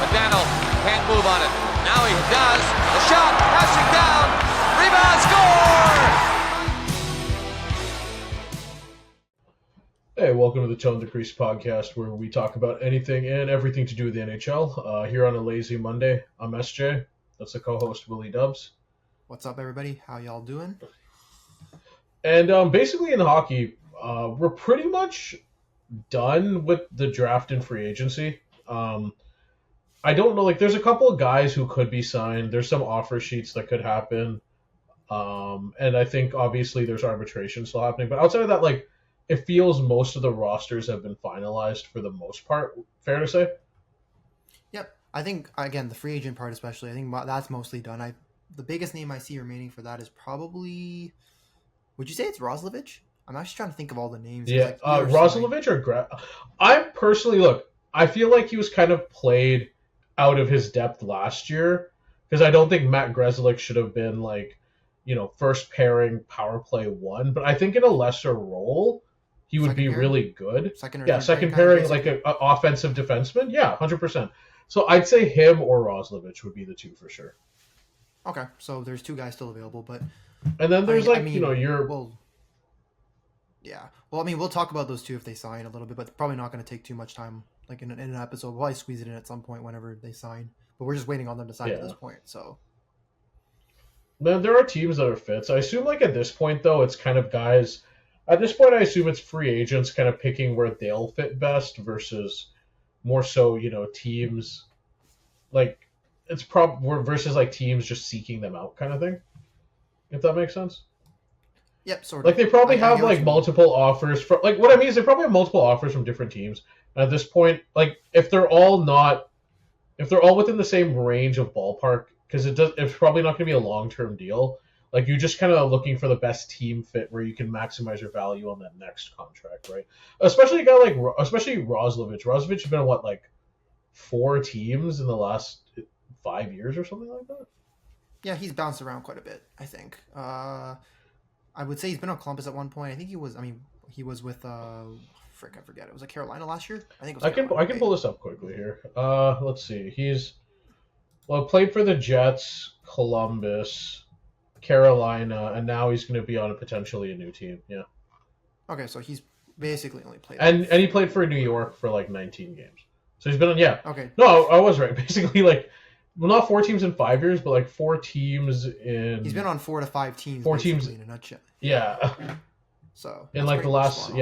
McDaniel can't move on it. Now he does. The shot, passing down. Rebound, score! Hey, welcome to the Tone the Crease podcast, where we talk about anything and everything to do with the NHL. Here on a lazy Monday, I'm SJ. That's the co-host, WillyDubz. What's up, everybody? How y'all doing? And basically in hockey, we're pretty much done with the draft and free agency. I don't know, there's a couple of guys who could be signed. There's some offer sheets that could happen. And I think, obviously, there's arbitration still happening. But outside of that, it feels most of the rosters have been finalized for the most part. Fair to say? Yep. I think, again, the free agent part especially, I think that's mostly done. The biggest name I see remaining for that is probably... Would you say it's Roslovich? I'm actually trying to think of all the names. Yeah, Roslovich or I personally, I feel like he was kind of played out of his depth last year, because I don't think Matt Grzelcyk should have been first pairing power play one, but I think in a lesser role he would be really good. Second pairing like an offensive defenseman. Yeah, 100%. So I'd say him or Roslovich would be the two for sure. Okay, so there's two guys still available, but and then there's we'll talk about those two if they sign a little bit, but it's probably not going to take too much time. In an episode, we'll probably squeeze it in at some point whenever they sign. But we're just waiting on them to sign at this point. So, man, there are teams that are fits. I assume at this point though, it's kind of guys. At this point, I assume it's free agents kind of picking where they'll fit best versus more so teams versus teams just seeking them out kind of thing. If that makes sense. Yep, sort of. They probably have multiple offers for what I mean is they probably have multiple offers from different teams. And at this point, if they're all within the same range of ballpark, because it's probably not going to be a long-term deal. You're just kind of looking for the best team fit where you can maximize your value on that next contract, right? Especially a guy especially Roslovich. Roslovich has been on 4 teams in the last 5 years or something like that. Yeah, he's bounced around quite a bit, I think. I would say he's been on Columbus at one point. I think he was with I forget. It was Carolina last year. I think it was I can pull this up quickly here. Let's see. He's played for the Jets, Columbus, Carolina, and now he's going to be on potentially a new team. Yeah. Okay, so he's basically only played. And he played for New York for 19 games. So he's been on. Yeah. Okay. No, I was right. Basically, not 4 teams in 5 years, but 4 teams in. He's been on 4 to 5 teams. 4 teams in a nutshell. Yeah. So in the last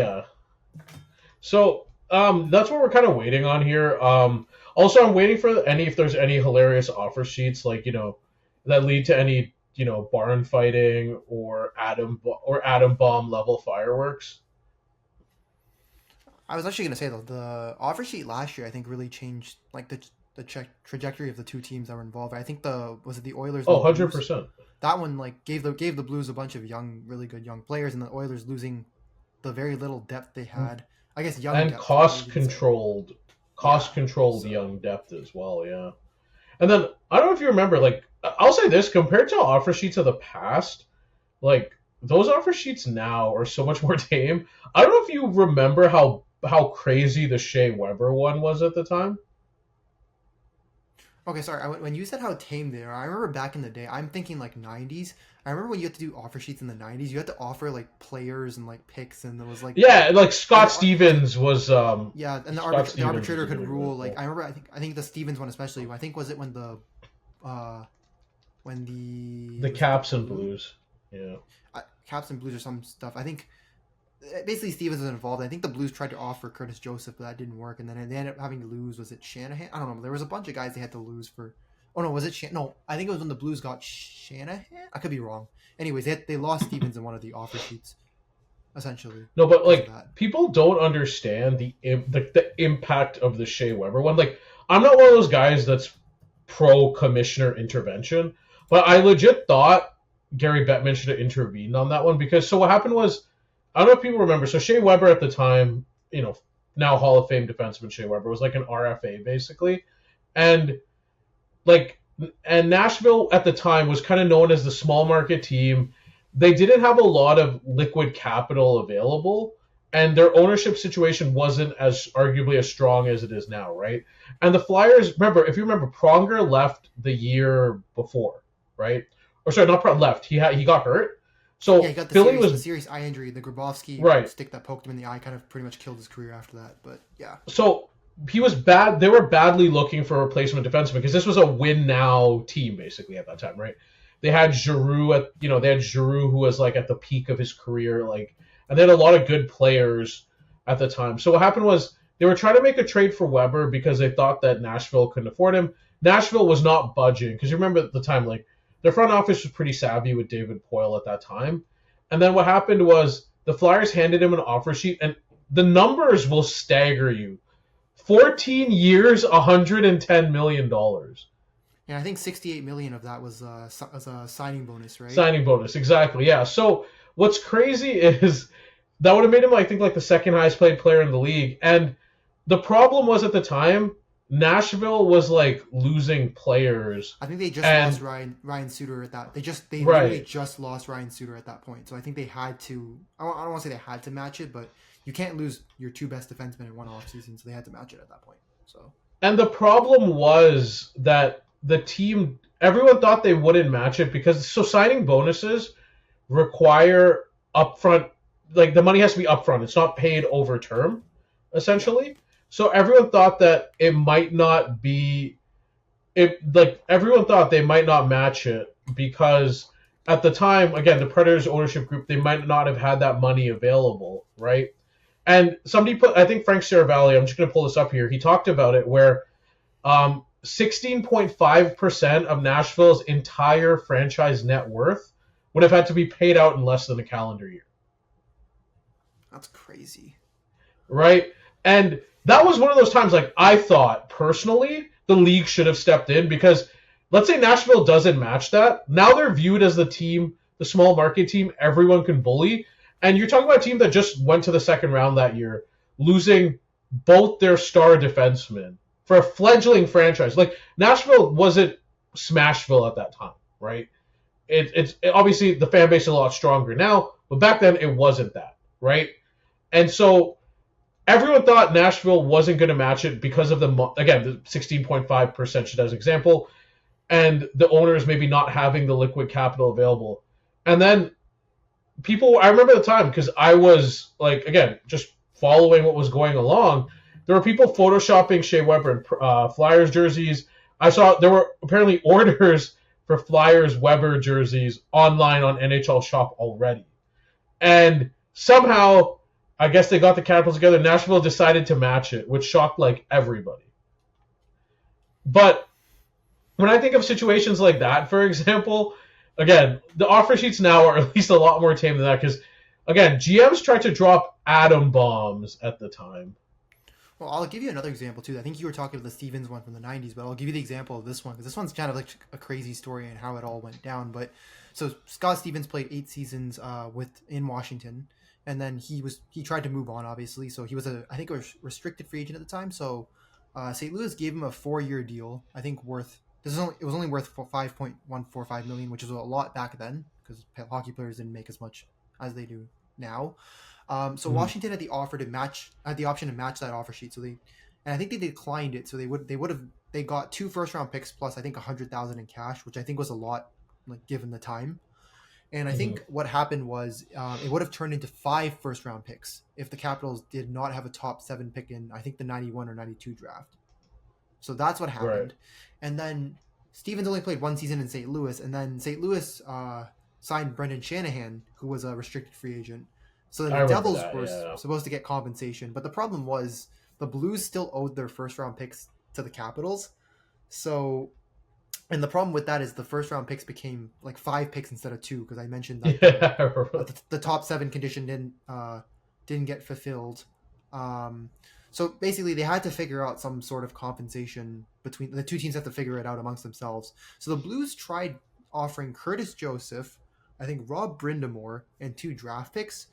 So that's what we're kind of waiting on here. Also, I'm waiting for if there's any hilarious offer sheets that lead to any barn fighting or atom bomb level fireworks. I was actually going to say though, the offer sheet last year I think really changed the trajectory of the two teams that were involved. I think was it the Oilers? Oh, 100%. That one gave the Blues a bunch of really good young players, and the Oilers losing the very little depth they had. I guess young and depth, cost controlled young depth as well. Yeah, and then I don't know if you remember. I'll say this compared to offer sheets of the past, those offer sheets now are so much more tame. I don't know if you remember how crazy the Shea Weber one was at the time. Okay, sorry. When you said how tame they are, I remember back in the day. I'm thinking 90s. I remember when you had to do offer sheets in the 90s. You had to offer players and picks, and there was Scott Stevens was and the arbitrator could rule. I remember. I think the Stevens one especially. I think was it when the Caps and Blues. Yeah. Caps and Blues or some stuff. I think basically Stevens was involved. I think the Blues tried to offer Curtis Joseph, but that didn't work. And then they ended up having to lose. Was it Shanahan? I don't know. There was a bunch of guys they had to lose for. Oh no, was it No, I think it was when the Blues got Shanahan. I could be wrong. Anyways, they lost Stevens in one of the offer sheets, essentially. No, but people don't understand the impact of the Shea Weber one. I'm not one of those guys that's pro commissioner intervention, but I legit thought Gary Bettman should have intervened on that one because what happened was. I don't know if people remember. So Shea Weber at the time, now Hall of Fame defenseman Shea Weber was an RFA basically, and Nashville at the time was kind of known as the small market team. They didn't have a lot of liquid capital available, and their ownership situation wasn't as arguably as strong as it is now, right? And the Flyers, if you remember, Pronger left the year before, right? Or sorry, not left. He got hurt. So Yeah, he got Philly the serious eye injury. The Grabovski right. stick that poked him in the eye kind of pretty much killed his career after that. But yeah. So he was bad. They were badly looking for a replacement defenseman because this was a win now team basically at that time, right? They had Giroux who was like at the peak of his career, like, and they had a lot of good players at the time. So what happened was they were trying to make a trade for Weber because they thought that Nashville couldn't afford him. Nashville was not budging because you remember at the time, like, their front office was pretty savvy with David Poile at that time. And then what happened was the Flyers handed him an offer sheet, and the numbers will stagger you. 14 years, $110 million. Yeah, I think $68 million of that was a signing bonus, right? Signing bonus, exactly, yeah. So what's crazy is that would have made him, I think, like the second highest paid player in the league. And the problem was at the time, Nashville was like losing players. I think they just lost Ryan Suter at that. They literally just lost Ryan Suter at that point. So I think they had to. I don't want to say they had to match it, but you can't lose your two best defensemen in one offseason, so they had to match it at that point. So. And the problem was that the team, everyone thought they wouldn't match it because signing bonuses require upfront, like the money has to be upfront. It's not paid over term, essentially. Yeah. So everyone thought that it might not be, everyone thought they might not match it because at the time, again, the Predators ownership group, they might not have had that money available, right? And somebody I think Frank Saravalli, I'm just going to pull this up here, he talked about it where 16.5% of Nashville's entire franchise net worth would have had to be paid out in less than a calendar year. That's crazy. Right? And that was one of those times, like, I thought, personally, the league should have stepped in because, let's say Nashville doesn't match that. Now they're viewed as the team, the small market team everyone can bully. And you're talking about a team that just went to the second round that year, losing both their star defensemen for a fledgling franchise. Like, Nashville wasn't Smashville at that time, right? It's obviously the fan base is a lot stronger now, but back then it wasn't that, right? And so everyone thought Nashville wasn't going to match it because of the 16.5% should as example, and the owners maybe not having the liquid capital available. And then I remember the time because I was like, again, just following what was going along. There were people photoshopping Shea Weber in Flyers jerseys. I saw there were apparently orders for Flyers Weber jerseys online on NHL Shop already. And somehow, I guess they got the Capitals together. Nashville decided to match it, which shocked like everybody. But when I think of situations like that, for example, again, the offer sheets now are at least a lot more tame than that because, again, GMs tried to drop atom bombs at the time. Well, I'll give you another example, too. I think you were talking about the Stevens one from the 90s, but I'll give you the example of this one because this one's kind of like a crazy story and how it all went down. But so Scott Stevens played 8 seasons in Washington. And then he tried to move on, obviously. So he was I think a restricted free agent at the time. So St. Louis gave him a 4-year deal. I think it was only worth $5.145 million, which is a lot back then because hockey players didn't make as much as they do now. So Washington had the option to match that offer sheet. So I think they declined it. So they got 2 first-round picks plus I think $100,000 in cash, which I think was a lot, like given the time. And I think what happened was it would have turned into 5 first-round picks if the Capitals did not have a top 7 pick in, I think, the 91 or 92 draft. So that's what happened. Right. And then Stevens only played 1 season in St. Louis, and then St. Louis signed Brendan Shanahan, who was a restricted free agent. So the Devils were supposed to get compensation. But the problem was the Blues still owed their first-round picks to the Capitals. So... And the problem with that is the first round picks became like 5 picks instead of 2 because I mentioned that the top 7 condition didn't get fulfilled. So basically, they had to figure out some sort of compensation between the two teams. Had to figure it out amongst themselves. So the Blues tried offering Curtis Joseph, I think Rob Brindamore, and 2 draft picks,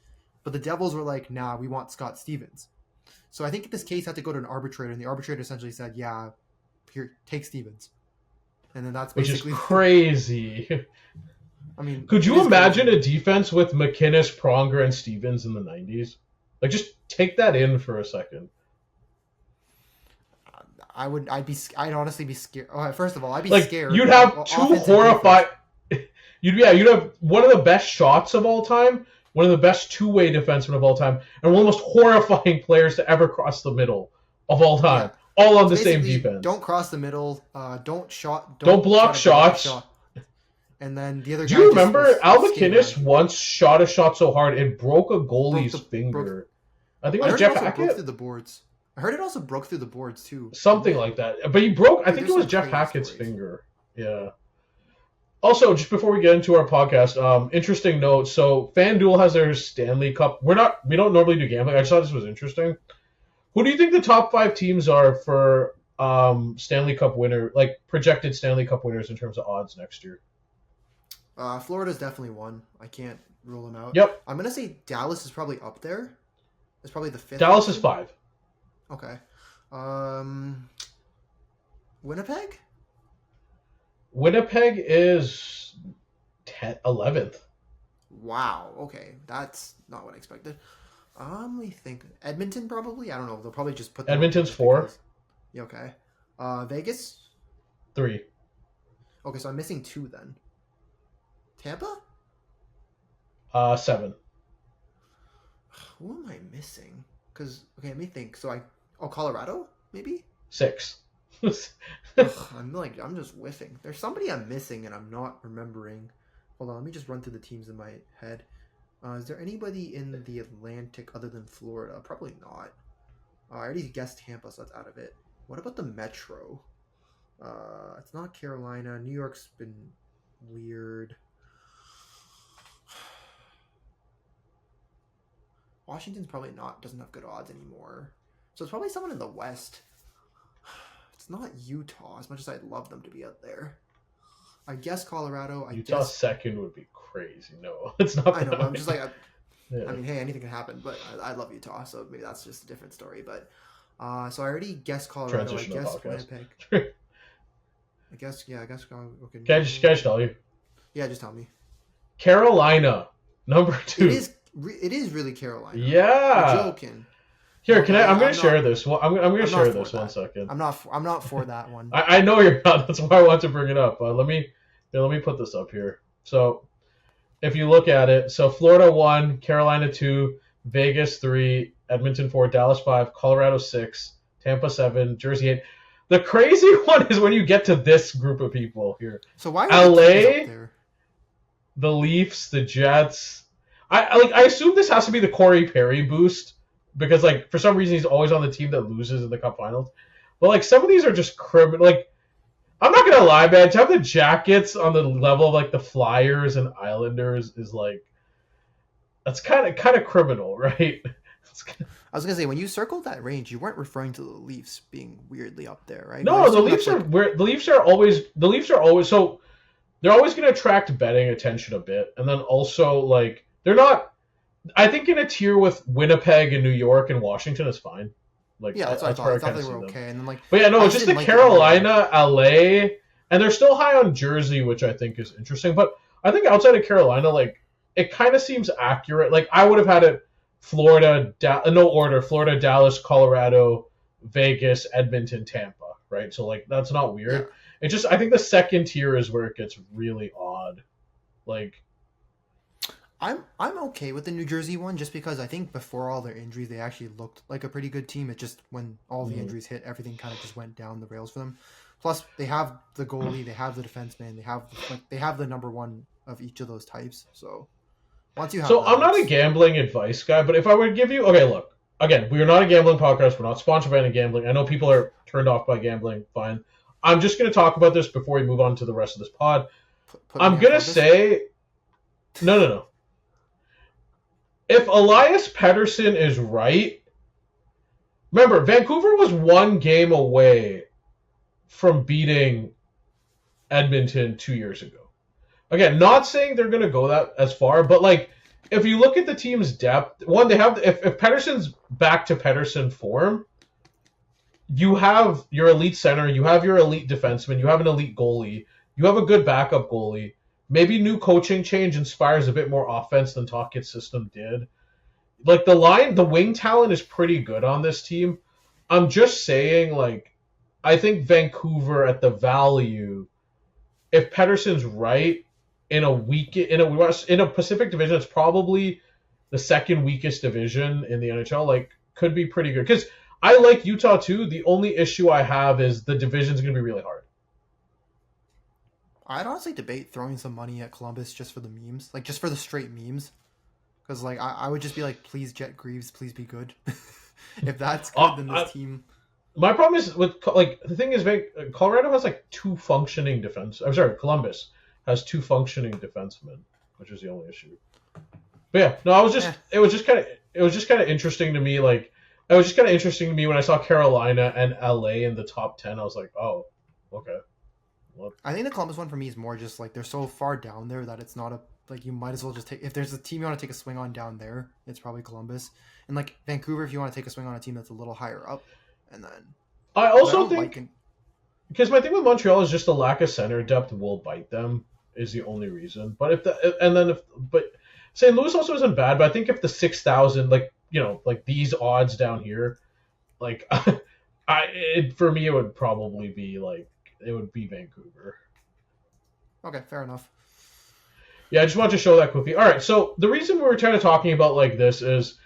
but the Devils were like, "Nah, we want Scott Stevens." So I think this case had to go to an arbitrator, and the arbitrator essentially said, "Yeah, here, take Stevens." And then that's basically... Which is crazy. I mean... Could you imagine a defense with McInnes, Pronger, and Stevens in the 90s? Like, just take that in for a second. I'd honestly be scared. Oh, first of all, I'd be Like, scared. you'd have two horrifying. You'd have one of the best shots of all time, one of the best two-way defensemen of all time, and one of the most horrifying players to ever cross the middle of all time, all on the same defense. Don't cross the middle. Don't block shots. And then the other. Do you remember Al McInnes once shot a shot so hard it broke a goalie's finger? I think it was Jeff Hackett. Broke through the boards. I heard it also broke through the boards too. Something like that. But he broke. I think it was Jeff Hackett's finger. Yeah. Also, just before we get into our podcast, interesting note. So FanDuel has their Stanley Cup. We don't normally do gambling. I just thought this was interesting. Who do you think the top 5 teams are for Stanley Cup winner, like projected Stanley Cup winners in terms of odds next year? Florida's definitely one. I can't rule them out. Yep. I'm gonna say Dallas is probably up there. It's probably the 5th. Dallas is 5. Okay. Winnipeg? Winnipeg is 11th. Wow. Okay, that's not what I expected. We think Edmonton probably. I don't know. They'll probably just put Edmonton's 4. Yeah. Okay. Vegas 3. Okay, so I'm missing 2 then. Tampa 7. Who am I missing? Because let me think. So Colorado maybe 6. I'm just whiffing. There's somebody I'm missing and I'm not remembering. Hold on, let me just run through the teams in my head. Is there anybody in the Atlantic other than Florida? Probably not. I already guessed Tampa, so that's out of it. What about the Metro? It's not Carolina. New York's been weird. Washington's probably doesn't have good odds anymore. So it's probably someone in the West. It's not Utah, as much as I'd love them to be out there. I guess Colorado. Utah's second would be crazy. No, it's not. I know, but I'm just like, yeah. I mean, hey, anything can happen. But I love Utah, so maybe that's just a different story. But so I already guessed Colorado. Transitional I guess podcast. Winnipeg. I guess okay. Can I just tell you? Yeah, just tell me. Carolina, number 2. It is really Carolina. Yeah. You're joking. Here, I'm going to share this. I'm going to share this 1 second. I'm not for that one. I know you're not. That's why I want to bring it up. Let me put this up here. So, if you look at it, so Florida 1, Carolina 2, Vegas 3, Edmonton 4, Dallas 5, Colorado 6, Tampa 7, Jersey 8. The crazy one is when you get to this group of people here. So why are LA, the Leafs, the Jets. I assume this has to be the Corey Perry boost because like for some reason he's always on the team that loses in the Cup Finals. But like some of these are just criminal. Like I'm not gonna lie, man. To have the Jackets on the level of like the Flyers and Islanders is like that's kind of criminal, right? I was gonna say when you circled that range, you weren't referring to the Leafs being weirdly up there, right? No, the Leafs are weird. The Leafs are always so they're always gonna attract betting attention a bit, and then also like. They're not. I think in a tier with Winnipeg and New York and Washington is fine. Like yeah, that's what I thought. I thought they were okay, and then like. But yeah, no, it's just the Carolina, LA, and they're still high on Jersey, which I think is interesting. But I think outside of Carolina, like it kind of seems accurate. Like I would have had it Florida, no order: Florida, Dallas, Colorado, Vegas, Edmonton, Tampa. Right, so like that's not weird. Yeah. It just I think the second tier is where it gets really odd. Like. I'm okay with the New Jersey one just because I think before all their injuries they actually looked like a pretty good team. It just when all the injuries hit, everything kind of just went down the rails for them. Plus they have the goalie, they have the defenseman, they have the number one of each of those types. So once you have I'm not a gambling advice guy, but if I were to give you look, again, we are not a gambling podcast, we're not sponsored by any gambling. I know people are turned off by gambling, fine. I'm just gonna talk about this before we move on to the rest of this pod. I'm gonna say no. If Elias Pettersson is right, remember, Vancouver was 1 game away from beating Edmonton 2 years ago. Again, not saying they're going to go that as far, but like if you look at the team's depth, one, they have if Pettersson's back to Pettersson form, you have your elite center, you have your elite defenseman, you have an elite goalie, you have a good backup goalie. Maybe new coaching change inspires a bit more offense than Tocchet's system did. like the wing talent is pretty good on this team. I'm just saying, like, I think Vancouver at the value, if Pettersson's right, in a Pacific division, it's probably the second weakest division in the NHL. Like, could be pretty good. Because I like Utah too. The only issue I have is the division's going to be really hard. I'd honestly debate throwing some money at Columbus just for the memes, like just for the straight memes. Because like I would just be like, please Jet Greaves, please be good. If that's good, then this team. My problem is with like the thing is, Colorado has like two functioning defense. I'm sorry, Columbus has two functioning defensemen, which is the only issue. But yeah, no, it was just kind of interesting to me. Like, it was just kind of interesting to me when I saw Carolina and LA in the top 10. I was like, oh, okay. Well, I think the Columbus one for me is more just like they're so far down there that it's not a like you might as well just take if there's a team you want to take a swing on down there, it's probably Columbus. And like Vancouver, if you want to take a swing on a team that's a little higher up. And then I also think because my thing with Montreal is just the lack of center depth will bite them is the only reason. But but St. Louis also isn't bad. But I think if the 6,000 like these odds down here, like for me it would probably be like it would be Vancouver. Okay, fair enough. Yeah, I just wanted to show that quickly. All right, so the reason we're kind of talking about like this is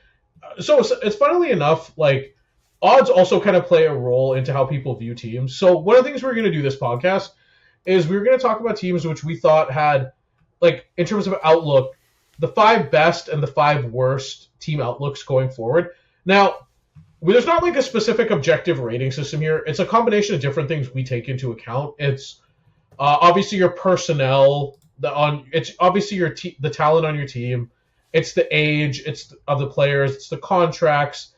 so it's funnily enough like. Odds also kind of play a role into how people view teams. So one of the things we're going to do this podcast is we're going to talk about teams which we thought had, like, in terms of outlook, the 5 best and the 5 worst team outlooks going forward. Now, there's not like a specific objective rating system here. It's a combination of different things we take into account. It's obviously your personnel, it's obviously the talent on your team. It's the age, it's of the players, it's the contracts.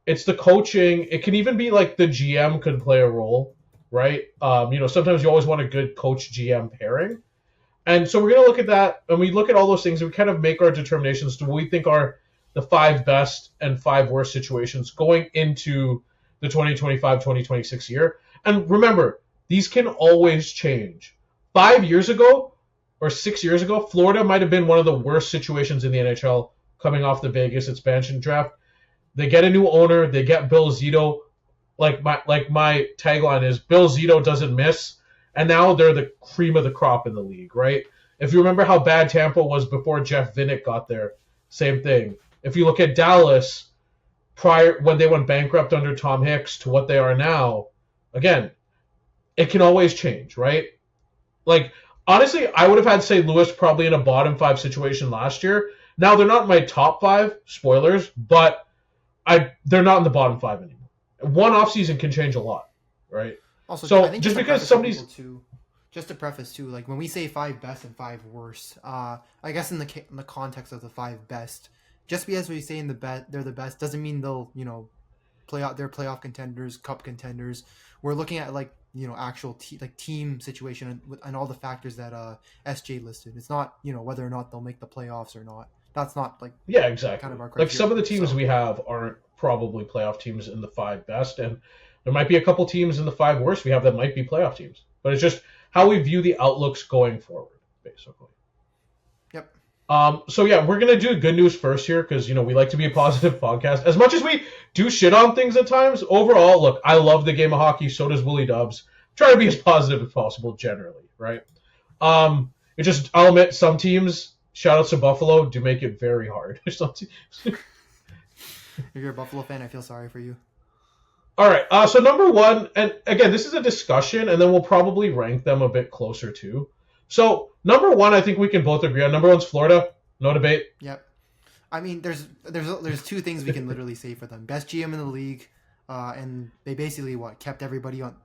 It's the coaching. It can even be like the GM could play a role, right? Sometimes you always want a good coach-GM pairing. And so we're going to look at that, and we look at all those things, and we kind of make our determinations to what we think are the 5 best and 5 worst situations going into the 2025-2026 year. And remember, these can always change. 5 years ago or 6 years ago, Florida might have been one of the worst situations in the NHL coming off the Vegas expansion draft. They get a new owner. They get Bill Zito. Like my tagline is, Bill Zito doesn't miss. And now they're the cream of the crop in the league, right? If you remember how bad Tampa was before Jeff Vinik got there, same thing. If you look at Dallas, prior when they went bankrupt under Tom Hicks to what they are now, again, it can always change, right? Like, honestly, I would have had St. Louis probably in a bottom 5 situation last year. Now, they're not in my top 5, spoilers, but they're not in the bottom 5 anymore. One offseason can change a lot, right? Also, so I think just because somebody's just to preface too, like when we say 5 best and 5 worst, I guess in the context of the 5 best, just because we say they're the best doesn't mean they'll they're playoff contenders, cup contenders. We're looking at actual team situation and all the factors that SJ listed. It's not whether or not they'll make the playoffs or not. That's not exactly kind of our criteria. Like some of the teams we have aren't probably playoff teams in the 5 best, and there might be a couple teams in the 5 worst we have that might be playoff teams. But it's just how we view the outlooks going forward, basically. Yep. So yeah, we're gonna do good news first here because we like to be a positive podcast. As much as we do shit on things at times, overall, look, I love the game of hockey. So does WillyDubz. Try to be as positive as possible, generally, right? I'll admit some teams. Shout out to Buffalo. Do make it very hard. If you're a Buffalo fan, I feel sorry for you. All right. So number 1, and again, this is a discussion, and then we'll probably rank them a bit closer too. So number 1, I think we can both agree on. Number 1's Florida. No debate. Yep. I mean, there's 2 things we can literally say for them. Best GM in the league, and they basically kept everybody on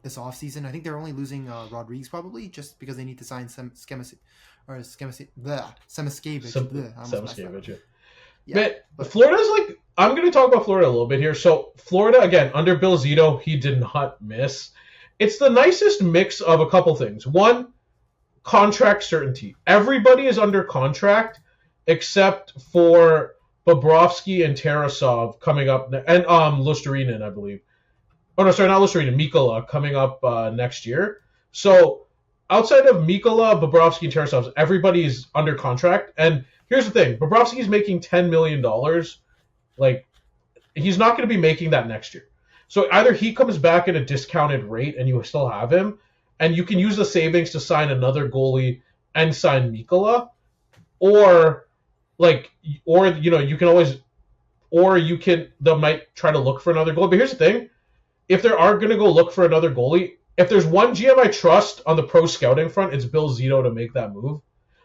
this offseason. I think they're only losing Rodriguez probably just because they need to sign Semiskevich. Yeah, but Florida's I'm going to talk about Florida a little bit here. So Florida, again, under Bill Zito, he did not miss. It's the nicest mix of a couple things. 1, contract certainty. Everybody is under contract except for Bobrovsky and Tarasov coming up, and Lusterinen, I believe. Oh, no, sorry, not Lusterinen, Mikkola coming up next year. So outside of Mikkola, Bobrovsky, and Tarasov, everybody's under contract. And here's the thing. Bobrovsky's making $10 million Like, he's not going to be making that next year. So either he comes back at a discounted rate and you still have him, and you can use the savings to sign another goalie and sign Mikkola, or you can always, they might try to look for another goalie. But here's the thing: if they are going to go look for another goalie, if there's one GM I trust on the pro scouting front, it's Bill Zito to make that move.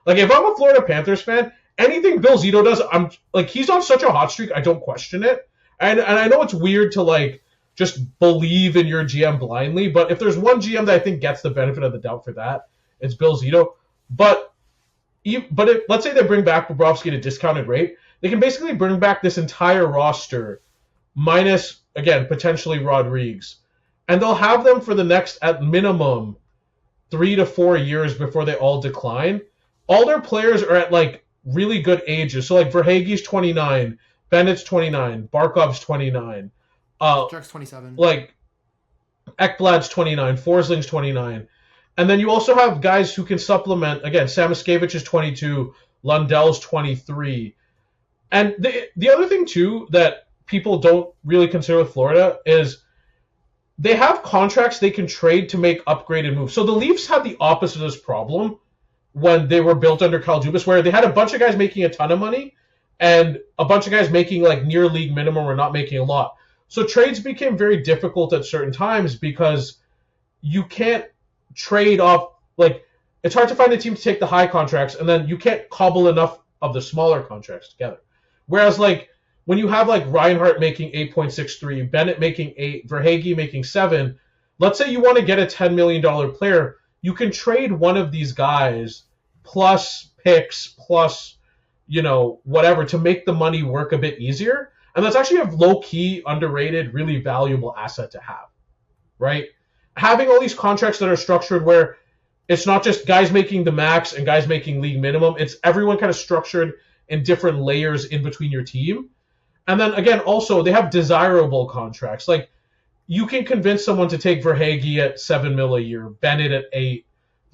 Like, if I'm a Florida Panthers fan, anything Bill Zito does, I'm like, he's on such a hot streak, I don't question it. And I know it's weird to like just believe in your GM blindly, but if there's one GM that I think gets the benefit of the doubt for that, it's Bill Zito. But if, let's say they bring back Bobrovsky at a discounted rate, they can basically bring back this entire roster minus, again, potentially Rodrigues. And they'll have them for the next, at minimum, 3 to 4 years before they all decline. All their players are at, like, really good ages. So, like, Verhaeghe's 29, Bennett's 29, Barkov's 29. Jack's 27. Like, Ekblad's 29, Forsling's 29. And then you also have guys who can supplement. Again, Samoskevich is 22, Lundell's 23. And the other thing, too, that people don't really consider with Florida is they have contracts they can trade to make upgraded moves. So the Leafs had the opposite of this problem when they were built under Kyle Dubas, where they had a bunch of guys making a ton of money and a bunch of guys making like near league minimum or not making a lot. So trades became very difficult at certain times because you can't trade off, like, it's hard to find a team to take the high contracts, and then you can't cobble enough of the smaller contracts together. Whereas, like, when you have, like, Reinhart making 8.63, Bennett making 8, Verhaeghe making 7, let's say you want to get a $10 million player, you can trade one of these guys plus picks plus, whatever to make the money work a bit easier. And that's actually a low-key, underrated, really valuable asset to have, right? Having all these contracts that are structured where it's not just guys making the max and guys making league minimum. It's everyone kind of structured in different layers in between your team. And then, again, also, they have desirable contracts. Like, you can convince someone to take Verhaeghe at $7 million a year, Bennett at 8,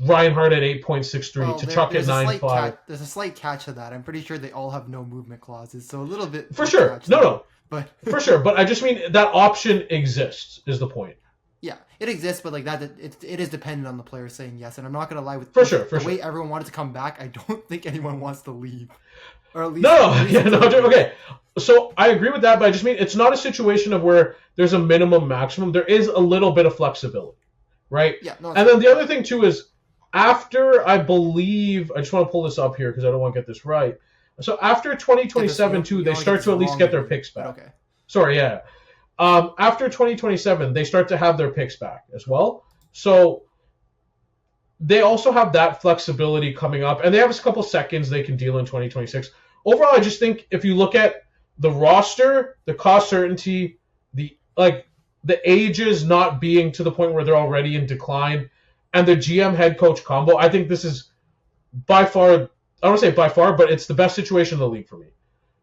Reinhart at 8.63, Tkachuk at 9.5. There's a slight catch to that. I'm pretty sure they all have no movement clauses, so a little bit. For sure. No. But for sure. But I just mean that option exists, is the point. Yeah, it exists, but like that, it is dependent on the player saying yes. And I'm not gonna lie with the way everyone wanted to come back. I don't think anyone wants to leave, or at least okay. So I agree with that, but I just mean it's not a situation of where there's a minimum maximum. There is a little bit of flexibility, right? Yeah. No, and then the other thing too is after, I believe, I just want to pull this up here because I don't want to get this right. So after 2027 too, they start to at least get their picks back. Okay. Sorry, yeah. After 2027, they start to have their picks back as well. So they also have that flexibility coming up, and they have a couple seconds they can deal in 2026. Overall, I just think if you look at the roster, the cost certainty, the ages not being to the point where they're already in decline, and the GM head coach combo, I think this is by far, I don't want to say by far, but it's the best situation in the league for me.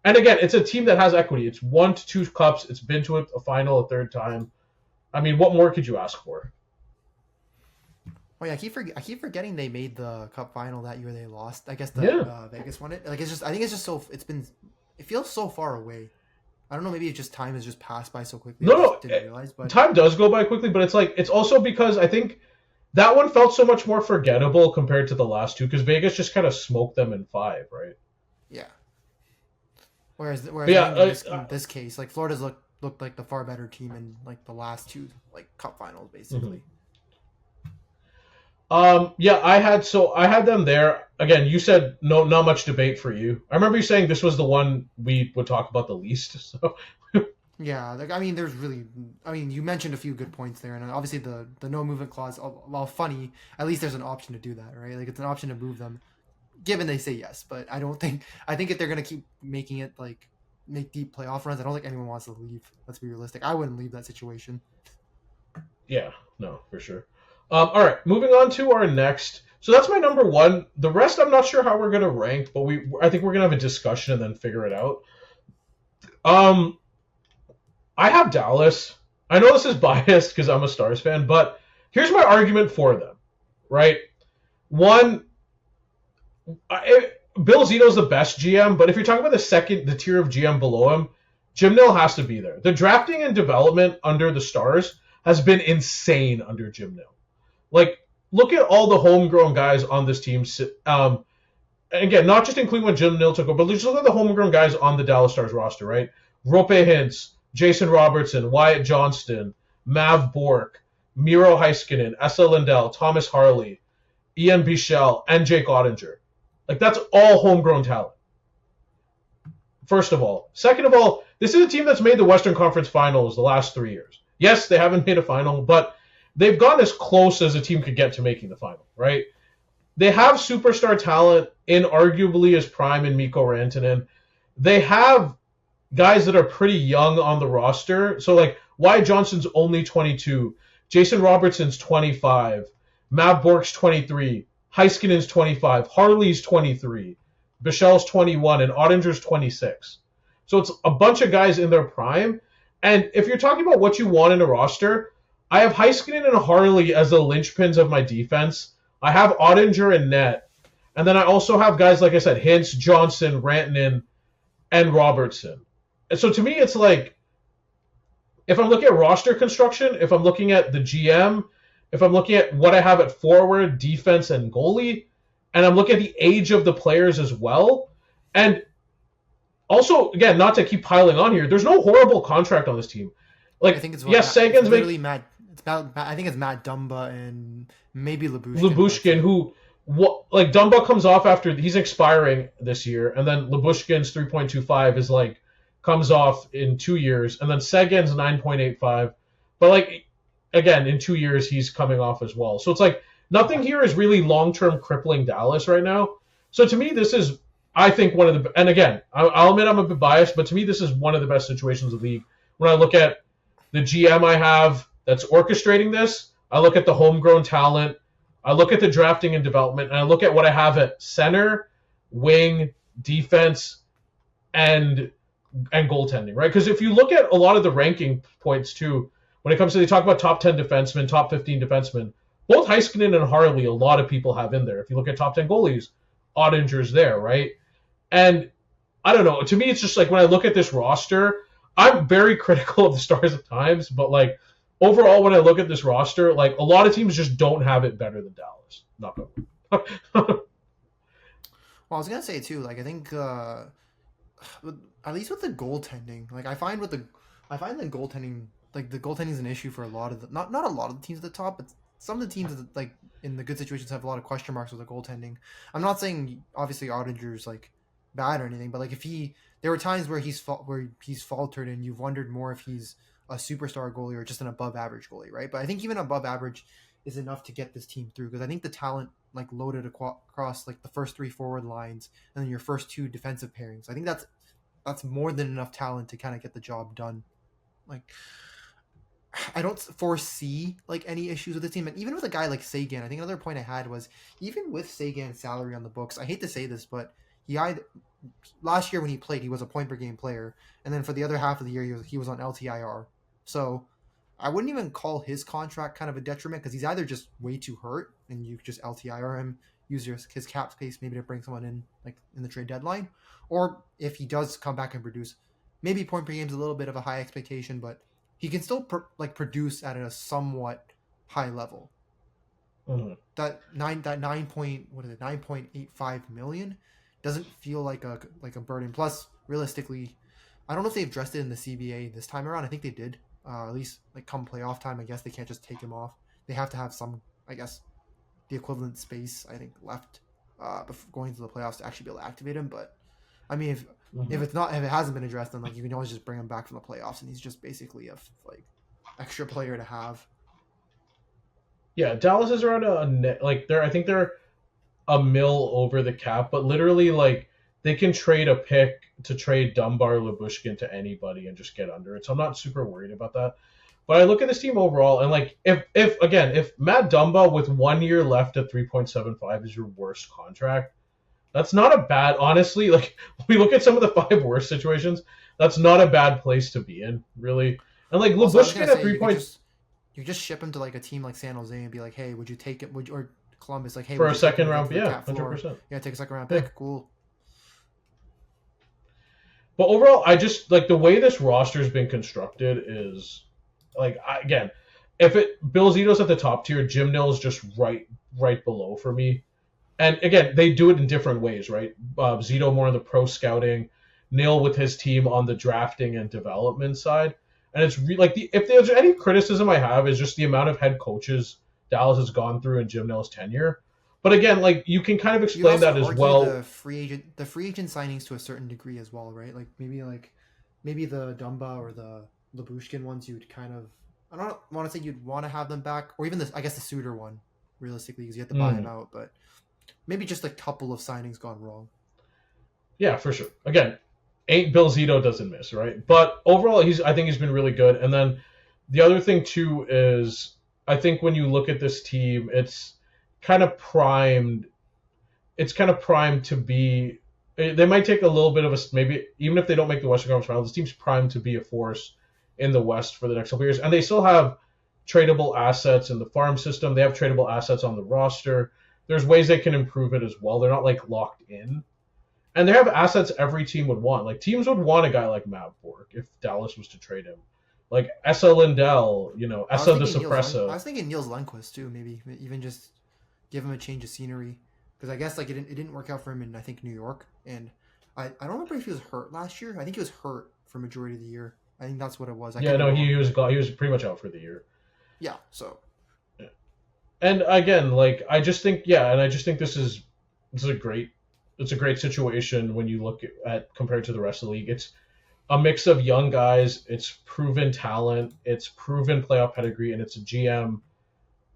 And again, it's a team that has equity. It's 1 to 2 cups. It's been to a final a third time. I mean, what more could you ask for? Oh yeah, I keep forgetting they made the cup final that year. They lost. I guess the Vegas won it. Like, it's just, I think it's just so, it feels so far away. I don't know. Maybe it's just time has just passed by so quickly. No, didn't realize, but time does go by quickly. But it's also because I think that one felt so much more forgettable compared to the last two because Vegas just kind of smoked them in 5, right? Yeah. Whereas in this case, like, Florida's looked like the far better team in like the last 2 like cup finals basically. Yeah, I had them there. Again, you said not much debate for you. I remember you saying this was the one we would talk about the least. So yeah, like, I mean, you mentioned a few good points there, and obviously the no movement clause, while funny, at least there's an option to do that, right? Like, it's an option to move them, given they say yes. But I think if they're gonna keep making it like make deep playoff runs, I don't think anyone wants to leave. Let's be realistic. I wouldn't leave that situation. Yeah, no, for sure. All right, moving on to our next. So that's my number 1. The rest, I'm not sure how we're gonna rank, but I think we're gonna have a discussion and then figure it out. I have Dallas. I know this is biased because I'm a Stars fan, but here's my argument for them. Right, 1. Bill Zito's the best GM, but if you're talking about the tier of GM below him, Jim Nill has to be there. The drafting and development under the Stars has been insane under Jim Nill. Like, look at all the homegrown guys on this team. Again, not just including when Jim Nill took over, but just look at the homegrown guys on the Dallas Stars roster, right? Rope Hintz, Jason Robertson, Wyatt Johnston, Mav Bork, Miro Heiskanen, Esa Lindell, Thomas Harley, Ian Bichelle, and Jake Ottinger. Like, that's all homegrown talent. First of all. Second of all, this is a team that's made the Western Conference Finals the last 3 years. Yes, they haven't made a final, but they've gotten as close as a team could get to making the final, right? They have superstar talent in arguably his prime in Mikko Rantanen. They have guys that are pretty young on the roster. So, like, Wyatt Johnston's only 22. Jason Robertson's 25. Mav Bork's 23. Heiskanen's 25. Harley's 23. Bichelle's 21. And Ottinger's 26. So it's a bunch of guys in their prime. And if you're talking about what you want in a roster, I have Heiskanen and Harley as the linchpins of my defense. I have Ottinger and net. And then I also have guys, like I said, Hintz, Johnson, Rantanen, and Robertson. And so to me, it's like, if I'm looking at roster construction, if I'm looking at the GM, if I'm looking at what I have at forward, defense, and goalie, and I'm looking at the age of the players as well, and also, again, not to keep piling on here, there's no horrible contract on this team. Like, I think it's yes, Sagan's literally Matt. I think it's Matt Dumba and maybe Lyubushkin. Lyubushkin, who, like, Dumba comes off after he's expiring this year, and then Lyubushkin's 3.25 is like comes off in 2 years, and then Sagan's 9.85. But, like, again, in 2 years he's coming off as well. So it's like nothing here is really long-term crippling Dallas right now. So to me, this is, I think, one of the, and again, I'll admit I'm a bit biased, but to me this is one of the best situations of the league. When I look at the GM I have that's orchestrating this, I look at the homegrown talent, I look at the drafting and development, and I look at what I have at center, wing, defense, and goaltending, right? Because if you look at a lot of the ranking points too, when it comes to, they talk about top 10 defensemen, top 15 defensemen, both Heiskanen and Harley, a lot of people have in there. If you look at top 10 goalies, Ottinger's there, right? And I don't know, to me it's just like when I look at this roster, I'm very critical of the Stars at times, but like overall when I look at this roster, like a lot of teams just don't have it better than Dallas. Not good. Well, I was gonna say too, like I think at least with the goaltending, like I find the goaltending, like the goaltending is an issue for a lot of the not a lot of the teams at the top, but some of the teams that, like in the good situations have a lot of question marks with the goaltending. I'm not saying obviously Ottinger's like bad or anything, but like there were times where he's faltered and you've wondered more if he's a superstar goalie or just an above average goalie, right? But I think even above average is enough to get this team through, because I think the talent like loaded across like the first 3 forward lines and then your first 2 defensive pairings, I think that's more than enough talent to kind of get the job done. Like I don't foresee like any issues with the team, and even with a guy like Sagan, I think another point I had was even with Sagan's salary on the books, I hate to say this, but last year when he played, he was a point per game player, and then for the other half of the year he was on LTIR. So I wouldn't even call his contract kind of a detriment, because he's either just way too hurt and you just LTIR him, use his cap space maybe to bring someone in like in the trade deadline, or if he does come back and produce, maybe point per game is a little bit of a high expectation, but he can still produce at a somewhat high level. Mm-hmm. That 9.85 million doesn't feel like a burden. Plus, realistically, I don't know if they've addressed it in the CBA this time around. I think they did. At least like come playoff time, I guess they can't just take him off. They have to have some, I guess, the equivalent space I think left before going to the playoffs to actually be able to activate him. But I mean, if it hasn't been addressed, then like you can always just bring him back from the playoffs, and he's just basically a like extra player to have. Yeah, Dallas is around a net, like I think they're a mil over the cap, but literally like they can trade a pick to trade Dunbar, Lyubushkin to anybody and just get under it. So I'm not super worried about that. But I look at this team overall, and like if Matt Dumba with 1 year left at 3.75 is your worst contract, that's not a bad, honestly, like when we look at some of the 5 worst situations, that's not a bad place to be in, really. And like Lyubushkin at 3 points, you just ship him to like a team like San Jose and be like, hey, would you take it? Or Columbus, like, hey, for a second round, yeah, 100%. Yeah, take a second round pick, cool. But overall, I just like the way this roster's been constructed is like again, if it Bill Zito's at the top tier, Jim Nill's just right below for me. And again, they do it in different ways, right? Zito more on the pro scouting, Neil with his team on the drafting and development side. And it's if there's any criticism I have is just the amount of head coaches Dallas has gone through in Jim Nill's tenure. But again, like you can kind of explain that as well. The free agent signings to a certain degree as well, right? Like maybe the Dumba or the Labushkin ones, you'd kind of, I don't want to say you'd want to have them back, or even I guess the Suter one, realistically, because you have to buy him out. But maybe just a couple of signings gone wrong. Yeah, for sure. Again, ain't Bill Zito doesn't miss, right? But overall, I think he's been really good. And then the other thing too is I think when you look at this team, it's kind of primed. It's kind of primed to be. They might take a little bit of a maybe even if they don't make the Western Conference Final, this team's primed to be a force in the West for the next couple of years. And they still have tradable assets in the farm system. They have tradable assets on the roster. There's ways they can improve it as well. They're not like locked in. And they have assets every team would want. Like teams would want a guy like Matt Bork if Dallas was to trade him. Like Essa Lindell, Essa the Suppressa. I was thinking Niels Lundqvist too, maybe even just give him a change of scenery. Because I guess like it didn't work out for him in I think New York. And I don't remember if he was hurt last year. I think he was hurt for majority of the year. I think that's what it was. He was pretty much out for the year. Yeah, so. Yeah. And again, like I just think this is a great situation when you look at compared to the rest of the league. It's a mix of young guys, it's proven talent, it's proven playoff pedigree, and it's a GM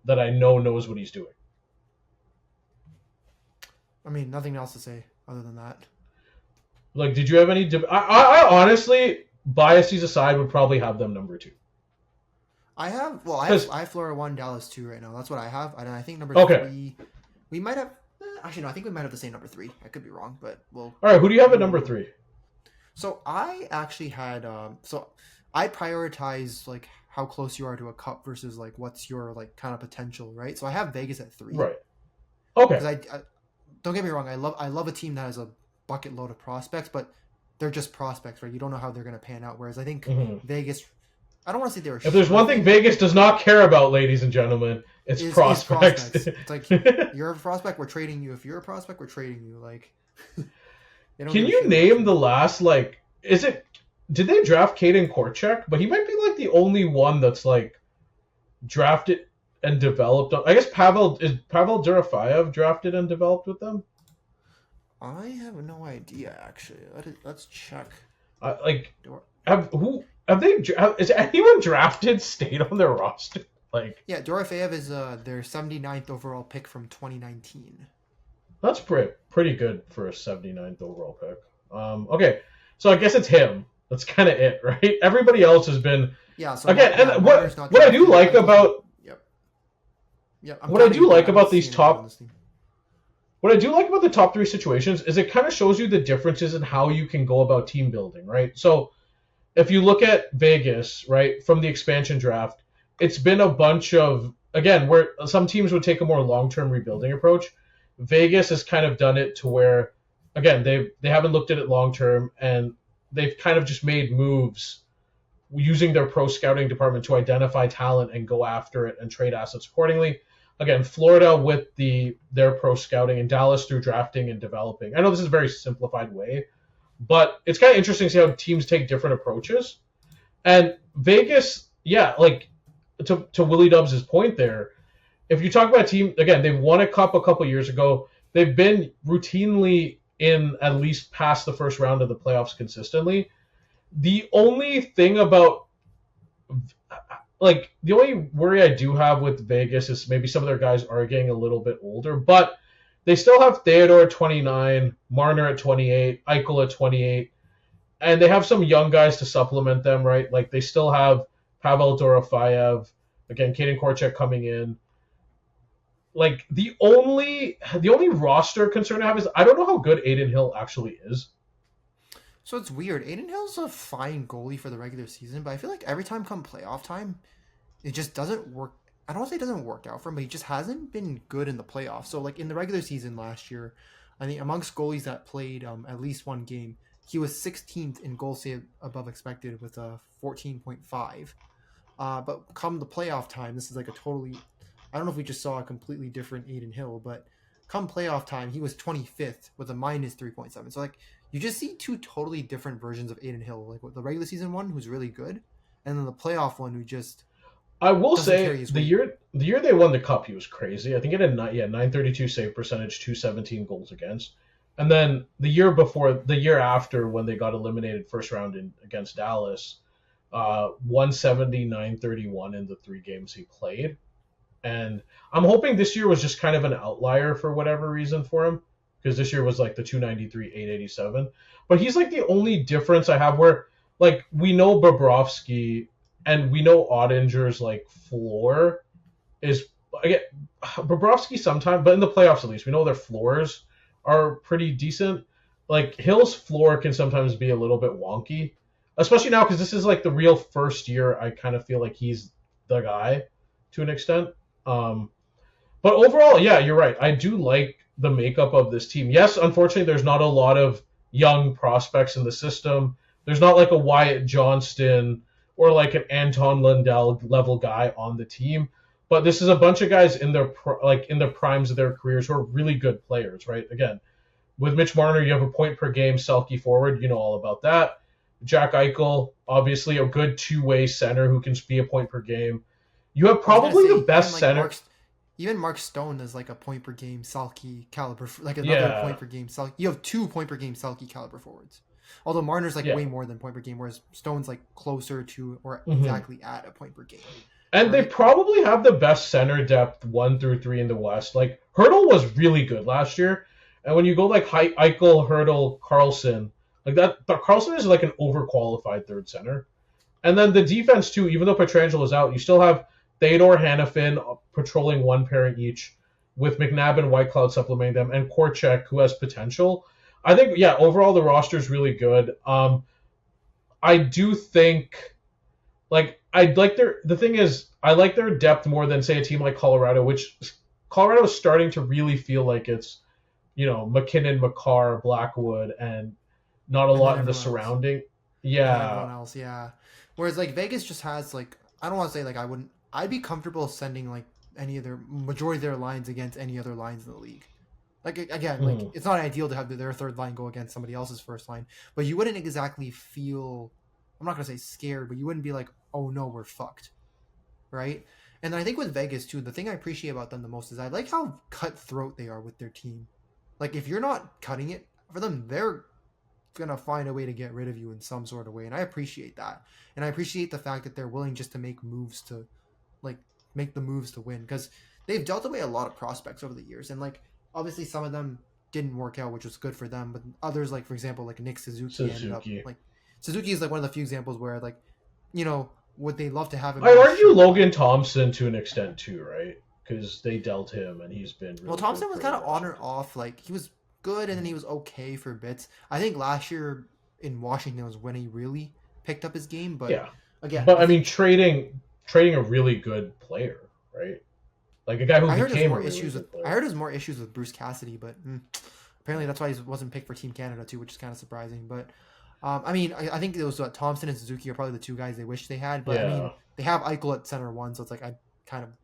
that I know knows what he's doing. I mean, nothing else to say other than that. Like, did you have any? I honestly, biases aside, would probably have them number 2. I have Florida 1, Dallas 2 right now. That's what I have. And I think number 3, we might have. Actually, no, I think we might have the same number 3. I could be wrong, but we'll. All right, who do you have at number 3? So I actually had. I prioritize like how close you are to a cup versus like what's your like kind of potential, right? So I have Vegas at 3. Right. Okay. Because I don't get me wrong. I love a team that has a bucket load of prospects, but they're just prospects, right? You don't know how they're going to pan out. Whereas I think Vegas. I don't want to say they were. If there's one thing Vegas does not care about, ladies and gentlemen, it's prospects. It's like you're a prospect, we're trading you. If you're a prospect, we're trading you. Like, can you name the last like? Did they draft Caden Korchak? But he might be like the only one that's like drafted and developed. I guess Pavel Durafeyev drafted and developed with them. I have no idea actually. Let's check. Is anyone drafted stayed on their roster? Like, yeah, Dorofeyev is their 79th overall pick from 2019. That's pretty good for a 79th overall pick. Okay, so I guess it's him. That's kind of it, right? Everybody else has been. Yeah. So again, and what I do like about. Yep. What I do like about these top. What I do like about the top 3 situations is it kind of shows you the differences in how you can go about team building, right? So if you look at Vegas, right, from the expansion draft, it's been a bunch of, again, where some teams would take a more long-term rebuilding approach. Vegas has kind of done it to where, again, they haven't looked at it long-term, and they've kind of just made moves using their pro scouting department to identify talent and go after it and trade assets accordingly. Again, Florida with their pro scouting, and Dallas through drafting and developing. I know this is a very simplified way, but it's kind of interesting to see how teams take different approaches. And Vegas, yeah, like to WillyDubz' point there, if you talk about a team, again, they've won a cup a couple years ago. They've been routinely in at least past the first round of the playoffs consistently. The only thing about the only worry I do have with Vegas is maybe some of their guys are getting a little bit older, but they still have Theodore at 29, Marner at 28, Eichel at 28, and they have some young guys to supplement them, right? Like they still have Pavel Dorofeyev, again, Caden Korchak coming in. Like the only roster concern I have is I don't know how good Adin Hill actually is. So it's weird. Adin Hill's a fine goalie for the regular season, but I feel like every time come playoff time, it just doesn't work. I don't want to say it doesn't work out for him, but he just hasn't been good in the playoffs. So like in the regular season last year, I think amongst goalies that played at least one game, he was 16th in goal save above expected with a 14.5. But come the playoff time, this is like a totally, I don't know if we just saw a completely different Aiden Hill, but come playoff time, he was 25th with a minus 3.7. So like you just see two totally different versions of Aiden Hill, like the regular season one who's really good, and then the playoff one who just. I will say the year they won the cup, he was crazy. I think it had 932 save percentage, 217 goals against. And then the year after, when they got eliminated first round against Dallas, 170, 931 in the 3 games he played. And I'm hoping this year was just kind of an outlier for whatever reason for him, because this year was like the 293, 887. But he's like the only difference I have where, like, we know Bobrovsky and we know Ottinger's like floor is, again, Bobrovsky sometimes, but in the playoffs at least, we know their floors are pretty decent. Like Hill's floor can sometimes be a little bit wonky, especially now because this is like the real first year. I kind of feel like he's the guy to an extent. But overall, yeah, you're right. I do like the makeup of this team. Yes, unfortunately, there's not a lot of young prospects in the system. There's not like a Wyatt Johnston or like an Anton Lundell level guy on the team. But this is a bunch of guys in their primes of their careers who are really good players, right? Again, with Mitch Marner, you have a point per game Selke forward. You know all about that. Jack Eichel, obviously a good two-way center who can be a point per game. You have probably the best center. Even Mark Stone is like a point per game Selke caliber, like another point per game Selke. You have 2 point per game Selke caliber forwards. Although Marner's like way more than point per game, whereas Stone's like closer to or exactly at a point per game. And they probably have the best center depth 1 through 3 in the West. Like Hurdle was really good last year, and when you go like Eichel, Hurdle, Carlson, like that, but Carlson is like an overqualified third center. And then the defense too, even though Pietrangelo is out, you still have Theodore Hannafin patrolling one pairing each, with McNabb and Whitecloud supplementing them, and Korchek, who has potential. I think, yeah, overall the roster is really good. I do think, like, I like their depth more than, say, a team like Colorado, which Colorado is starting to really feel like it's, you know, McKinnon, Makar, Blackwood, and not a lot in the surrounding. Yeah. Everyone else, yeah. Whereas, like, Vegas just has, like, I don't want to say, like, I'd be comfortable sending, like, majority of their lines against any other lines in the league. Like, again, like, it's not ideal to have their third line go against somebody else's first line, but you wouldn't exactly feel, I'm not going to say scared, but you wouldn't be like, oh no, we're fucked. Right? And I think with Vegas, too, the thing I appreciate about them the most is I like how cutthroat they are with their team. Like, if you're not cutting it for them, they're going to find a way to get rid of you in some sort of way. And I appreciate that. And I appreciate the fact that they're willing just to make moves to, like, make the moves to win. Because they've dealt away a lot of prospects over the years. And, like, obviously some of them didn't work out, which was good for them. But others, like, for example, like Nick Suzuki. Ended up, like, Suzuki is, like, one of the few examples where, like, you know, would they love to have him? I argue Logan Thompson to an extent, too, right? Because they dealt him, and he's been really well, Thompson was kind of on or off. Like, he was good, and then he was okay for bits. I think last year in Washington was when he really picked up his game. But yeah, again, but I mean, trading a really good player, right? Like a guy who became a really good player. I heard there's more issues with Bruce Cassidy, but apparently that's why he wasn't picked for Team Canada too, which is kind of surprising. But I mean, I think it was Thompson and Suzuki are probably the 2 guys they wish they had. But I mean, they have Eichel at center 1, so it's like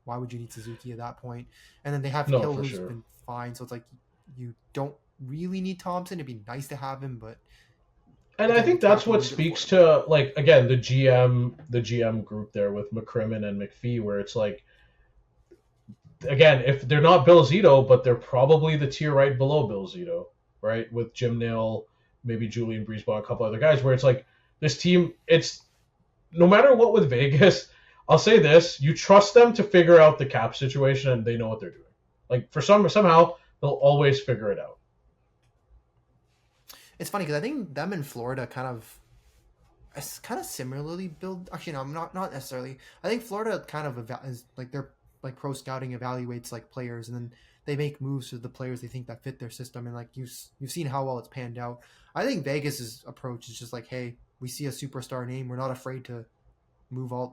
why would you need Suzuki at that point? And then they have Hill, who's been fine, so it's like you don't really need Thompson. It'd be nice to have him, but. And I think that's what speaks to, like, again, the GM group there with McCrimmon and McPhee, where it's like, again, if they're not Bill Zito, but they're probably the tier right below Bill Zito, right? With Jim Nill, maybe Julian Breezeball, a couple other guys, where it's like this team, it's no matter what with Vegas, I'll say this, you trust them to figure out the cap situation and they know what they're doing. Like, for somehow, they'll always figure it out. It's funny because I think them in Florida kind of similarly build. Actually, no, not necessarily. I think Florida kind of is like their like pro scouting evaluates like players, and then they make moves to the players they think that fit their system. And like you've seen how well it's panned out. I think Vegas's approach is just like, hey, we see a superstar name, we're not afraid to move all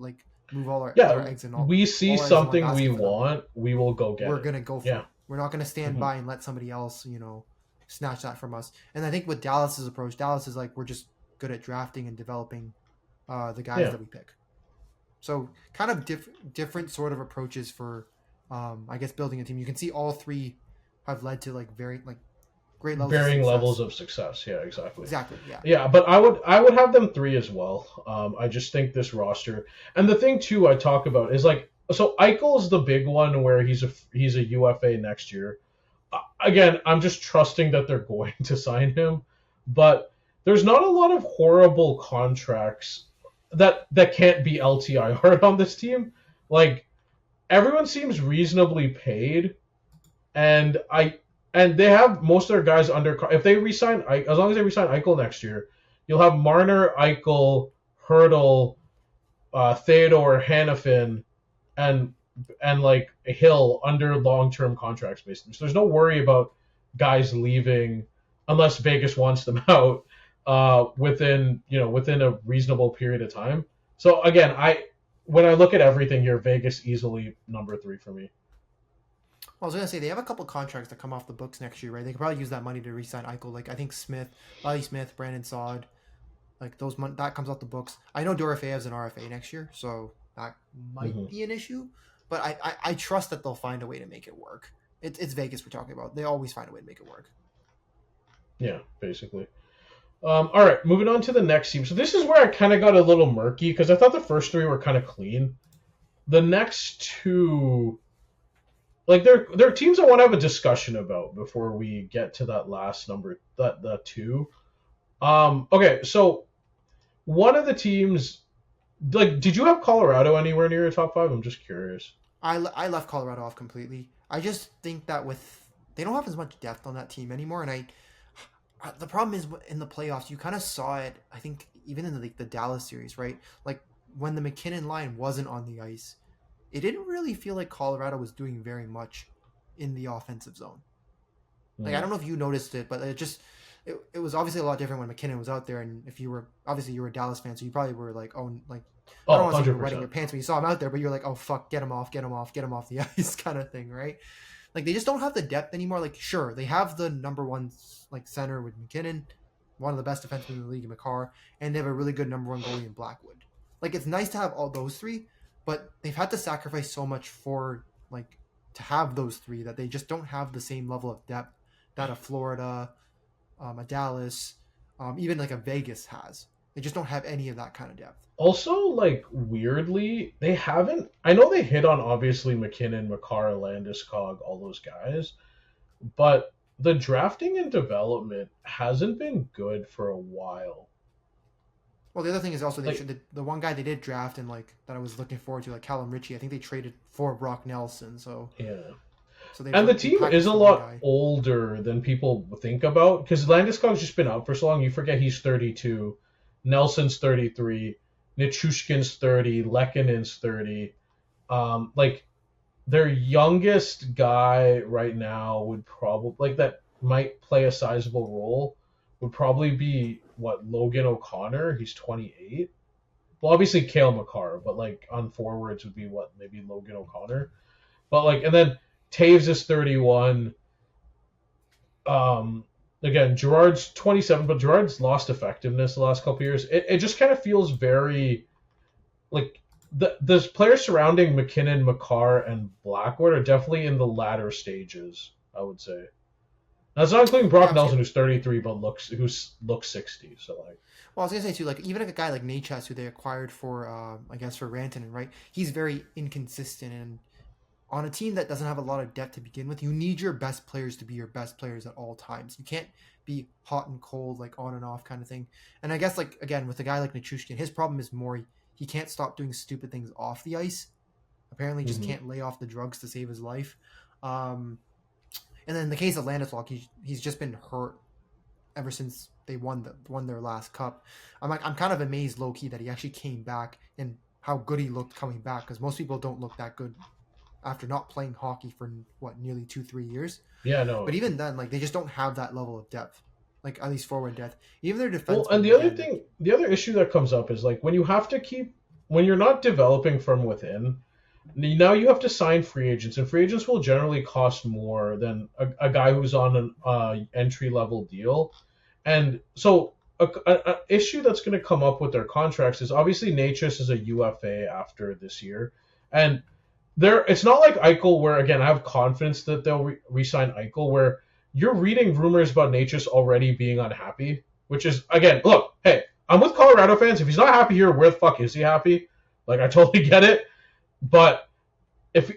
our eggs in all. We see something we want, we will go get. We're gonna go for it. We're not gonna stand by and let somebody else, you know, snatch that from us. And I think with Dallas's approach, Dallas is like, we're just good at drafting and developing the guys that we pick. So kind of different sort of approaches for, I guess, building a team. You can see all three have led to like very like great levels varying of levels of success. Yeah, exactly. Exactly. Yeah. Yeah, but I would have them 3 as well. I just think this roster, and the thing too I talk about is like, so Eichel's the big one where he's a UFA next year. Again, I'm just trusting that they're going to sign him, but there's not a lot of horrible contracts that can't be LTIR on this team. Like, everyone seems reasonably paid, and they have most of their guys under. If they resign, as long as they resign Eichel next year, you'll have Marner, Eichel, Hurdle, Theodore, Hannafin, and like Hill under long-term contracts, basically. So there's no worry about guys leaving unless Vegas wants them out within a reasonable period of time. So again, when I look at everything here, Vegas easily number 3 for me. Well, I was gonna say they have a couple contracts that come off the books next year, right? They could probably use that money to re-sign Eichel. Like I think Lally Smith, Brandon Saad, like that comes off the books. I know Dorofeev's an RFA next year, so that might be an issue. But I trust that they'll find a way to make it work. It's Vegas we're talking about. They always find a way to make it work. Yeah, basically. All right, moving on to the next team. So this is where I kind of got a little murky because I thought the first 3 were kind of clean. The next 2, like they're teams I want to have a discussion about before we get to that last number, that 2. Okay, so one of the teams, like, did you have Colorado anywhere near your top 5? I'm just curious. I left Colorado off completely. I just think that they don't have as much depth on that team anymore, and the problem is in the playoffs, you kind of saw it, I think, even in the Dallas series, right? Like, when the McKinnon line wasn't on the ice, it didn't really feel like Colorado was doing very much in the offensive zone. Like, I don't know if you noticed it, but it was obviously a lot different when McKinnon was out there, and if you were a Dallas fan, so you probably were like, I don't want to say you were wetting your pants when you saw him out there, but you're like, oh, fuck, get him off the ice kind of thing, right? Like, they just don't have the depth anymore. Like, sure, they have the number 1 like center with McKinnon, one of the best defensemen in the league in Makar, and they have a really good number 1 goalie in Blackwood. Like, it's nice to have all those 3, but they've had to sacrifice so much for, like, to have those 3 that they just don't have the same level of depth that a Florida, a Dallas, even like a Vegas has. They just don't have any of that kind of depth. Also, like, weirdly, they haven't. I know they hit on obviously McKinnon, Makar, Landeskog, all those guys, but the drafting and development hasn't been good for a while. Well, the other thing is also the one guy they did draft and like that I was looking forward to, like Callum Ritchie. I think they traded for Brock Nelson. So yeah. So the team is a lot older than people think about because Landeskog's just been out for so long. You forget he's 32, Nelson's 33, Nichushkin's 30, Lekkonen's 30. Like their youngest guy right now would probably like that might play a sizable role would probably be Logan O'Connor. He's 28. Well, obviously Cale Makar, but like on forwards would be maybe Logan O'Connor. But like and then Taves is 31. Again, Gerard's 27, but Gerard's lost effectiveness the last couple years. It just kind of feels very like the players surrounding McKinnon, Makar, and Blackwood are definitely in the latter stages, I would say. That's not including Brock Nelson, who's 33 but looks 60. So like, well, I was gonna say too, like even if a guy like Natchez, who they acquired for, I guess for Rantanen, right? He's very inconsistent, and on a team that doesn't have a lot of depth to begin with, you need your best players to be your best players at all times. You can't be hot and cold, like on and off kind of thing. And I guess like again with a guy like Nichushkin, his problem is more he can't stop doing stupid things off the ice. Apparently, just can't lay off the drugs to save his life. And then in the case of Landeskog, he's just been hurt ever since they won their last cup. I'm kind of amazed low key that he actually came back and how good he looked coming back, because most people don't look that good after not playing hockey for nearly 2-3 years. Yeah, no. But even then, like they just don't have that level of depth, like at least forward depth. Even their defense. Well, and the other issue that comes up is like when you're not developing from within, Now you have to sign free agents, and free agents will generally cost more than a guy who's on an entry level deal. And so a issue that's going to come up with their contracts is obviously Natchez is a UFA after this year, and it's not like Eichel where again I have confidence that they'll re-sign Eichel where you're reading rumors about Natchez already being unhappy, which is again look, hey, I'm with Colorado fans. If he's not happy here, where the fuck is he happy? Like I totally get it. But if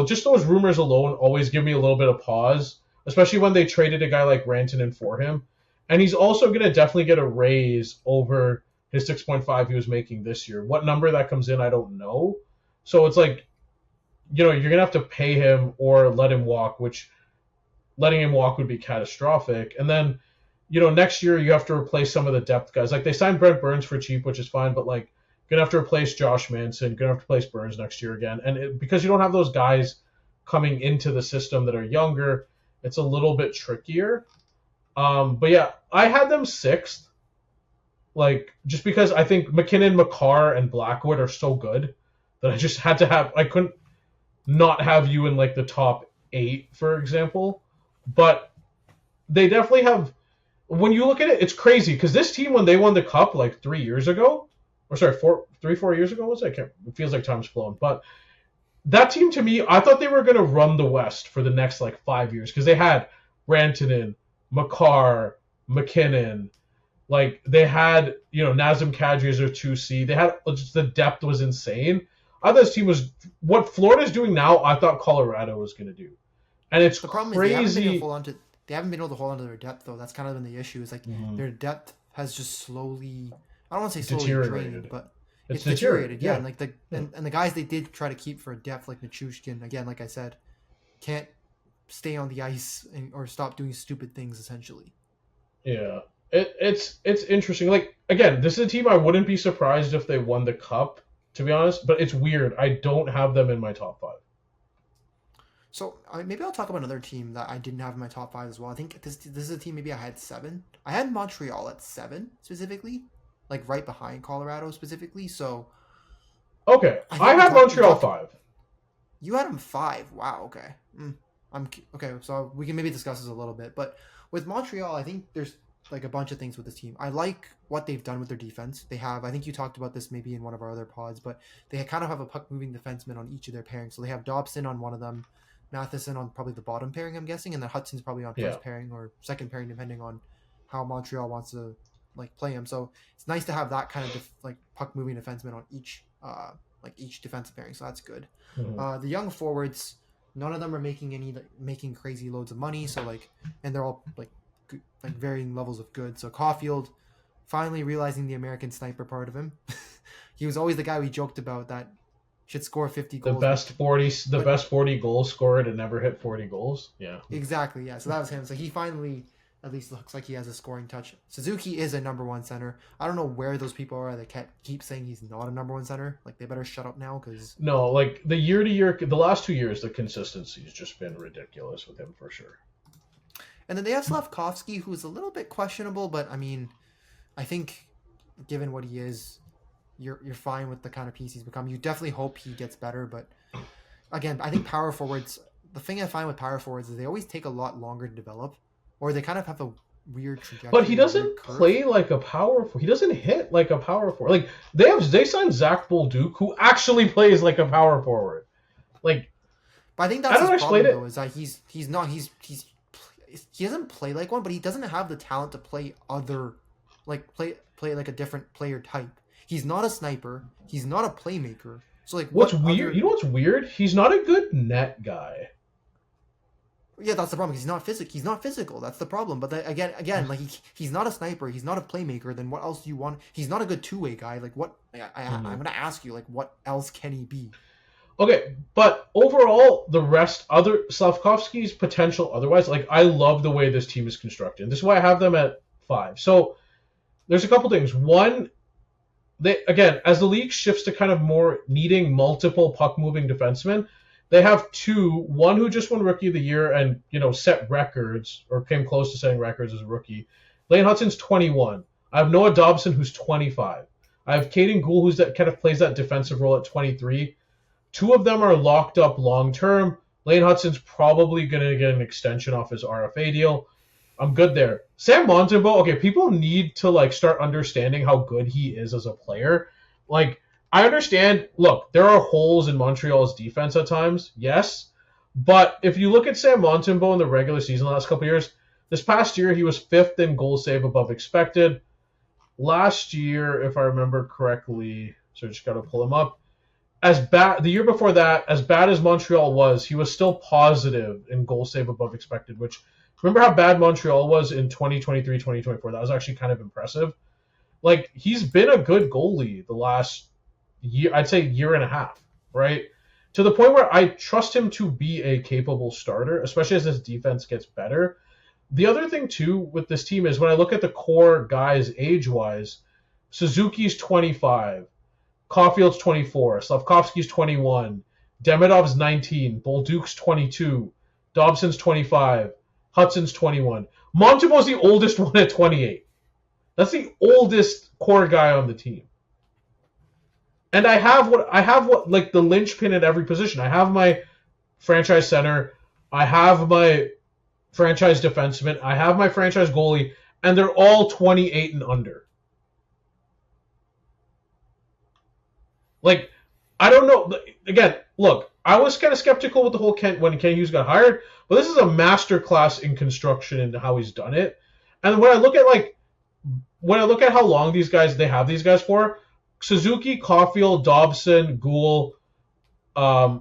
just those rumors alone always give me a little bit of pause, especially when they traded a guy like Rantanen for him. And he's also going to definitely get a raise over his 6.5 he was making this year. What number that comes in, I don't know. So it's like, you're going to have to pay him or let him walk, which letting him walk would be catastrophic. And then, next year you have to replace some of the depth guys. Like they signed Brent Burns for cheap, which is fine, but like, gonna have to replace Josh Manson, gonna have to replace Burns next year again, and because you don't have those guys coming into the system that are younger, it's a little bit trickier. But yeah, I had them 6th, like just because I think McKinnon, McCarr, and Blackwood are so good that I just had to have. I couldn't not have you in like the top 8, for example. But they definitely have. When you look at it, it's crazy because this team, when they won the cup like 3 years ago. Or sorry, 4 years ago was it? It feels like time's flown. But that team to me, I thought they were going to run the West for the next like 5 years because they had Rantanen, McCarr, McKinnon, like they had Nazem Kadri as their 2C. They had just the depth was insane. I thought this team was what Florida's doing now. I thought Colorado was going to do, and it's the problem crazy. Is they haven't been able to hold on to their depth though. That's kind of been the issue. Is like their depth has just slowly. I don't want to say slowly drained, but it's deteriorated. Yeah, and like and the guys they did try to keep for depth, like Nichushkin, again, like I said, can't stay on the ice or stop doing stupid things. Essentially. Yeah, it's interesting. Like again, this is a team I wouldn't be surprised if they won the cup, to be honest. But it's weird. I don't have them in my top 5. So maybe I'll talk about another team that I didn't have in my top 5 as well. I think this is a team maybe I had 7. I had Montreal at 7 specifically. Like right behind Colorado specifically, so. Okay, I had Montreal 5. You had them 5. Wow. Okay. I'm okay. So we can maybe discuss this a little bit, but with Montreal, I think there's like a bunch of things with this team. I like what they've done with their defense. They have. I think you talked about this maybe in one of our other pods, but they kind of have a puck moving defenseman on each of their pairings. So they have Dobson on one of them, Matheson on probably the bottom pairing, I'm guessing, and then Hudson's probably on first pairing or second pairing, depending on how Montreal wants to. Like play him, so it's nice to have that kind of like puck moving defenseman on each defensive pairing. So that's good. The young forwards, none of them are making crazy loads of money. So like, and they're all like varying levels of good. So Caulfield finally realizing the American sniper part of him. He was always the guy we joked about that should score 50 goals. The best 40 goal scorer to never hit 40 goals. Yeah. Exactly. Yeah. So that was him. So he finally. At least looks like he has a scoring touch. Suzuki is a number 1 center. I don't know where those people are that keep saying he's not a number 1 center. Like they better shut up now because no, like the year-to-year, the last 2 years, the consistency has just been ridiculous with him for sure. And then they have Slavkovsky, who's a little bit questionable, but I mean, I think given what he is, you're fine with the kind of piece he's become. You definitely hope he gets better, but again, I think power forwards. The thing I find with power forwards is they always take a lot longer to develop. Or they kind of have a weird trajectory. But he doesn't play like a power forward. He doesn't hit like a power forward. Like they signed Zach Bolduc, who actually plays like a power forward. Like, but I think that's his problem though. Is that he doesn't play like one, but he doesn't have the talent to play play like a different player type. He's not a sniper. He's not a playmaker. So like, what's weird? You know what's weird? He's not a good net guy. Yeah, that's the problem. He's not physical. That's the problem. But again, like he's not a sniper. He's not a playmaker. Then what else do you want? He's not a good two-way guy. Like what? I'm gonna ask you. Like what else can he be? Okay, but overall, the rest, other Slavkovsky's potential. Otherwise, like I love the way this team is constructed. This is why I have them at 5. So there's a couple things. One, they again, as the league shifts to kind of more needing multiple puck-moving defensemen. They have 2, one who just won Rookie of the Year and, set records or came close to setting records as a rookie. Lane Hudson's 21. I have Noah Dobson, who's 25. I have Caden Gould, that kind of plays that defensive role at 23. 2 of them are locked up long term. Lane Hutson's probably going to get an extension off his RFA deal. I'm good there. Sam Montembeault, okay, people need to like start understanding how good he is as a player. Like, I understand, look, there are holes in Montreal's defense at times, yes. But if you look at Sam Montembeault in the regular season the last couple of years, this past year he was 5th in goal save above expected. Last year, if I remember correctly, so I just got to pull him up, the year before that, as bad as Montreal was, he was still positive in goal save above expected, which, remember how bad Montreal was in 2023, 2024? That was actually kind of impressive. Like, he's been a good goalie the last year, I'd say year and a half, right? To the point where I trust him to be a capable starter, especially as his defense gets better. The other thing, too, with this team is when I look at the core guys age-wise, Suzuki's 25, Caulfield's 24, Slavkovsky's 21, Demidov's 19, Bolduc's 22, Dobson's 25, Hudson's 21. Montembeault's the oldest one at 28. That's the oldest core guy on the team. And I have what like the linchpin at every position. I have my franchise center, I have my franchise defenseman, I have my franchise goalie, and they're all 28 and under. Like, I don't know. Again, look, I was kind of skeptical with the whole when Ken Hughes got hired, but this is a masterclass in construction and how he's done it. And when I look at how long they have these guys for, Suzuki, Caulfield, Dobson, Gould, I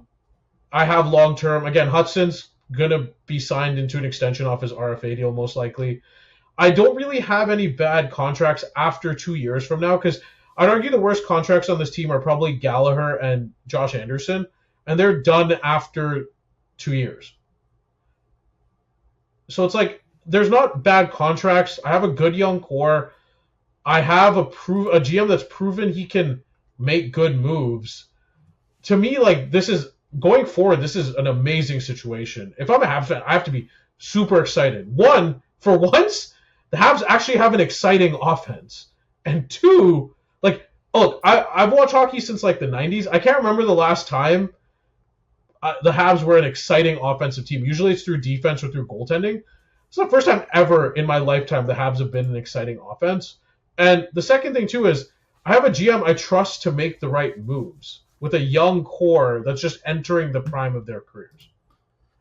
have long term. Again, Hudson's gonna be signed into an extension off his RFA deal most likely. I don't really have any bad contracts after 2 years from now, because I'd argue the worst contracts on this team are probably Gallagher and Josh Anderson, and they're done after 2 years. So it's like, there's not bad contracts. I have a good young core. I have a GM that's proven he can make good moves. To me, like, going forward, this is an amazing situation. If I'm a Habs fan, I have to be super excited. One, for once, the Habs actually have an exciting offense. And two, like, look, I've watched hockey since like the 90s. I can't remember the last time the Habs were an exciting offensive team. Usually it's through defense or through goaltending. It's the first time ever in my lifetime the Habs have been an exciting offense. And the second thing, too, is I have a GM I trust to make the right moves with a young core that's just entering the prime of their careers.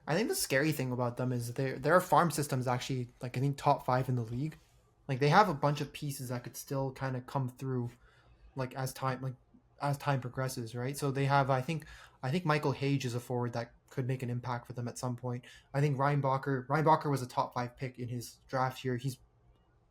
I think the scary thing about them is their farm system is actually, like, I think top 5 in the league. Like, they have a bunch of pieces that could still kind of come through, like, as time progresses, right? So they have, I think Michael Hage is a forward that could make an impact for them at some point. I think Ryan Bacher was a top 5 pick in his draft here. He's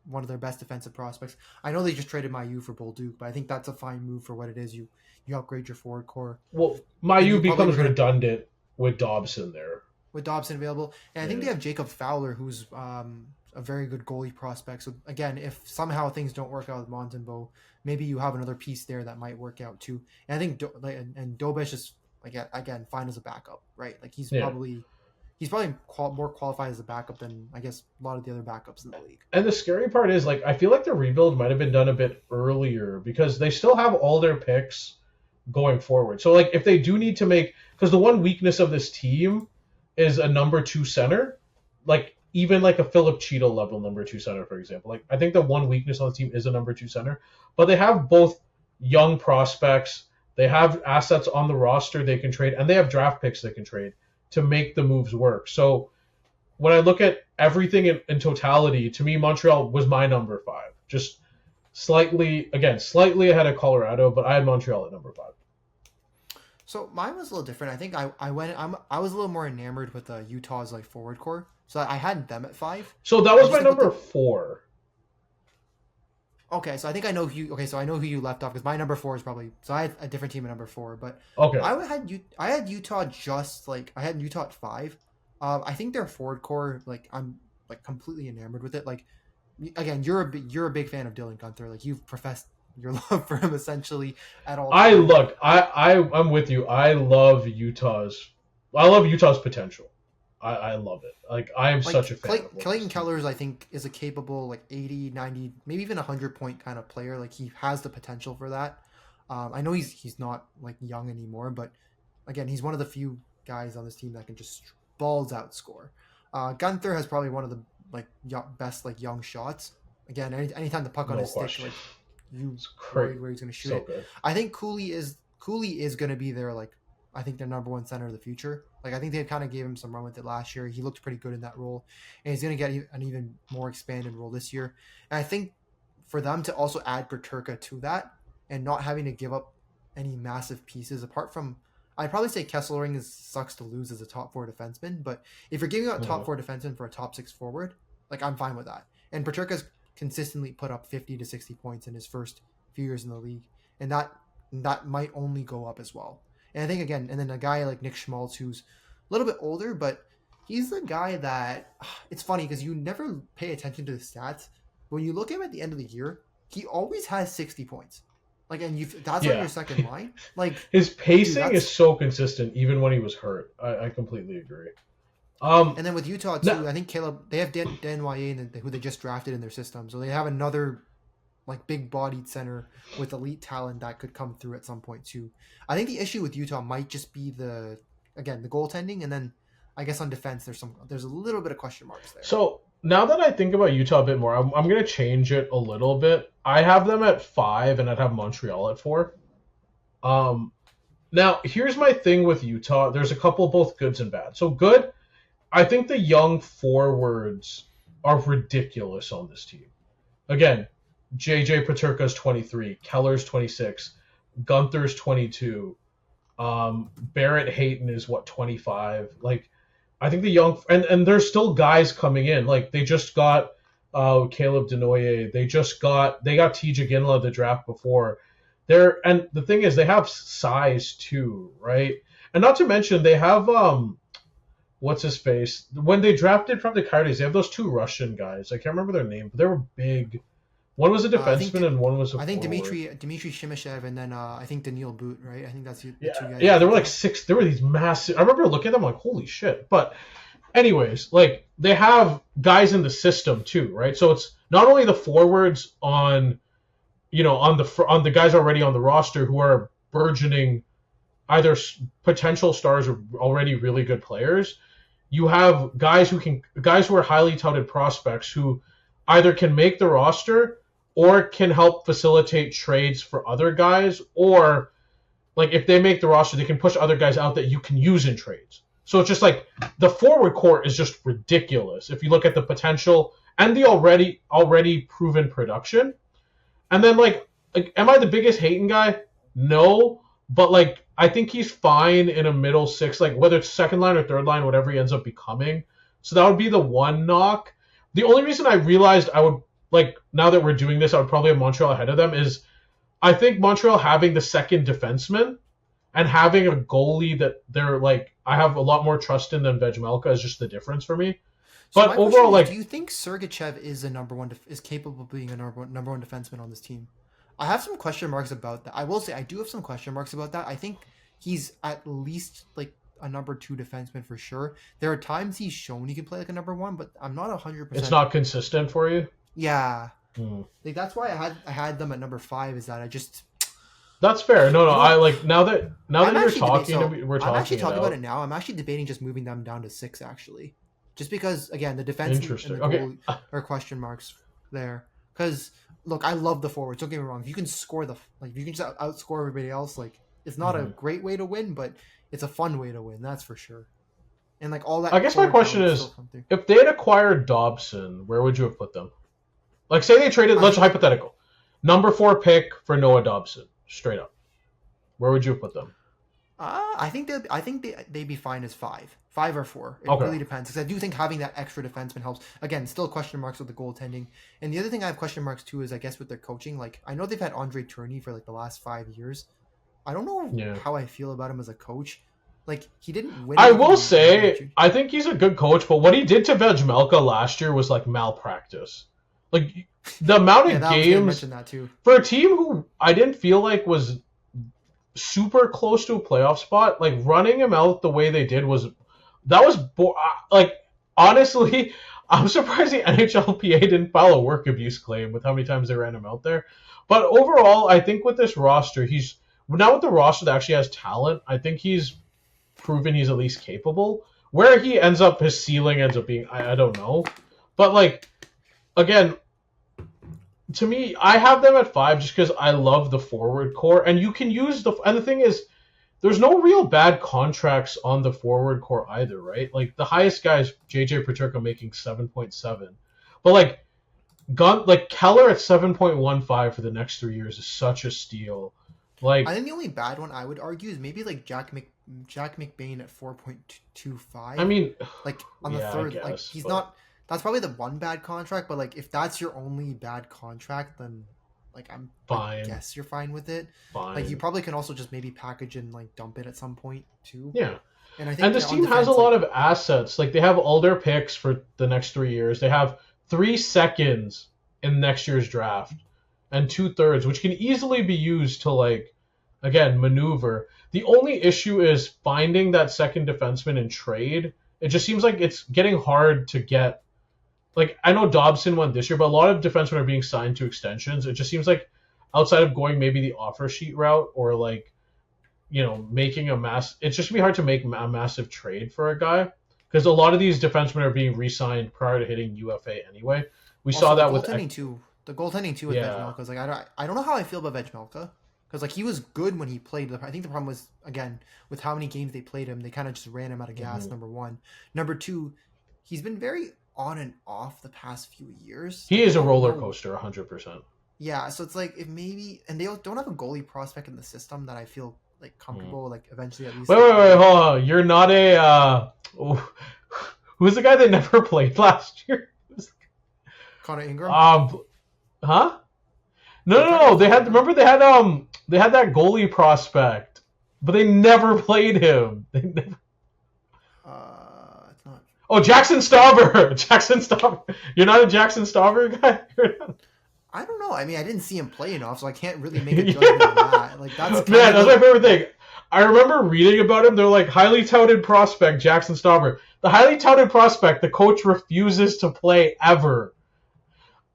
one of their best defensive prospects. I know they just traded Mailloux for Bolduc, but I think that's a fine move for what it is. You upgrade your forward core. Well, Mailloux becomes redundant with Dobson there. With Dobson available. And I think they have Jacob Fowler, who's a very good goalie prospect. So again, if somehow things don't work out with Montembeault, maybe you have another piece there that might work out too. And I think Dobish is, like, again, fine as a backup, right? Like, he's probably more qualified as a backup than, I guess, a lot of the other backups in the league. And the scary part is, like, I feel like the rebuild might have been done a bit earlier because they still have all their picks going forward. So, like, if they do need to make, because the one weakness of this team is a number 2 center, like, even like a Philip Cheadle level number 2 center, for example. Like, I think the one weakness on the team is a number 2 center, but they have both young prospects, they have assets on the roster they can trade, and they have draft picks they can trade to make the moves work. So when I look at everything in totality, to me, Montreal was my number 5. Just slightly ahead of Colorado, but I had Montreal at number 5. So mine was a little different. I think I was a little more enamored with Utah's, like, forward core. So I had them at 5. So that was my number 4. Okay, so I think I know who you. Okay, so I know who you left off because my number 4 is probably. So I had a different team at number 4, but okay, I had Utah I had Utah at 5. I think their forward core, like, I'm, like, completely enamored with it. Like, again, you're a big fan of Dylan Guenther. Like, you've professed your love for him essentially at all times. I'm with you. I love Utah's potential. I love it. Like, I am, like, such a fan. Clayton Keller's, I think, is a capable, like, 80, 90, maybe even 100-point kind of player. Like, he has the potential for that. I know he's not, like, young anymore, but again, he's one of the few guys on this team that can just balls out score. Gunther has probably one of the best young shots. Again, anytime the puck on his question. stick, you worry where he's going to shoot so it. Good. I think Cooley is going to be their I think their number one center of the future. I think they kind of gave him some run with it last year. He looked pretty good in that role, and he's going to get an even more expanded role this year. And I think for them to also add Peterka to that and not having to give up any massive pieces, apart from, I'd probably say Kesselring sucks to lose as a top 4 defenseman, but if you're giving out top 4 defenseman for a top 6 forward, I'm fine with that. And Peterka's consistently put up 50 to 60 points in his first few years in the league, and that might only go up as well. And I think, again, and then a guy like Nick Schmaltz, who's a little bit older, but he's the guy that, it's funny because you never pay attention to the stats. When you look at him at the end of the year, he always has 60 points. And that's on your second line. His pacing is so consistent, even when he was hurt. I completely agree. And then with Utah too, I think Caleb, they have Dan Wyatt, who they just drafted in their system, so they have another big-bodied center with elite talent that could come through at some point too. I think the issue with Utah might just be the goaltending, and then I guess on defense there's a little bit of question marks there. So now that I think about Utah a bit more, I'm going to change it a little bit. I have them at 5, and I'd have Montreal at 4. Now here's my thing with Utah. There's a couple both goods and bad. So good, I think the young forwards are ridiculous on this team. Again, JJ Peterka's 23, Keller's 26, Gunther's 22, Barrett Hayton is 25. I think the young and there's still guys coming in. They just got Caleb Denoyer. They got TJ Ginla the draft before. And the thing is, they have size too, right? And not to mention they have what's his face? When they drafted from the Coyotes, they have those 2 Russian guys. I can't remember their name, but they were big. One was a defenseman and one was a forward. I think Dmitry Shimashev and then I think Daniil Boot, right? I think that's the 2 guys. Yeah, they were 6. There were these massive. I remember looking at them holy shit. But anyways, they have guys in the system too, right? So it's not only the forwards on the guys already on the roster who are burgeoning, either potential stars or already really good players. You have guys who are highly touted prospects who either can make the roster or can help facilitate trades for other guys, or if they make the roster, they can push other guys out that you can use in trades. So it's just the forward core is just ridiculous if you look at the potential and the already proven production. And then am I the biggest Hayton guy? No, but I think he's fine in a middle 6, whether it's second line or third line, whatever he ends up becoming. So that would be the one knock. The only reason I realized I would now that we're doing this, I would probably have Montreal ahead of them is I think Montreal having the second defenseman and having a goalie that they're I have a lot more trust in than Vejmelka is just the difference for me. So but overall, do you think Sergachev is a number one is capable of being a number one defenseman on this team? I have some question marks about that. I will say I do have some question marks about that. I think he's at least a number 2 defenseman for sure. There are times he's shown he can play a number 1, but I'm not 100%. It's not consistent for you. Yeah, that's why I had them at number 5. Is that I just. That's fair. No, I now that you're talking, we're talking. I'm actually talking about it now. I'm actually debating just moving them down to 6 actually, just because again the defense and the goal are question marks there. Because look, I love the forwards. Don't get me wrong. If you can score if you can just outscore everybody else, it's not a great way to win, but it's a fun way to win. That's for sure. And all that. I guess my question is, if they had acquired Dobson, where would you have put them? Say they traded. Let's hypothetical, number 4 pick for Noah Dobson, straight up. Where would you have put them? I think they'd be fine as 5 or 4. It really depends, because I do think having that extra defenseman helps. Again, still question marks with the goaltending, and the other thing I have question marks too is I guess with their coaching. I know they've had Andre Tourny for the last 5 years. I don't know how I feel about him as a coach. He didn't win. I will say I think he's a good coach, but what he did to Vejmelka last year was malpractice. The amount of games that too. For a team who I didn't feel was super close to a playoff spot, running him out the way they did was honestly, I'm surprised the NHLPA didn't file a work abuse claim with how many times they ran him out there. But overall, I think with this roster, he's now with the roster that actually has talent. I think he's proven he's at least capable. Where he ends up, his ceiling ends up being, I don't know. But, like, again, to me, I have them at 5 just because I love the forward core. And you can use and the thing is, there's no real bad contracts on the forward core either, right? Like, the highest guy is JJ Paterka making 7.7. But, like, Keller at 7.15 for the next 3 years is such a steal. Like, I think the only bad one I would argue is maybe like Jack McBain at 4.25. I mean, like on the third, guess, like he's not. That's probably the one bad contract. But like if that's your only bad contract, then like I'm fine. I guess you're fine with it. Fine. Like you probably can also just maybe package and like dump it at some point too. Yeah. And I think this team has a lot of assets. Like they have all their picks for the next 3 years. They have 3 seconds in next year's draft and 2/3, which can easily be used to, like, again, maneuver. The only issue is finding that second defenseman in trade. It just seems like it's getting hard to get. Like, I know Dobson went this year, but a lot of defensemen are being signed to extensions. It just seems like outside of going maybe the offer sheet route or, like, you know, making it's just gonna be hard to make a massive trade for a guy because a lot of these defensemen are being re-signed prior to hitting UFA anyway. We also, saw that with goaltending too. The goaltending too with Vejmelka is like I don't know how I feel about Vejmelka because like he was good when he played. I think the problem was again with how many games they played him, they kind of just ran him out of gas. Number one, number two, he's been very on and off the past few years. He is a roller coaster, 100%. Yeah, so it's like if maybe and they don't have a goalie prospect in the system that I feel like comfortable like eventually at least. Wait, hold on. You're not a who's the guy that never played last year? Connor Ingram. Huh? No. They had that goalie prospect, but they never played him. They never. It's not. Oh, Jackson Stauber. Jackson Stauber. You're not a Jackson Stauber guy. I don't know. I mean, I didn't see him play enough, so I can't really make a judgment on that. Like that's that's my favorite thing. I remember reading about him. They're like highly touted prospect Jackson Stauber. The highly touted prospect, the coach refuses to play ever.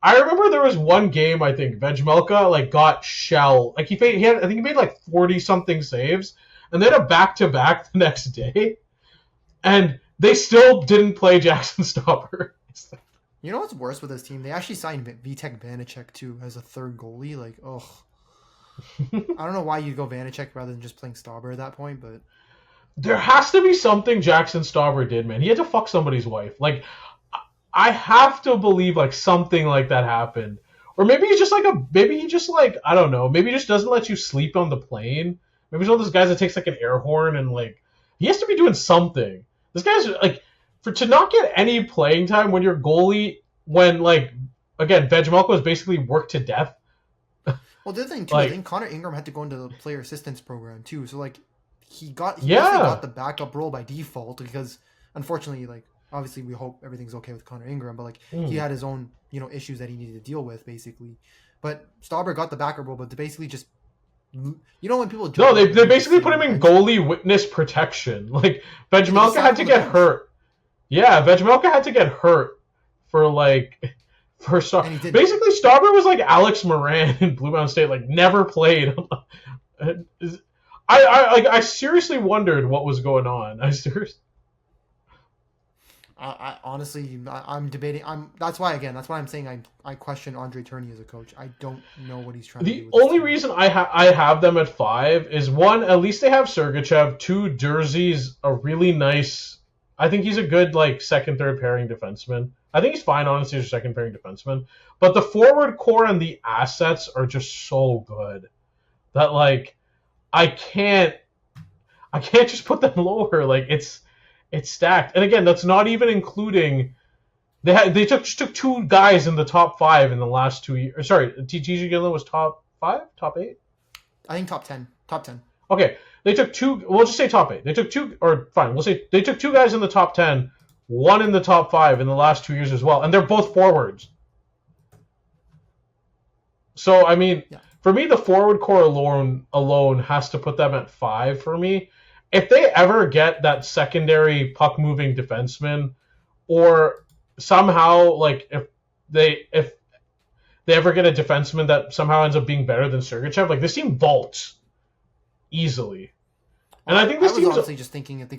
I remember there was one game, I think, Vejmelka like got shelled. Like I think he made like 40 something saves, and they had a back-to-back the next day, and they still didn't play Jackson Stauber. You know what's worse with this team? They actually signed Vitek Vanacek too as a third goalie. Like, ugh. I don't know why you go Vanacek rather than just playing Stauber at that point, but there has to be something Jackson Stauber did, man. He had to fuck somebody's wife. Like, I have to believe like something like that happened, or maybe he's just like I don't know. Maybe he just doesn't let you sleep on the plane. Maybe he's one of those guys that takes like an air horn and like he has to be doing something. This guy's like to not get any playing time when your goalie, when like again Vejmelka was basically worked to death. Well, the other thing too, I think Connor Ingram had to go into the player assistance program too. So like he basically got the backup role by default because unfortunately like. Obviously, we hope everything's okay with Connor Ingram, but like he had his own, issues that he needed to deal with, basically. But Stauber got the backup role, but to basically just, when people do they basically put him in goalie witness protection. Like Vejmelka had to get hurt. Yeah, Vejmelka had to get hurt for Stauber. Basically, Stauber was like Alex Moran in Blue Mountain State, like never played. I seriously wondered what was going on. I honestly, I'm debating. That's why I'm saying I question Andre Tourney as a coach. I don't know what he's trying to do. The only reason I have them at 5 is 1, at least they have Sergachev. 2, Jersey's a really nice. I think he's a good like second, third pairing defenseman. I think he's fine, honestly, as a second pairing defenseman. But the forward core and the assets are just so good that like I can't just put them lower. Like it's stacked, and again, that's not even including they took 2 guys in the top 5 in the last 2 years. Sorry, TJ Gillen was top 5, top 8. I think top 10. Okay, they took 2. We'll just say top 8. They took 2, or fine, we'll say they took 2 guys in the top 10, 1 in the top 5 in the last 2 years as well, and they're both forwards. So I mean, for me, the forward core alone has to put them at 5 for me. If they ever get that secondary puck-moving defenseman, or somehow, like, if they ever get a defenseman that somehow ends up being better than Sergachev, like, this team vaults easily. And I think this was team's honestly just thinking if they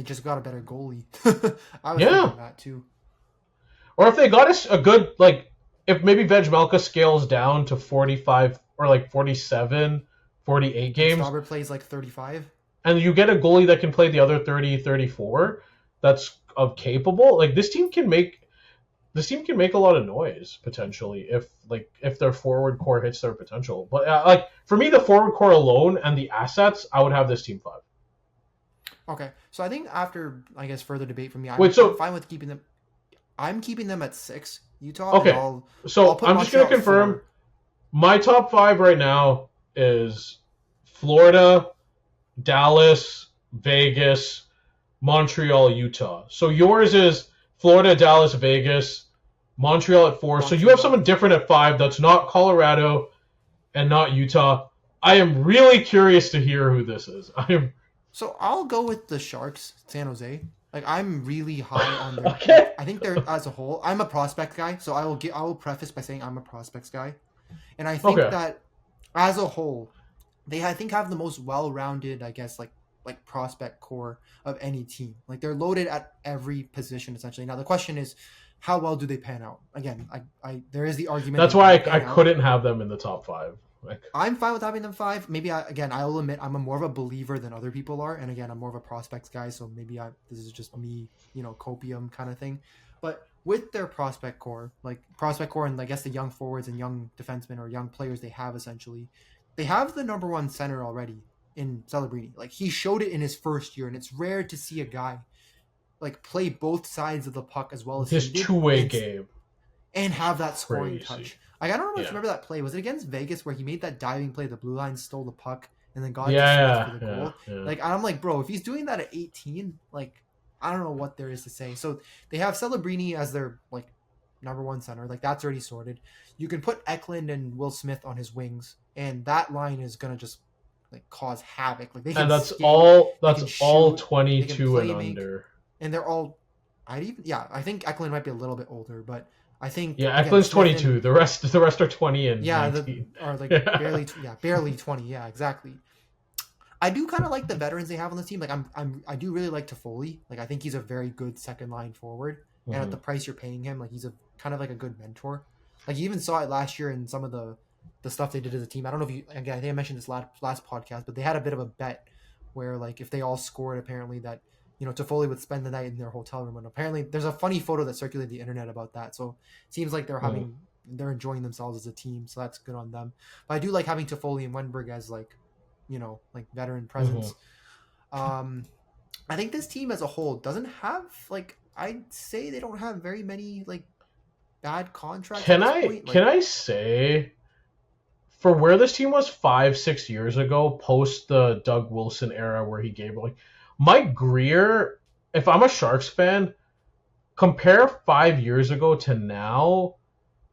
just got a better goalie. I was Yeah. thinking that too. or if they got a good if maybe Vejmelka scales down to 45 or 47, 48 games, Stauber plays like 35. and you get a goalie that can play the other 30, 34, that's capable. This team can make a lot of noise potentially if their forward core hits their potential. But for me, the forward core alone and the assets, I would have this team 5. Okay, so I think after further debate from me, I'm fine with keeping them. I'm keeping them at 6. Utah. Okay, I'll put I'm just gonna Montreal at confirm 4. my top 5 right now is Florida, Dallas, Vegas, Montreal, Utah. So yours is Florida, Dallas, Vegas, Montreal at 4. So you have someone different at 5 that's not Colorado and not Utah. I am really curious to hear who this is. So I'll go with the Sharks, San Jose. I'm really high on their. Okay. I think they're as a whole. I'm a prospect guy, so I will preface by saying I'm a prospects guy, and I think that as a whole, they have the most well-rounded, prospect core of any team. They're loaded at every position essentially. Now the question is, how well do they pan out? Again, there is the argument. That's why I couldn't have them in the top 5. I'm fine with having them 5. Maybe I'll admit I'm more of a believer than other people are, and again I'm more of a prospects guy, so maybe this is just me, copium kind of thing. But with their prospect core, and I guess the young forwards and young defensemen or young players they have essentially, they have the number 1 center already in Celebrini. He showed it in his first year, and it's rare to see a guy play both sides of the puck as well as this two-way game and have that scoring Crazy. touch. I don't know if you remember that play. Was it against Vegas where he made that diving play? The blue line stole the puck and then got to Smith for the goal. Yeah. I'm like, bro, if he's doing that at 18, I don't know what there is to say. So they have Celebrini as their number 1 center. That's already sorted. You can put Eklund and Will Smith on his wings, and that line is gonna just cause havoc. They can and that's skate, all. they That's can all shoot, 22 and make, under. and they're all. I think Eklund might be a little bit older, but I think Eklund's 22. The rest are 20 and 19. barely 20. Yeah, exactly. I do kind of like the veterans they have on the team. I do really like Toffoli. I think he's a very good second line forward, and at the price you're paying him, he's a kind of a good mentor. You even saw it last year in some of the stuff they did as a team. I don't know if you I think I mentioned this last podcast, but they had a bit of a bet where if they all scored, apparently that. Toffoli would spend the night in their hotel room, and apparently there's a funny photo that circulated the internet about that. So it seems like they're enjoying themselves as a team, so that's good on them. But I do like having Toffoli and Wenberg as veteran presence. I think this team as a whole doesn't have I'd say they don't have very many bad contracts. Can I say, for where this team was 5-6 years ago, post the Doug Wilson era where he gave Mike Greer, if I'm a Sharks fan, compare 5 years ago to now,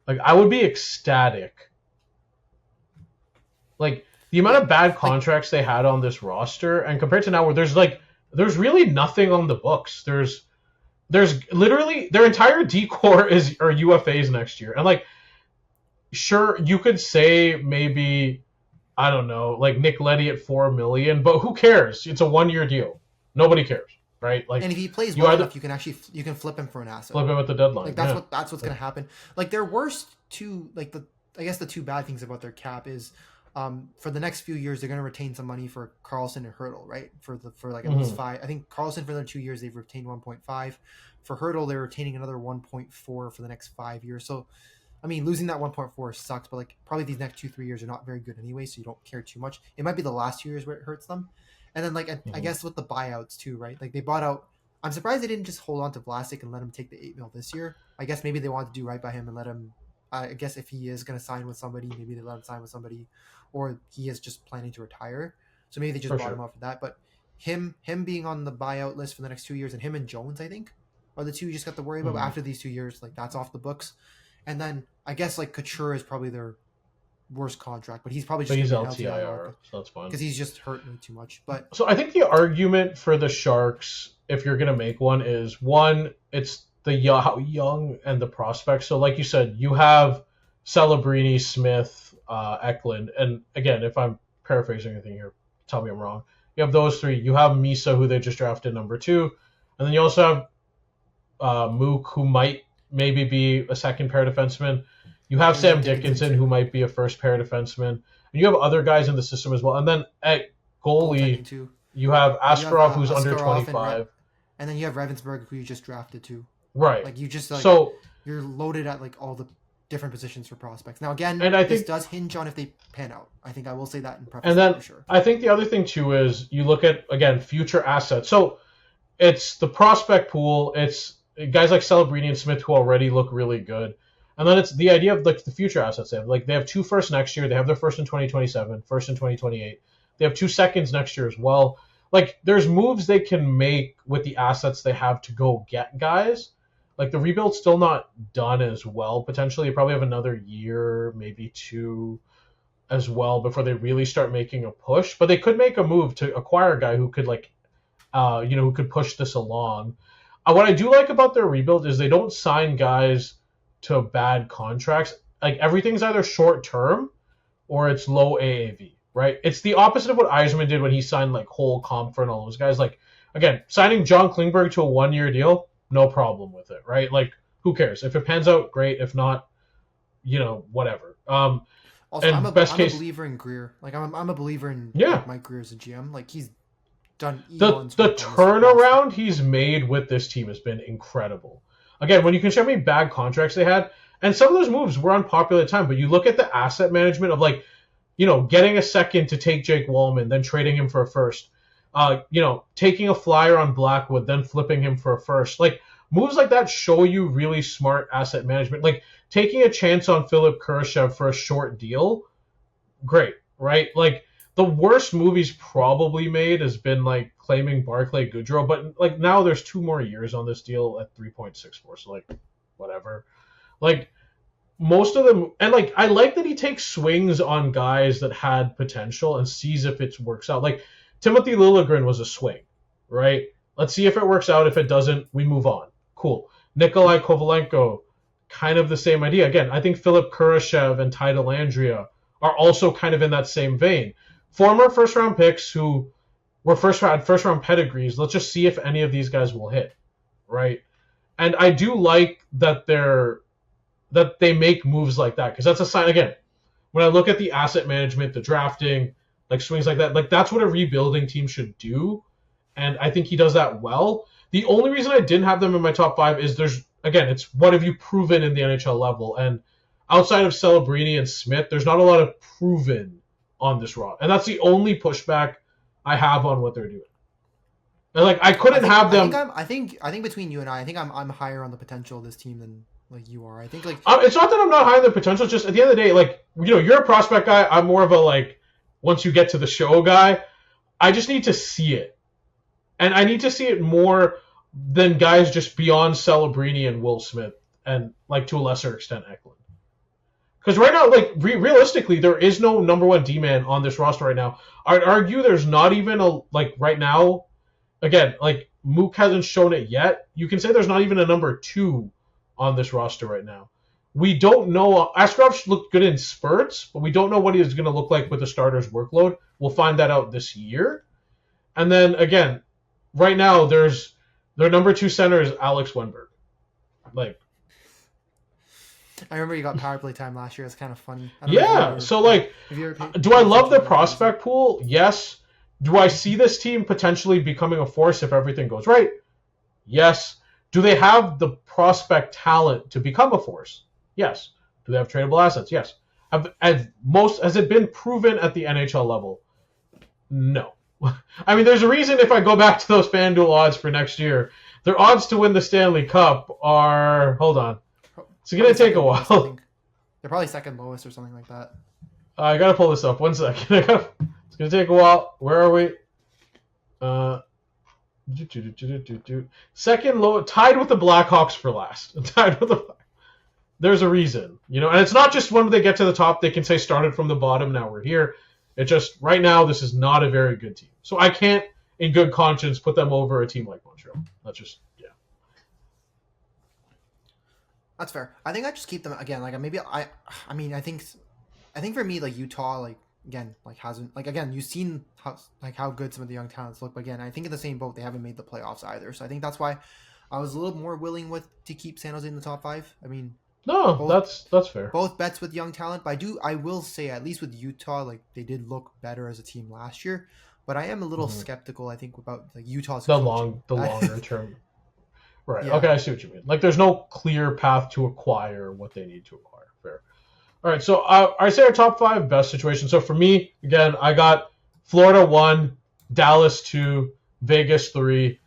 I would be ecstatic. The amount of bad contracts they had on this roster, and compared to now where there's really nothing on the books. There's literally their entire decor are UFAs next year. And sure, you could say maybe, I don't know, Nick Leddy at $4 million, but who cares? It's a 1-year deal. Nobody cares, right? And if he plays well enough, you can flip him for an asset. Flip him at the deadline. That's what's gonna happen. Their worst two, the two bad things about their cap is, for the next few years they're gonna retain some money for Carlson and Hurdle, right? For at least 5. I think Carlson for the 2 years they've retained 1.5. For Hurdle they're retaining another 1.4 for the next 5 years. So, losing that 1.4 sucks, but probably these next 2-3 years are not very good anyway, so you don't care too much. It might be the last 2 years where it hurts them. And then, I guess with the buyouts too, right? They bought out. I'm surprised they didn't just hold on to Vlasic and let him take the $8 million this year. I guess maybe they wanted to do right by him and let him. I guess if he is going to sign with somebody, maybe they let him sign with somebody, or he is just planning to retire. So maybe they just bought him out for that. But him being on the buyout list for the next 2 years, and him and Jones, I think, are the two you just got to worry about. After these 2 years, that's off the books. And then I guess Couture is probably their worst contract, but he's probably just LTIR, so that's fine because he's just hurt me too much. But so I think the argument for the Sharks, if you're gonna make one, is it's how young and the prospects. So like you said, you have Celebrini, Smith, Eklund, and again, if I'm paraphrasing anything here, tell me I'm wrong. You have those three. You have Misa, who they just drafted number 2, and then you also have Mook, who might maybe be a second pair defenseman. You have Sam Dickinson, who might be a first pair defenseman, and you have other guys in the system as well. And then at goalie, you have Askarov, who's under 25, and then you have Ravensburg, who you just drafted too. Right. Like you just you're loaded at like all the different positions for prospects. Now again, and this does hinge on if they pan out. I think I will say that in preface. And then for sure. I think the other thing too is you look at again future assets. So it's the prospect pool. It's guys like Celebrini and Smith who already look really good. And then it's the idea of like the future assets they have. Like they have 2 firsts next year. They have their first in 2027, first in 2028. They have 2 seconds next year as well. Like there's moves they can make with the assets they have to go get guys. Like the rebuild's still not done as well. Potentially, you probably have another year, maybe 2, as well before they really start making a push. But they could make a move to acquire a guy who could who could push this along. What I do like about their rebuild is they don't sign guys to bad contracts. Like everything's either short term or it's low AAV, right? It's the opposite of what Yzerman did when he signed like Cole, Comfort, and all those guys. Like again, signing John Klingberg to a 1-year deal, no problem with it, right? Like who cares? If it pans out, great. If not, whatever. Also, I'm a believer in Greer. Like I'm a believer in Mike Greer as a GM. Like he's done the turnaround he's made with this team has been incredible. Again, when you can show me bad contracts they had, and some of those moves were unpopular at the time, but you look at the asset management of like, getting a second to take Jake Wallman, then trading him for a first, taking a flyer on Blackwood, then flipping him for a first. Like moves like that show you really smart asset management. Like taking a chance on Philip Kurashev for a short deal, great, right? Like the worst move he's probably made has been like claiming Barclay Goodrow, but like now there's 2 more years on this deal at 3.64, so like whatever. Like most of them, and like I like that he takes swings on guys that had potential and sees if it works out. Like Timothy Liljegren was a swing, right? Let's see if it works out. If it doesn't, we move on. Cool. Nikolai Kovalenko, kind of the same idea. Again, I think Philip Kurashev and Ty Dellandrea are also kind of in that same vein. Former first-round picks who were first-round pedigrees. Let's just see if any of these guys will hit, right? And I do like that they make moves like that because that's a sign. Again, when I look at the asset management, the drafting, like swings like that, like that's what a rebuilding team should do, and I think he does that well. The only reason I didn't have them in my top 5 is it's what have you proven in the NHL level, and outside of Celebrini and Smith, there's not a lot of proven on this roster, and that's the only pushback I have on what they're doing. And like I couldn't have them. I think between you and I think I'm higher on the potential of this team than like you are. I think like it's not that I'm not high on the potential. It's just at the end of the day, like you're a prospect guy. I'm more of a like once you get to the show guy. I just need to see it, and I need to see it more than guys just beyond Celebrini and Will Smith, and like to a lesser extent Eklund. Because right now, like realistically, there is no number 1 D-man on this roster right now. I'd argue there's not even right now. Again, like Mook hasn't shown it yet. You can say there's not even a number 2 on this roster right now. We don't know. Askarov looked good in spurts, but we don't know what he's going to look like with the starter's workload. We'll find that out this year. And then again, right now their number 2 center is Alex Wenberg. Like. I remember you got power play time last year. It's kind of funny. Yeah. So like, do I love the prospect pool? Yes. Do I see this team potentially becoming a force if everything goes right? Yes. Do they have the prospect talent to become a force? Yes. Do they have tradable assets? Yes. Has it been proven at the NHL level? No. I mean, there's a reason if I go back to those FanDuel odds for next year, their odds to win the Stanley Cup are, hold on. It's going to take a while. They're probably second lowest or something like that. I got to pull this up. 1 second. It's going to take a while. Where are we? Second low, tied with the Blackhawks for last. There's a reason, and it's not just when they get to the top, they can say started from the bottom, now we're here. It just, right now, this is not a very good team. So I can't, in good conscience, put them over a team like Montreal. That's just, yeah. That's fair. I think I just keep them again. Like maybe I think for me like Utah, like again, like hasn't like again you've seen how good some of the young talents look, but again I think in the same boat they haven't made the playoffs either. So I think that's why I was a little more willing to keep San Jose in the top 5. I mean, No, that's fair. both bets with young talent, but I will say at least with Utah, like they did look better as a team last year. But I am a little skeptical, I think, about like Utah's the coaching. longer term. Right. Yeah. Okay, I see what you mean. Like there's no clear path to acquire what they need to acquire. Fair. All right, so I say our top 5 best situation. So for me, again, I got Florida 1, Dallas 2, Vegas 3,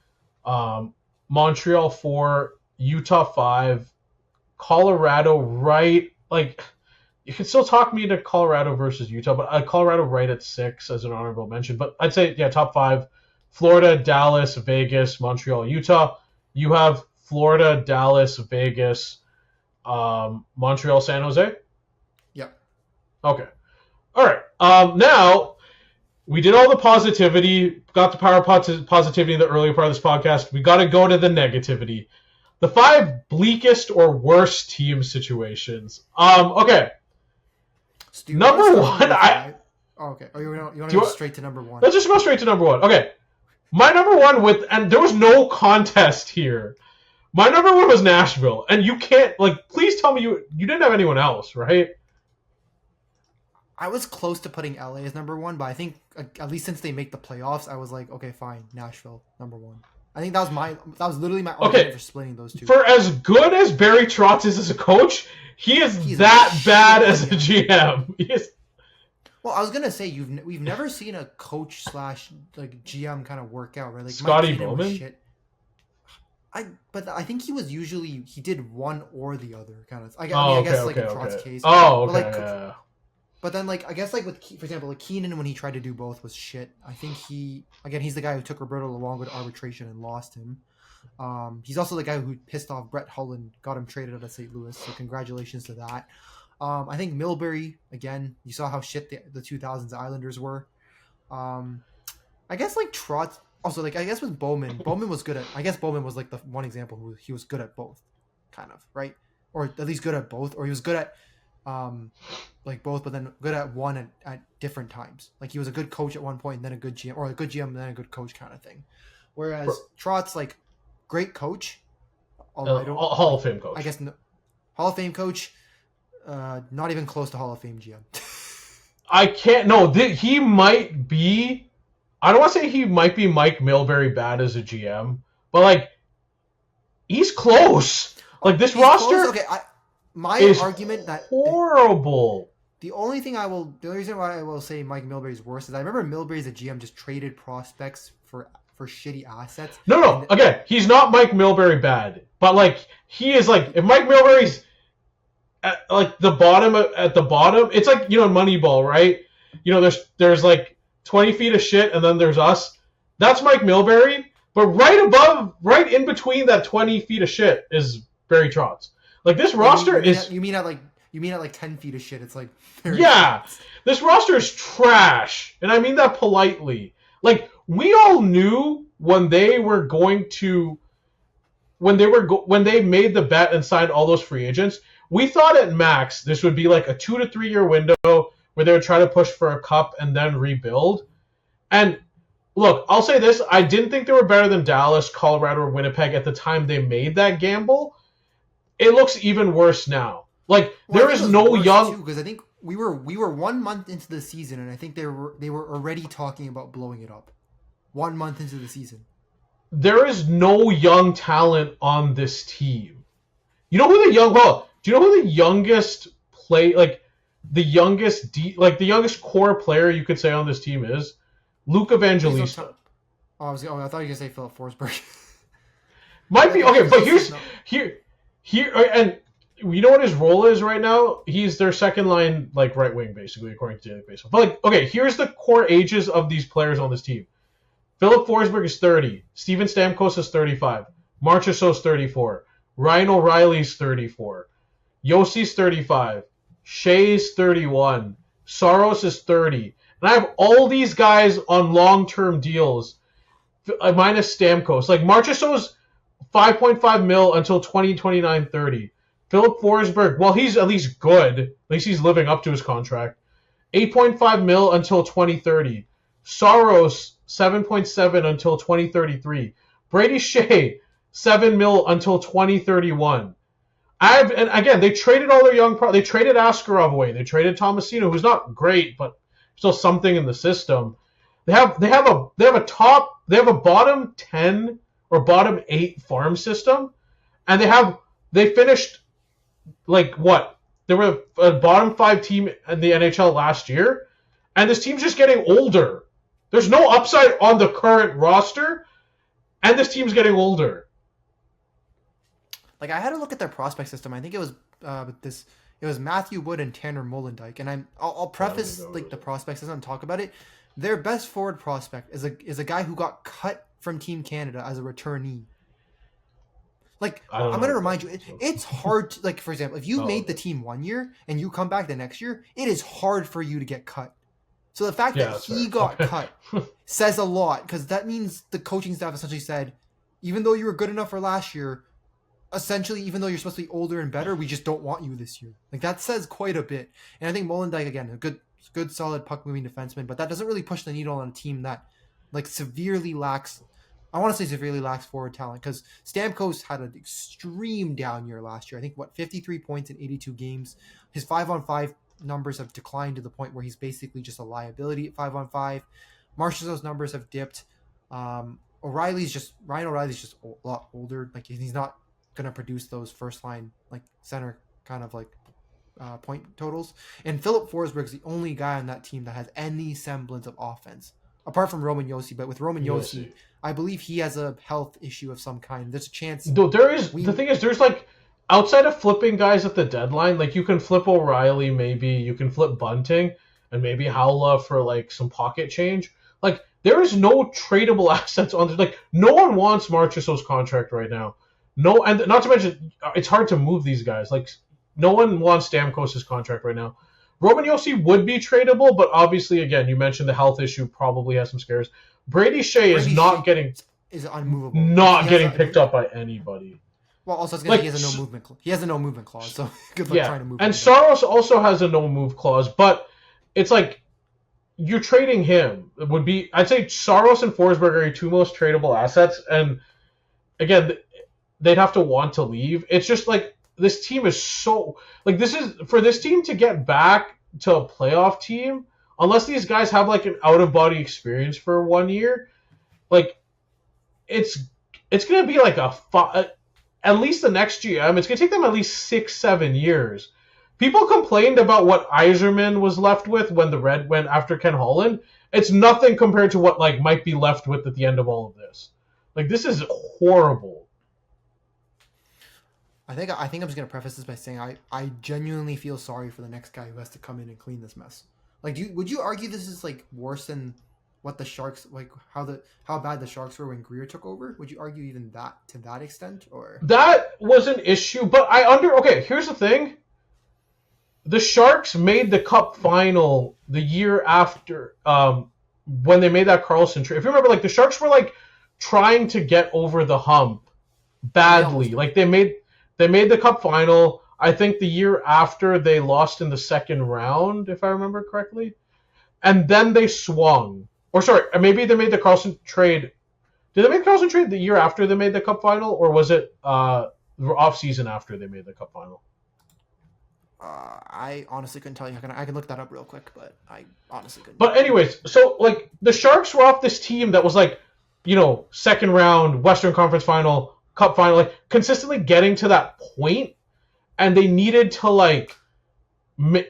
Montreal 4, Utah 5, Colorado right. Like you can still talk me into Colorado versus Utah, but Colorado right at 6 as an honorable mention. But I'd say top 5: Florida, Dallas, Vegas, Montreal, Utah. You have Florida, Dallas, Vegas, Montreal, San Jose. Yep. Okay. All right. Now, we did all the positivity, got the power positivity in the earlier part of this podcast. We got to go to the negativity. The 5 bleakest or worst team situations. Okay. Number 1, okay. Oh, you want to go straight to number 1? Let's just go straight to number 1. Okay. My number 1 and there was no contest here. My number 1 was Nashville, and you can't please tell me you didn't have anyone else, right? I was close to putting LA as number 1, but I think at least since they make the playoffs, I was like, okay, fine, Nashville number 1. I think that was literally my argument for splitting those two. For as good as Barry Trotz is as a coach, he's that bad as a GM. Well, I was gonna say we've never seen a coach / GM kind of work out, right? Like Scotty Mike Keenan was Bowman. shit. But I think he did one or the other kind of. I guess in Trotz's case. Oh, okay. Yeah. But then, I guess, with, for example, Keenan, when he tried to do both, was shit. I think he's the guy who took Roberto Luongo to arbitration and lost him. He's also the guy who pissed off Brett Hull and got him traded out of St. Louis, so congratulations to that. I think Milbury, again, you saw how shit the 2000s Islanders were. I guess, Trotz, also, I guess with Bowman was good at, I guess Bowman was, the one example who he was good at both, kind of, right? Or at least good at both, or he was good at, both, but then good at one at different times. Like he was a good coach at one point, and then a good GM, or a good GM and then a good coach kind of thing. Whereas Trotz, great coach, Hall of Fame coach. I guess Hall of Fame coach, not even close to Hall of Fame GM. I can't. No, he might be. I don't want to say he might be Mike Milbury bad as a GM, but he's close. This roster. Close? Okay, my argument that horrible. The only reason why I will say Mike Milbury's worse is I remember Milbury as a GM just traded prospects for shitty assets. No. Again, he's not Mike Milbury bad, but he is if Mike Milbury's at the bottom at the bottom, it's in Moneyball, right? There's 20 feet of shit, and then there's us. That's Mike Milbury, but right in between that 20 feet of shit is Barry Trotz. This roster is. You mean at 10 feet of shit? It's yeah, this roster is trash, and I mean that politely. We all knew when they were going to, when they made the bet and signed all those free agents. We thought at max this would be a 2 to 3 year window where they would try to push for a cup and then rebuild. And look, I'll say this: I didn't think they were better than Dallas, Colorado, or Winnipeg at the time they made that gamble. It looks even worse now. There is no young. Because I think we were 1 month into the season, and I think they were already talking about blowing it up. 1 month into the season, there is no young talent on this team. You know who the young? Well, do you know who the youngest the youngest core player you could say on this team is? Luke Evangelista. I thought you were gonna say Philip Forsberg. Might be okay, but here, and you know what his role is right now? He's their second line, right wing, basically, according to Daily Baseball. But okay, here's the core ages of these players on this team. Philip Forsberg is 30. Steven Stamkos is 35. Marchessault's 34. Ryan O'Reilly's 34. Yossi's 35. Shea's 31. Saros is 30. And I have all these guys on long-term deals, minus Stamkos. Marchessault's 5.5 mil until 2029-30. Philip Forsberg, well, he's at least good. At least he's living up to his contract. 8.5 mil until 2030. Soros, 7.7 until 2033. Brady Shea, 7 mil until 2031. And again, they traded all their young they traded Askarov away. They traded Tomasino, who's not great, but still something in the system. They have a bottom 10 or bottom 8 farm system, and they finished like what? They were a bottom 5 team in the NHL last year, and this team's just getting older. There's no upside on the current roster, and this team's getting older. Like, I had to look at their prospect system. I think it was it was Matthew Wood and Tanner Molendijk, and I'll preface like the prospect system and talk about it. Their best forward prospect is a guy who got cut from Team Canada as a returnee. Like, I'm going to remind you, it's hard to, like, for example, if you made the team 1 year and you come back the next year, it is hard for you to get cut. So the fact that he got cut says a lot, because that means the coaching staff essentially said, even though you were good enough for last year, essentially, even though you're supposed to be older and better, we just don't want you this year. Like, that says quite a bit. And I think Molendijk, again, a good solid puck-moving defenseman, but that doesn't really push the needle on a team that, like, severely lacks forward talent, because Stamkos had an extreme down year last year. I think, 53 points in 82 games. His 5-on-5 numbers have declined to the point where he's basically just a liability at 5-on-5. Marchessault's numbers have dipped. Ryan O'Reilly's just a lot older. Like, he's not going to produce those first-line, like, center kind of, like, point totals. And Philip Forsberg's the only guy on that team that has any semblance of offense, apart from Roman Josi. But with Roman Josi, I believe he has a health issue of some kind. There's a chance. The thing is, there's like, outside of flipping guys at the deadline, like, you can flip O'Reilly, maybe you can flip Bunting, and maybe Howla for like some pocket change. Like, there is no tradable assets on there. Like, no one wants Marchessault's contract right now. No, and not to mention, it's hard to move these guys. Like, no one wants Stamkos' contract right now. Roman Josi would be tradable, but obviously, again, you mentioned the health issue probably has some scares. Brady Shea is unmovable. Not getting picked up by anybody. Well, also, he has a no movement. He has a no movement clause, so good luck trying to move. And Saros also has a no move clause, but it's like, you're trading him. It would be, I'd say Saros and Forsberg are your two most tradable assets, and again, they'd have to want to leave. It's just like, this team is so, like, for this team to get back to a playoff team, unless these guys have like an out of body experience for 1 year, like, it's gonna be like at least the next GM, it's gonna take them at least 6-7 years. People complained about what Yzerman was left with when the Red went after Ken Holland. It's nothing compared to what like might be left with at the end of all of this. Like, this is horrible. I think I'm just gonna preface this by saying I genuinely feel sorry for the next guy who has to come in and clean this mess. Like, would you argue this is like worse than what the Sharks, like how bad the Sharks were when Greer took over? Would you argue even that to that extent, or that was an issue? But okay, here's the thing: the Sharks made the Cup final the year after when they made that Carlson trade. If you remember, like, the Sharks were like trying to get over the hump badly. Like, they made the Cup final. I think the year after they lost in the second round, if I remember correctly. And then they swung. Or sorry, maybe they made the Carlson trade. Did they make the Carlson trade the year after they made the Cup final? Or was it off-season after they made the Cup final? I honestly couldn't tell you. I can look that up real quick, but I honestly couldn't. But anyways, so, like, the Sharks were off this team that was like, you know, second round, Western Conference final, Cup final, like, consistently getting to that point, and they needed to, like,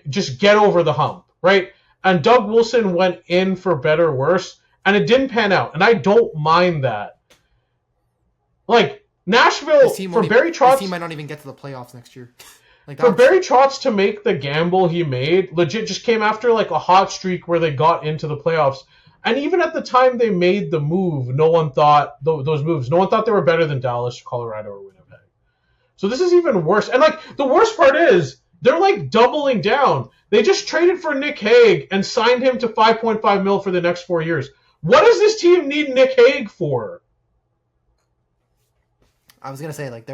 just get over the hump, right? And Doug Wilson went in for better or worse, and it didn't pan out, and I don't mind that. Like, Nashville, Barry Trotz... This team might not even get to the playoffs next year. Like, for Barry Trotz to make the gamble he made, legit just came after, like, a hot streak where they got into the playoffs. And even at the time they made the move, no one thought they were better than Dallas, Colorado, or Winnipeg. So this is even worse. And, like, the worst part is, they're, like, doubling down. They just traded for Nick Hague and signed him to $5.5 million for the next 4 years. What does this team need Nick Hague for? I was going to say, like,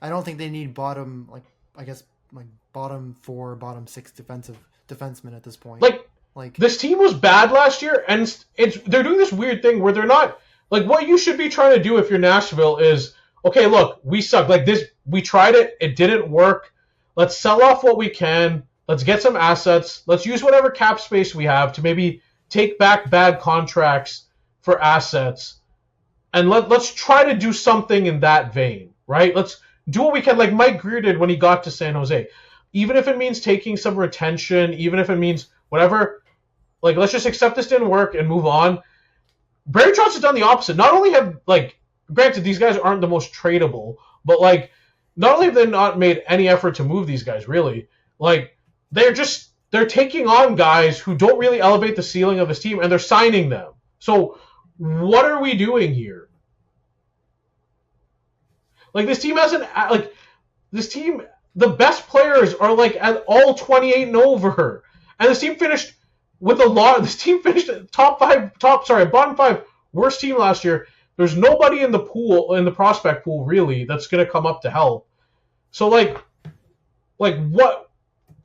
I don't think they need bottom, like, I guess, like bottom 4, bottom 6 defensemen at this point. Like this team was bad last year, and they're doing this weird thing where they're not like what you should be trying to do if you're Nashville is okay. Look, we suck. Like this, we tried it, it didn't work. Let's sell off what we can. Let's get some assets. Let's use whatever cap space we have to maybe take back bad contracts for assets, and let's try to do something in that vein, right? Let's do what we can, like Mike Greer did when he got to San Jose. Even if it means taking some retention, even if it means whatever, like let's just accept this didn't work and move on. Barry Trotz has done the opposite. Not only have, like, granted, these guys aren't the most tradable, but, like, not only have they not made any effort to move these guys, really, like, they're taking on guys who don't really elevate the ceiling of this team, and they're signing them. So, what are we doing here? Like, this team hasn't, like, the best players are, like, at all 28 and over. And this team finished with a lot. This team finished bottom 5 worst team last year. There's nobody in the prospect pool, really, that's going to come up to help. So, like what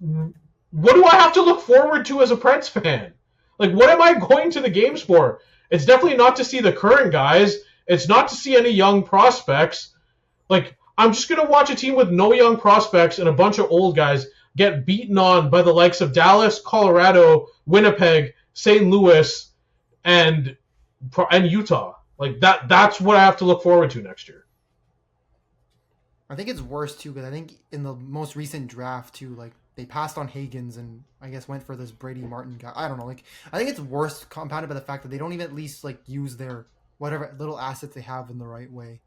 do I have to look forward to as a Preds fan? Like, what am I going to the games for? It's definitely not to see the current guys. It's not to see any young prospects. Like, I'm just going to watch a team with no young prospects and a bunch of old guys get beaten on by the likes of Dallas, Colorado, Winnipeg, St. Louis, and Utah. Like, that's what I have to look forward to next year. I think it's worse, too, because I think in the most recent draft, too, like, they passed on Higgins and I guess went for this Brady Martin guy. I don't know. Like, I think it's worse compounded by the fact that they don't even at least, like, use their whatever little assets they have in the right way.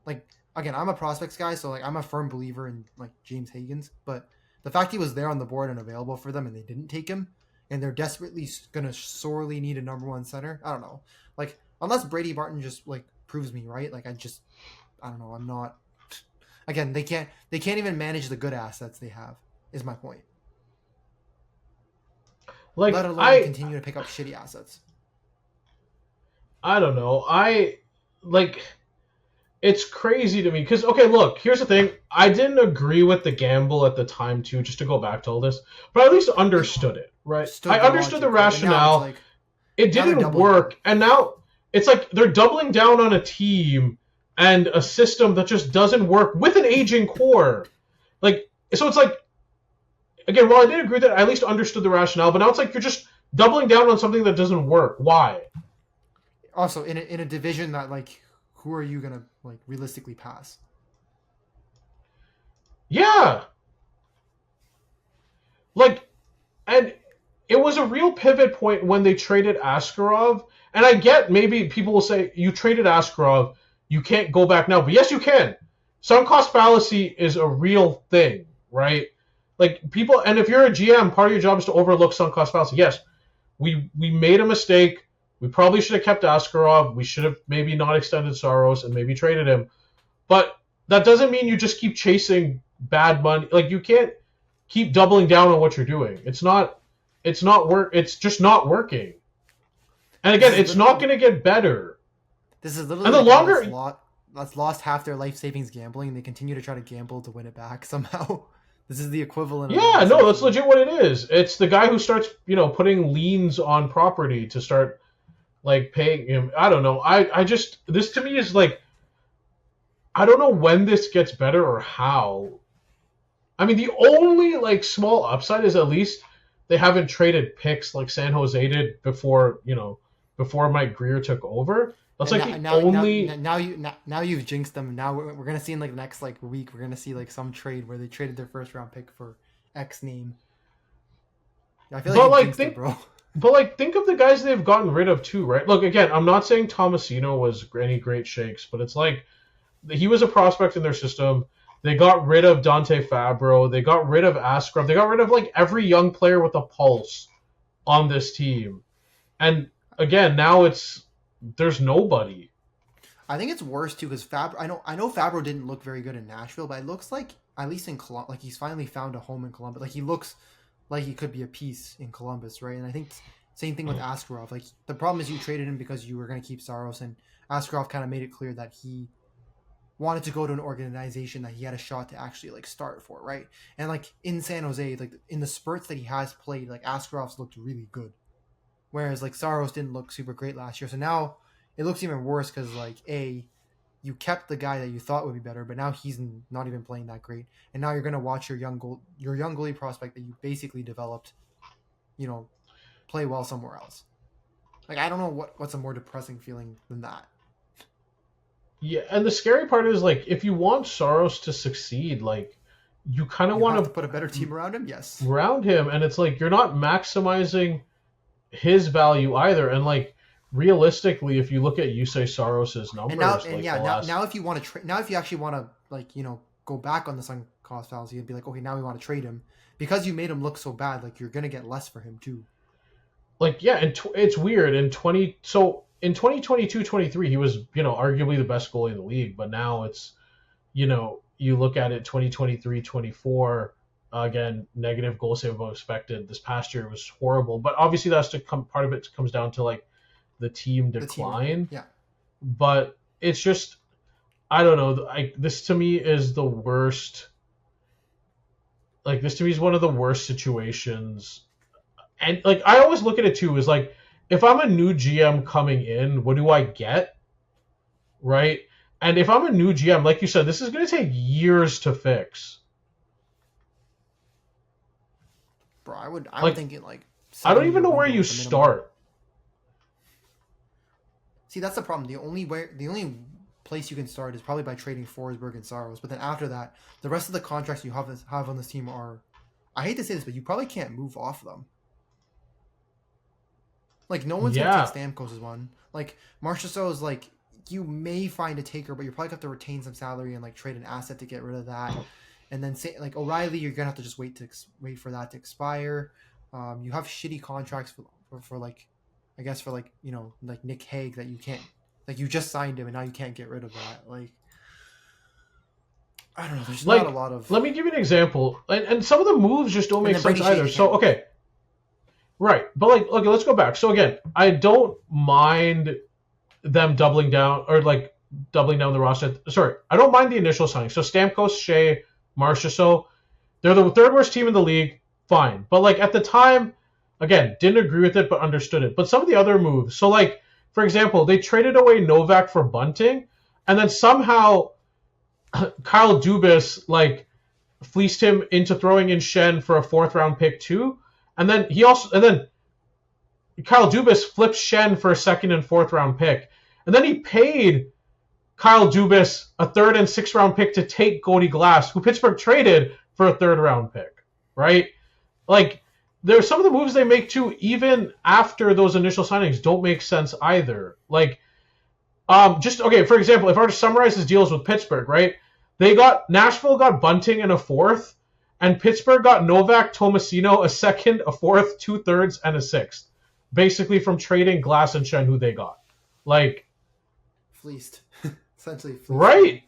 Like, again, I'm a prospects guy, so, like, I'm a firm believer in, like, James Higgins, but the fact he was there on the board and available for them and they didn't take him, and they're desperately going to sorely need a number 1 center, I don't know. Like, unless Brady Martin just, like, proves me right, like, I don't know, I'm not... Again, they can't even manage the good assets they have, is my point. Like, let alone continue to pick up shitty assets. I don't know. It's crazy to me because, okay, look, here's the thing. I didn't agree with the gamble at the time, too, just to go back to all this, but I at least understood it, right? I understood the rationale. Like, it didn't work, and now it's like they're doubling down on a team and a system that just doesn't work with an aging core. Like, so it's like, again, while I did agree that I at least understood the rationale, but now it's like you're just doubling down on something that doesn't work. Why? Also, in a division that, like, who are you gonna, like, realistically pass? Yeah. Like, and it was a real pivot point when they traded Askarov. And I get maybe people will say, you traded Askarov, you can't go back now. But yes, you can. Sunk cost fallacy is a real thing, right? Like, people, and if you're a GM, part of your job is to overlook sunk cost fallacy. Yes, we made a mistake. We probably should have kept Askarov. We should have maybe not extended Saros and maybe traded him. But that doesn't mean you just keep chasing bad money. Like, you can't keep doubling down on what you're doing. It's just not working. And again, it's not going to get better. This is literally the longer that's lost half their life savings gambling, and they continue to try to gamble to win it back somehow. This is the equivalent of... Yeah, no, that's legit what it is. It's the guy who starts, putting liens on property to start, like, paying him. I don't know. I just... This, to me, is, like... I don't know when this gets better or how. I mean, the only, like, small upside is at least they haven't traded picks like San Jose did before Mike Greer took over. That's like now you've jinxed them. Now we're gonna see in like the next like week we're gonna see like some trade where they traded their first round pick for X name. I feel like you jinxed it, bro. But like think of the guys they've gotten rid of too, right? Look, again, I'm not saying Tomasino was any great shakes, but it's like he was a prospect in their system. They got rid of Dante Fabro. They got rid of Askarov. They got rid of like every young player with a pulse on this team. And again, now there's nobody. I think it's worse too because I know Fabro didn't look very good in Nashville, but it looks like at least in Columbus, like he's finally found a home in Columbus. Like he looks like he could be a piece in Columbus, right? And I think same thing with Askarov. Like the problem is you traded him because you were going to keep Saros, and Askarov kind of made it clear that he wanted to go to an organization that he had a shot to actually like start for, right? And like in San Jose, like in the spurts that he has played, like Askarov's looked really good, whereas like Saros didn't look super great last year. So now it looks even worse because like you kept the guy that you thought would be better, but now he's not even playing that great, and now you're gonna watch your young goalie prospect that you basically developed, play well somewhere else. Like I don't know what's a more depressing feeling than that. Yeah, and the scary part is like if you want Saros to succeed, like you kind of want to put a better team around him. Yes, around him, and it's like you're not maximizing his value either. And like realistically, if you look at Yusei Saros's numbers, now if you want to now if you actually want to like go back on the sunk cost fallacy and be like, okay, now we want to trade him because you made him look so bad, like you're gonna get less for him too. Like yeah, and it's weird in 2022-23 he was arguably the best goalie in the league, but now it's you look at it 2023-24 again, negative goal save above expected. This past year it was horrible, but obviously that's part of it comes down to like the team decline. Yeah, but it's just I don't know. This to me is the worst. Like this to me is one of the worst situations, and like I always look at it too is like if I'm a new GM coming in, what do I get? Right? And if I'm a new GM, like you said, this is going to take years to fix. Bro, I would think it like I don't even know where you start. See, that's the problem. The only place you can start is probably by trading Forsberg and Saros. But then after that, the rest of the contracts you have on this team are, I hate to say this, but you probably can't move off them. Like no one's gonna take Stamkos as one. Like Marchessault is like you may find a taker, but you're probably gonna have to retain some salary and like trade an asset to get rid of that. And then say like O'Reilly, you're gonna have to just wait for that to expire. You have shitty contracts for like, I guess for like like Nick Hague that you can't, like you just signed him and now you can't get rid of that. Like I don't know. There's not a lot of. Let me give you an example, and some of the moves just don't make sense either. So okay. Right, but like, okay, let's go back. So again, I don't mind them doubling down the roster. Sorry, I don't mind the initial signing. So Stamkos, Shea, Marchessault, they're the third worst team in the league. Fine, but like at the time, again, didn't agree with it, but understood it. But some of the other moves. So like, for example, they traded away Novak for Bunting, and then somehow Kyle Dubas like fleeced him into throwing in Shen for a 4th round pick too. And then Kyle Dubas flipped Shen for a 2nd and 4th round pick. And then he paid Kyle Dubas a 3rd and 6th round pick to take Cody Glass, who Pittsburgh traded for a 3rd round pick, right? Like, there's some of the moves they make too, even after those initial signings, don't make sense either. Like, for example, if I were to summarize his deals with Pittsburgh, right? Nashville got Bunting and a 4th, and Pittsburgh got Novak, Tomasino, a 2nd, a 4th, 2/3, and a 6th. Basically from trading Glass and Shen, who they got. Like... Fleeced. Essentially fleeced. Right?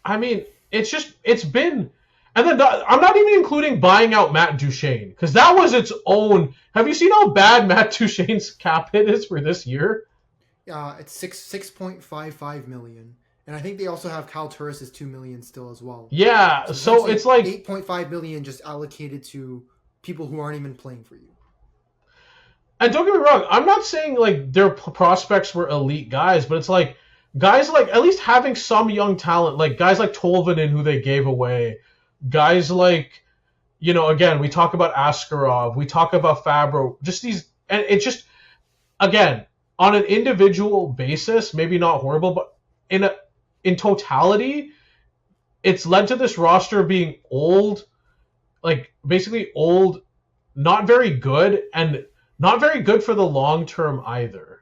I mean, it's been... And then I'm not even including buying out Matt Duchene, because that was its own... Have you seen how bad Matt Duchene's cap hit is for this year? It's $6.55 million. And I think they also have Kyle Turris' $2 million still as well. Yeah, so it's like $8.5 million just allocated to people who aren't even playing for you. And don't get me wrong, I'm not saying like their prospects were elite guys, but it's like guys like at least having some young talent, like guys like Tolvanen who they gave away, guys like again we talk about Askarov, we talk about Fabro, just these, and it's just again on an individual basis, maybe not horrible, but in totality, it's led to this roster being old, like basically old, not very good, and not very good for the long term either.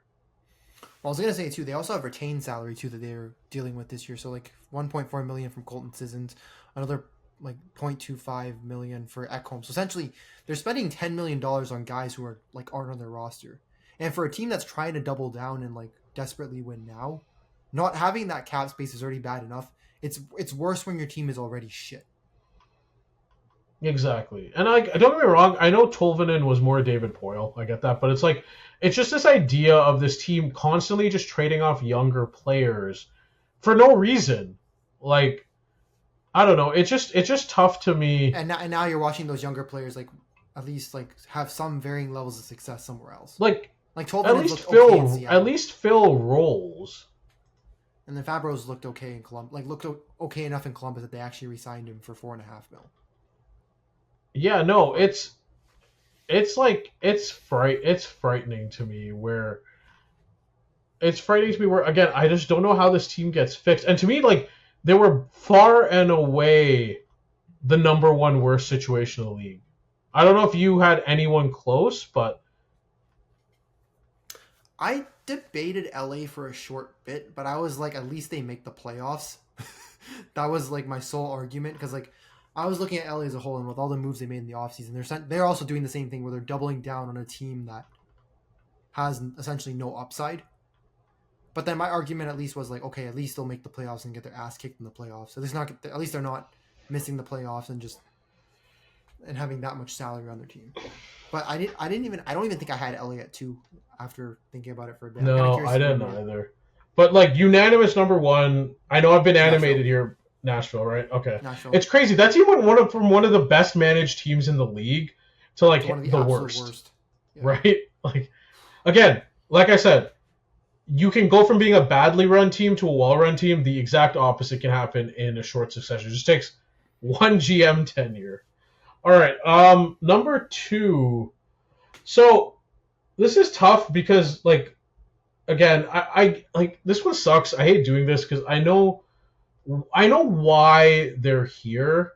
Well, I was going to say too, they also have retained salary too that they're dealing with this year. So like $1.4 million from Colton Sissons, another like $0.25 million for Ekholm. So essentially they're spending $10 million on guys who aren't on their roster. And for a team that's trying to double down and like desperately win now, not having that cap space is already bad enough. It's worse when your team is already shit. Exactly. And don't get me wrong, I know Tolvanen was more David Poile. I get that. But it's like, it's just this idea of this team constantly just trading off younger players for no reason. Like, I don't know. It's just tough to me. And now you're watching those younger players like at least like have some varying levels of success somewhere else. Like Tolvanen looked okay in Seattle. at least fill roles. And then Fabro's looked okay in Columbus. Like looked okay enough in Columbus that they actually re-signed him for $4.5 million. Yeah, no, it's frightening to me where again, I just don't know how this team gets fixed. And to me, like, they were far and away the number one worst situation in the league. I don't know if you had anyone close, but I debated LA for a short bit, but I was like, at least they make the playoffs. That was like my sole argument, because like I was looking at LA as a whole, and with all the moves they made in the offseason, they're also doing the same thing where they're doubling down on a team that has essentially no upside. But then my argument at least was like, okay, at least they'll make the playoffs and get their ass kicked in the playoffs. So at least they're not missing the playoffs and having that much salary on their team. But I don't even think I had LA at 2 after thinking about it for a bit. No, I didn't either. But like unanimous number one. I know I've been animated here. Nashville, right? Okay. Nashville. It's crazy. That's even one of the best managed teams in the league to like the worst. Yeah. Right? Like, again, like I said, you can go from being a badly run team to a well-run team. The exact opposite can happen in a short succession. It just takes one GM tenure. All right. Number 2. So this is tough because, like, again, I like this one sucks. I hate doing this because I know why they're here,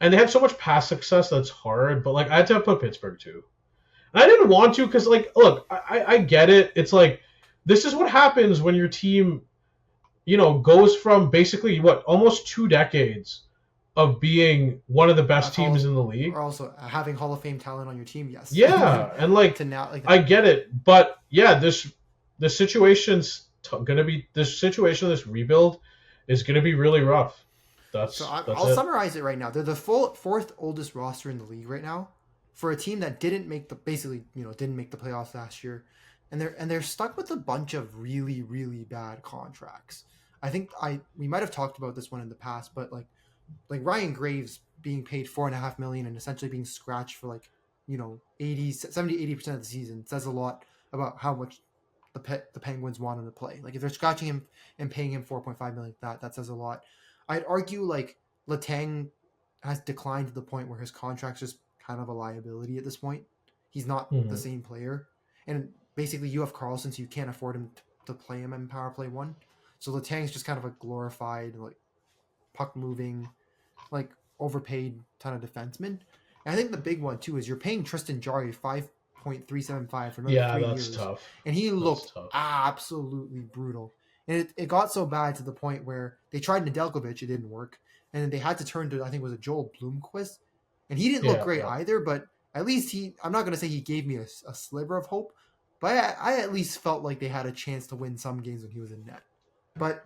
and they have so much past success that's hard. But like, I had to put Pittsburgh too. And I didn't want to because, like, look, I get it. It's like, this is what happens when your team, goes from basically almost 2 decades of being one of the best teams in the league. Or also having Hall of Fame talent on your team, yes. Yeah, and like, to now, like, I get it, but yeah, this situation's gonna be this rebuild is gonna be really rough. I'll summarize it right now. They're the fourth oldest roster in the league right now, for a team that didn't make the playoffs last year, and they're stuck with a bunch of really, really bad contracts. I think we might have talked about this one in the past, but like Ryan Graves being paid $4.5 million and essentially being scratched for 70-80% of the season says a lot about how much the Penguins want him to play. Like, if they're scratching him and paying him $4.5 million, that says a lot. I'd argue like Letang has declined to the point where his contract's just kind of a liability at this point. He's not the same player, and basically you have Carlson, so you can't afford him to play him in power play 1. So Letang's just kind of a glorified puck moving, overpaid ton of defenseman. And I think the big one too is you're paying Tristan Jarry $5.375 for another 3 years. Tough. And he looked absolutely brutal. And it got so bad to the point where they tried Nedeljkovic, it didn't work. And then they had to turn to, I think, was it Joel Blomqvist? And he didn't look great either, but at least I'm not going to say he gave me a sliver of hope, but I at least felt like they had a chance to win some games when he was in net. But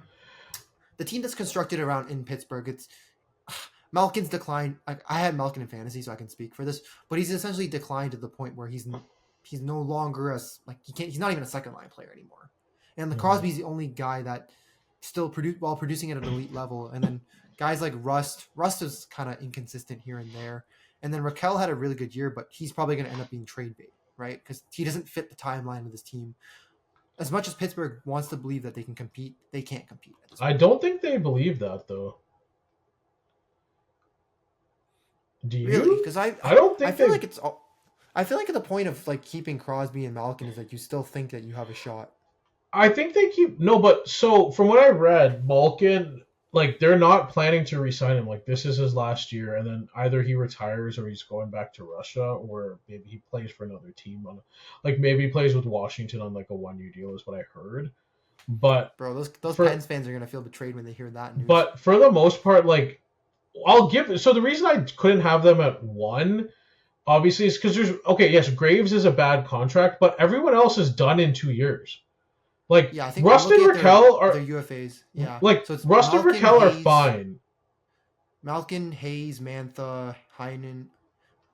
the team that's constructed around in Pittsburgh, it's Malkin's declined. I had Malkin in fantasy, so I can speak for this, but he's essentially declined to the point where he's no longer he's not even a second line player anymore. And Crosby's the only guy that still producing at an elite level. And then guys like Rust is kind of inconsistent here and there. And then Raquel had a really good year, but he's probably going to end up being trade bait, right? Because he doesn't fit the timeline of this team. As much as Pittsburgh wants to believe that they can compete, they can't compete. I don't think they believe that, though. Do you? Really? Because I don't think I feel like at the point of keeping Crosby and Malkin is you still think that you have a shot. I think they but so from what I read, Malkin, they're not planning to re-sign him. This is his last year, and then either he retires or he's going back to Russia, or maybe he plays for another team maybe he plays with Washington on a 1-year deal is what I heard. But bro, those Pens fans are gonna feel betrayed when they hear that news. But for the most part, I'll give. So the reason I couldn't have them at 1, obviously, is because Graves is a bad contract, but everyone else is done in 2 years. I think Rust and Raquel are their UFAs. Yeah, so Rust and Raquel are fine. Malkin, Hayes, Mantha, Heinen,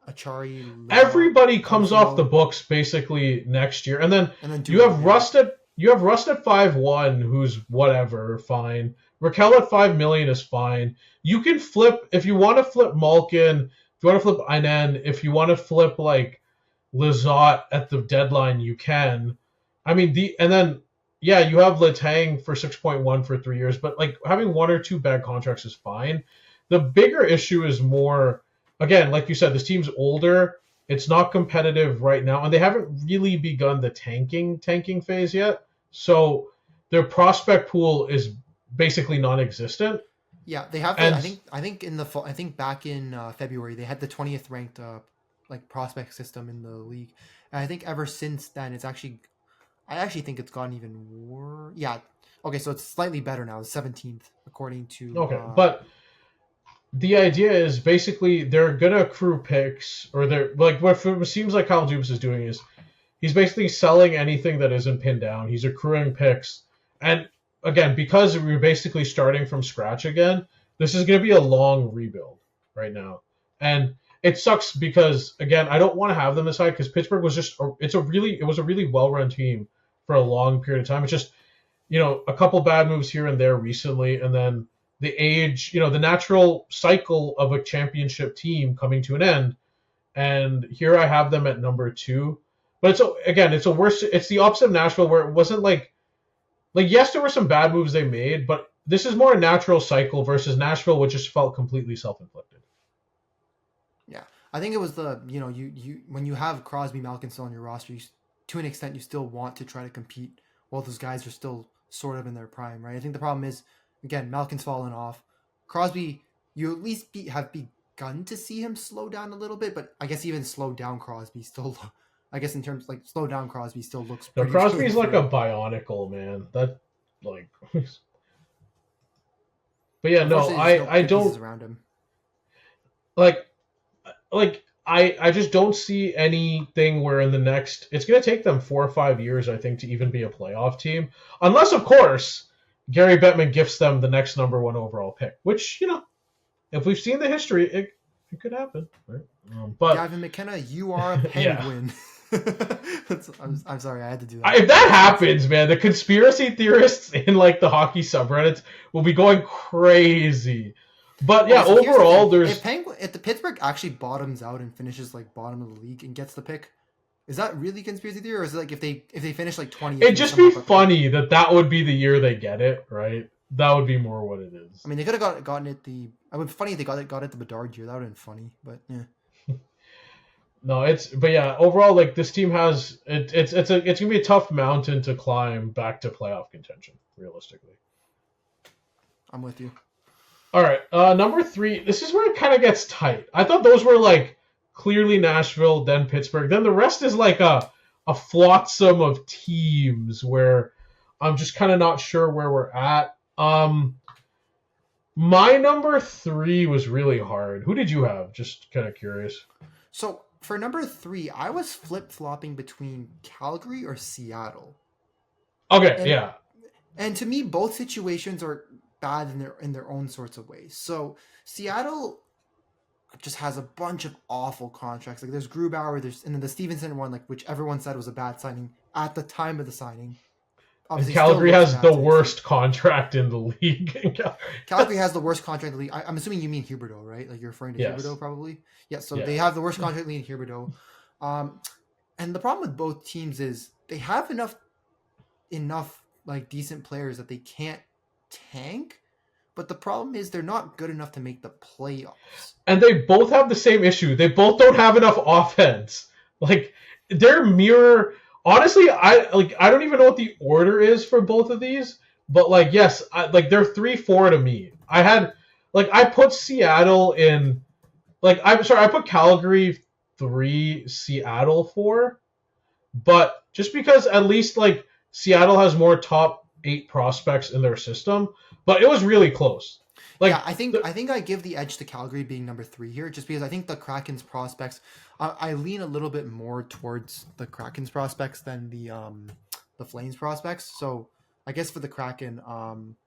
Achari. Everybody comes off the books basically next year, and then you have Rust at you have Rust at 5-1, who's whatever, fine. Raquel at 5 million is fine. You can flip if you want to flip Malkin, if you want to flip Einen, if you want to flip like Lizotte at the deadline, you can. I mean, and then yeah, you have Letang for 6.1 for 3 years, but like having one or two bad contracts is fine. The bigger issue is more, again, like you said, this team's older. It's not competitive right now, and they haven't really begun the tanking phase yet. So their prospect pool is basically non-existent. Yeah, they have. And I think in the fall, I think back in February they had the 20th ranked like prospect system in the league, and I think ever since then it's actually, I actually think it's gotten even worse. Yeah. Okay, so it's slightly better now. It's 17th according to. okay, but the idea is basically they're gonna accrue picks, or they're like what it seems like Kyle Dubas is doing is he's basically selling anything that isn't pinned down. He's accruing picks, and again, because we're basically starting from scratch again, this is gonna be a long rebuild right now, and it sucks because again, I don't want to have them this high because Pittsburgh was just it was a really well run team for a long period of time. It's just a couple bad moves here and there recently, and then the age, the natural cycle of a championship team coming to an end. And here I have them at number 2. But it's the opposite of Nashville, where it wasn't like yes, there were some bad moves they made, but this is more a natural cycle versus Nashville, which just felt completely self-inflicted. Yeah, I think it was the you when you have Crosby, Malkin still on your roster, to an extent you still want to try to compete while those guys are still sort of in their prime, right? I think the problem is, again, Malkin's fallen off. Crosby, you at least have begun to see him slow down a little bit, but I guess even slow down Crosby still, I guess in terms like slow down Crosby still looks. No, Crosby's like a bionicle, man. That like. But yeah, no, I don't. Around him. Like I just don't see anything where in the next, it's going to take them 4 or 5 years, I think, to even be a playoff team. Unless, of course, Gary Bettman gifts them the next number 1 overall pick, which, if we've seen the history, it could happen. Right? But Gavin McKenna, you are a Penguin. I'm sorry, I had to do that. If that happens, man, the conspiracy theorists in like the hockey subreddits will be going crazy. But yeah, so overall, there's if the Pittsburgh actually bottoms out and finishes like bottom of the league and gets the pick, is that really conspiracy theory, or is it like if they finish like 20? It'd just be funny that would be the year they get it, right? That would be more what it is. I mean, they could have gotten it I would be funny if they got it the Bedard year. That would have been funny, but yeah. No, but yeah, overall, like this team has it's gonna be a tough mountain to climb back to playoff contention, realistically. I'm with you. All right, number 3. This is where it kind of gets tight. I thought those were like clearly Nashville, then Pittsburgh, then the rest is like a flotsam of teams where I'm just kind of not sure where we're at. My number 3 was really hard. Who did you have? Just kind of curious. So for number 3, I was flip-flopping between Calgary or Seattle. Okay, yeah. And to me, both situations are bad in their own sorts of ways. So Seattle just has a bunch of awful contracts. Like there's Grubauer, and then the Stevenson one, like which everyone said was a bad signing at the time of the signing. Obviously, Calgary has the worst contract in the league. Calgary has the worst contract in the league. I'm assuming you mean Huberdeau, right? Like you're referring to Huberdeau, probably. Yeah. So they have the worst contract in the league in Huberdeau. And the problem with both teams is they have enough like decent players that they can't tank, but the problem is they're not good enough to make the playoffs. And they both have the same issue. They both don't have enough offense. Like they're mirror. Honestly, I don't even know what the order is for both of these, but like yes, they're 3-4 to me. I put Seattle in I put Calgary 3, Seattle 4, but just because at least like Seattle has more top 8 prospects in their system, but it was really close. I think I give the edge to Calgary being number 3 here, just because I think the Kraken's prospects, I lean a little bit more towards the Kraken's prospects than the Flames prospects. So I guess for the Kraken,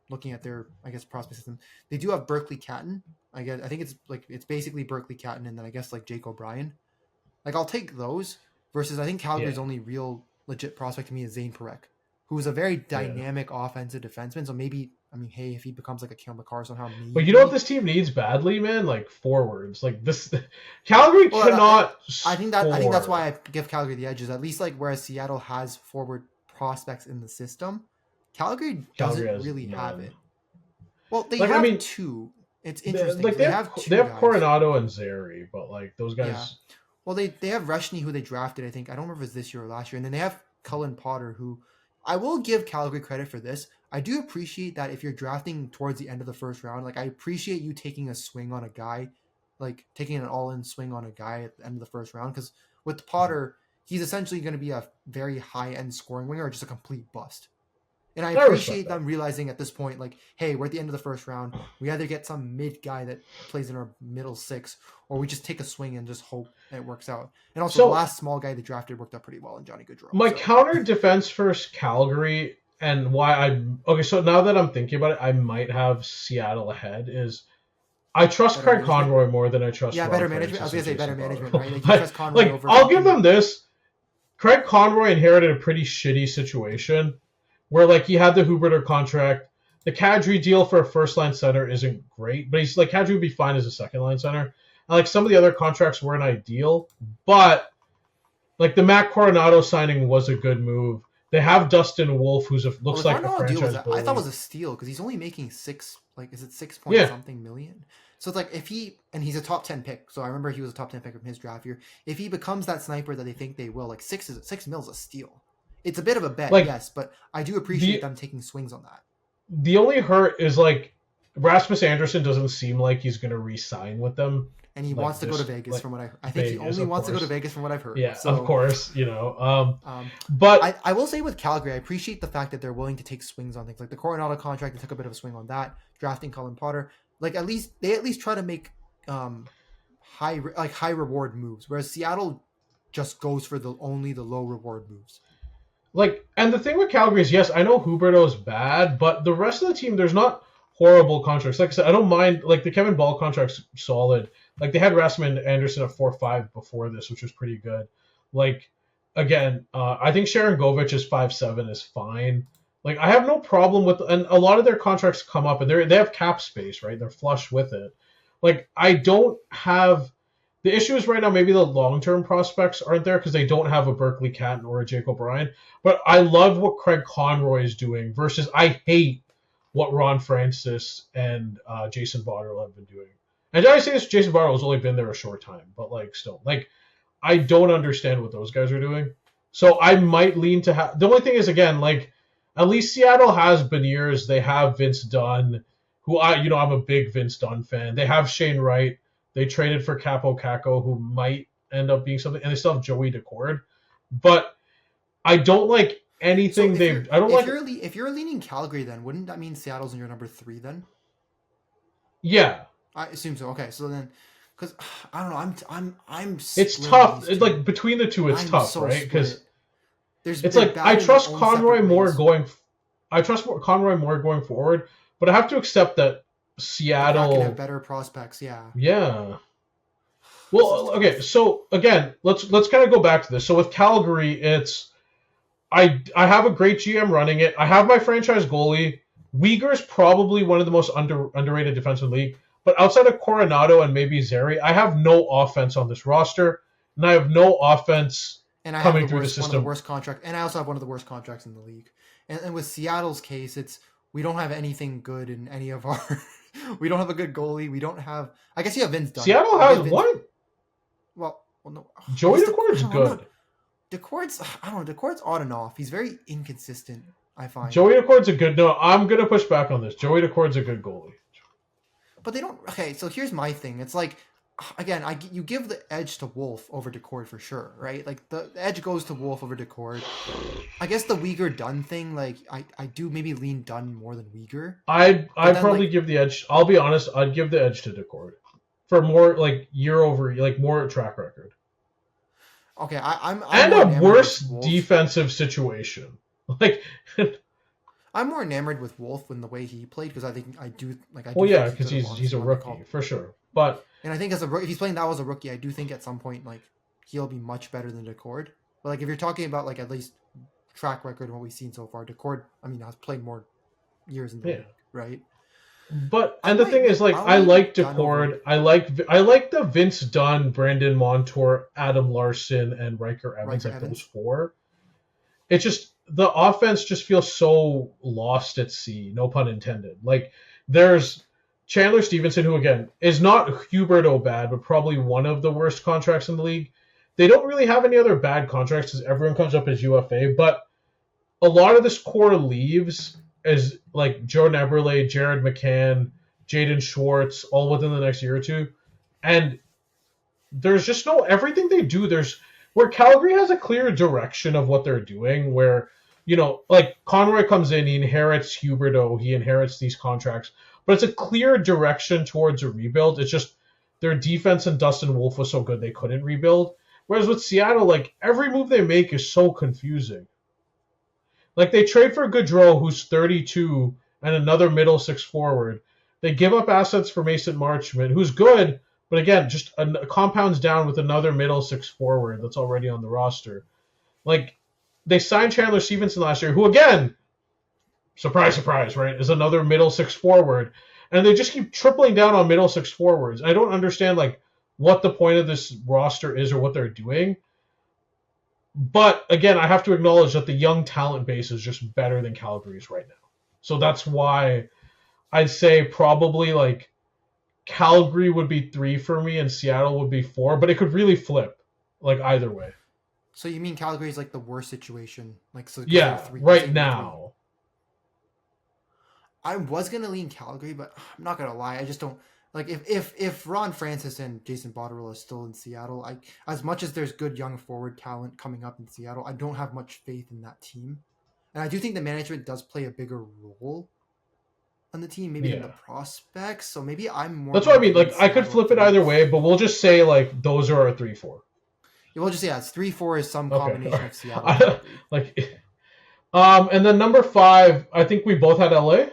looking at their prospect system, they do have Berkeley Catton. I think it's basically Berkeley Catton and then I guess like Jake O'Brien. Like I'll take those versus I think Calgary's only real legit prospect to me is Zane Parekh. who's a very dynamic offensive defenseman. So maybe, I mean, hey, if he becomes like a Kale McCarr somehow, maybe. But you know what this team needs badly, man? Like forwards. Like this, Calgary cannot. I think that's why I give Calgary the edges. At least like whereas Seattle has forward prospects in the system, Calgary doesn't really have it. Well, they have two. It's interesting. Like they have Coronado and Zary, but like those guys. Yeah. Well, they have Reshny, who they drafted. I think I don't remember if it's this year or last year, and then they have Cullen Potter, who I will give Calgary credit for this. I do appreciate that if you're drafting towards the end of the first round, like I appreciate you taking a swing on a guy, like taking an all-in swing on a guy at the end of the first round. Because with Potter, he's essentially going to be a very high-end scoring winger or just a complete bust. And I appreciate them realizing at this point, like, hey, we're at the end of the first round. We either get some mid guy that plays in our middle six, or we just take a swing and just hope it works out. And also, the last small guy they drafted worked out pretty well in Johnny Gaudreau. My counter defense versus Calgary, and why so now that I'm thinking about it, I might have Seattle ahead, is I trust Craig Conroy more than I trust Ron better Francis. management. I was going to say better management, right? Like, you trust Conroy over... I'll give them this. Craig Conroy inherited a pretty shitty situation where like he had the Huberter contract. The Kadri deal for a first-line center isn't great, but he's like Kadri would be fine as a second-line center. And like some of the other contracts weren't ideal, but like the Matt Coronado signing was a good move. They have Dustin Wolf, looks like a franchise goalie. I thought was a steal because he's only making $6 point something million. So it's like he's a top 10 pick. So I remember he was a top 10 pick from his draft year. If he becomes that sniper that they think they will, like $6 mil is a steal. It's a bit of a bet, yes, but I do appreciate them taking swings on that. The only hurt is like Rasmus Anderson doesn't seem like he's going to re-sign with them. And he wants to go to Vegas from what I think he only wants to go to Vegas from what I've heard. Yeah, so, of course, but I will say with Calgary, I appreciate the fact that they're willing to take swings on things. Like the Coronado contract, they took a bit of a swing on that. Drafting Cullen Potter. Like they at least try to make high reward moves. Whereas Seattle just goes for only the low reward moves. Like, and the thing with Calgary is, yes, I know Huberto's bad, but the rest of the team, there's not horrible contracts. Like I said, I don't mind, like, the Kevin Ball contract's solid. Like, they had Rasmus Anderson at 4.5 before this, which was pretty good. Like, again, I think Sharon Govich 5.7 is fine. Like, I have no problem with, and a lot of their contracts come up, and they have cap space, right? They're flush with it. Like, I don't have... The issue is right now maybe the long-term prospects aren't there because they don't have a Berkeley Catton or a Jake O'Brien. But I love what Craig Conroy is doing versus I hate what Ron Francis and Jason Botterill have been doing. And I say this, Jason Botterill has only been there a short time, but like still, like I don't understand what those guys are doing. So I might lean to have. The only thing is, again, like at least Seattle has Beniers. They have Vince Dunn, who I'm a big Vince Dunn fan. They have Shane Wright. They traded for Capo Caco, who might end up being something, and they still have Joey Decord. But I don't like anything If you're leaning Calgary, then wouldn't that mean Seattle's in your number 3 then? Yeah, I assume so. Okay, so then, because I don't know, I'm. It's tough. It's like between the two, it's tough, right? Because it's like I trust Conroy more going. I trust Conroy more going forward, but I have to accept that Seattle can have better prospects. Yeah. Well, okay. So again, let's kind of go back to this. So with Calgary, it's I have a great GM running it. I have my franchise goalie. Uyghur's probably one of the most underrated defensemen in the league. But outside of Coronado and maybe Zary, I have no offense on this roster, and I have no offense coming through the system. One of the worst contract, and I also have one of the worst contracts in the league. And with Seattle's case, it's we don't have anything good in any of our. We don't have a good goalie. We don't have. I guess you have Vince Dunn. Seattle has one. Well, no. Joey Decord's good. Decord's odd and off. He's very inconsistent, I find. Joey Decord's a good. No, I'm gonna push back on this. Joey Decord's a good goalie. But they don't. Okay, so here's my thing. It's like, again, you give the edge to Wolf over Decord for sure, right? Like the edge goes to Wolf over Decord. I guess the Uyghur Dunn thing, like I do maybe lean Dunn more than Uyghur. I'd probably give the edge. I'll be honest. I'd give the edge to Decord for more like year over like more track record. Okay, I'm and a worse defensive situation. Like I'm more enamored with Wolf in the way he played because I do. Well, yeah, because he's a rookie for sure. But and I think if he's playing that as a rookie, I do think at some point like he'll be much better than Decord. But like if you're talking about like at least track record and what we've seen so far. Decord, I mean, has played more years in the league, right? But and the thing is, like, I like Decord. I like the Vince Dunn, Brandon Montour, Adam Larson, and Riker Evans. Those four. It's just the offense just feels so lost at sea. No pun intended. Like, there's Chandler Stevenson, who again is not Huberto bad, but probably one of the worst contracts in the league. They don't really have any other bad contracts because everyone comes up as UFA, but a lot of this core leaves as like Joe Neberle, Jared McCann, Jaden Schwartz, all within the next year or two. And there's just no, everything they do, there's where Calgary has a clear direction of what they're doing, where, you know, like Conroy comes in, he inherits Huberto, he inherits these contracts, but it's a clear direction towards a rebuild. It's just their defense and Dustin Wolf was so good they couldn't rebuild. Whereas with Seattle, like, every move they make is so confusing. Like, they trade for Gaudreau, who's 32, and another middle six forward. They give up assets for Mason Marchment, who's good, but again, just compounds down with another middle six forward that's already on the roster. Like, they signed Chandler Stevenson last year, who again, surprise, surprise, right, is another middle six forward. And they just keep tripling down on middle six forwards. I don't understand, like, what the point of this roster is or what they're doing. But again, I have to acknowledge that the young talent base is just better than Calgary's right now. So that's why I'd say probably like Calgary would be 3 for me and Seattle would be 4, but it could really flip like either way. So you mean Calgary's like the worst situation? Like, so yeah, right now. I was gonna lean Calgary, but I'm not gonna lie. I just don't like if Ron Francis and Jason Botterill are still in Seattle. As much as there's good young forward talent coming up in Seattle, I don't have much faith in that team, and I do think the management does play a bigger role on the team, maybe than the prospects. So maybe I'm more. That's what I mean. Like, I could flip it either way, but we'll just say like those are our 3-4. Yeah, we'll just say it's 3-4 is some combination of Seattle. And then number 5, I think we both had LA.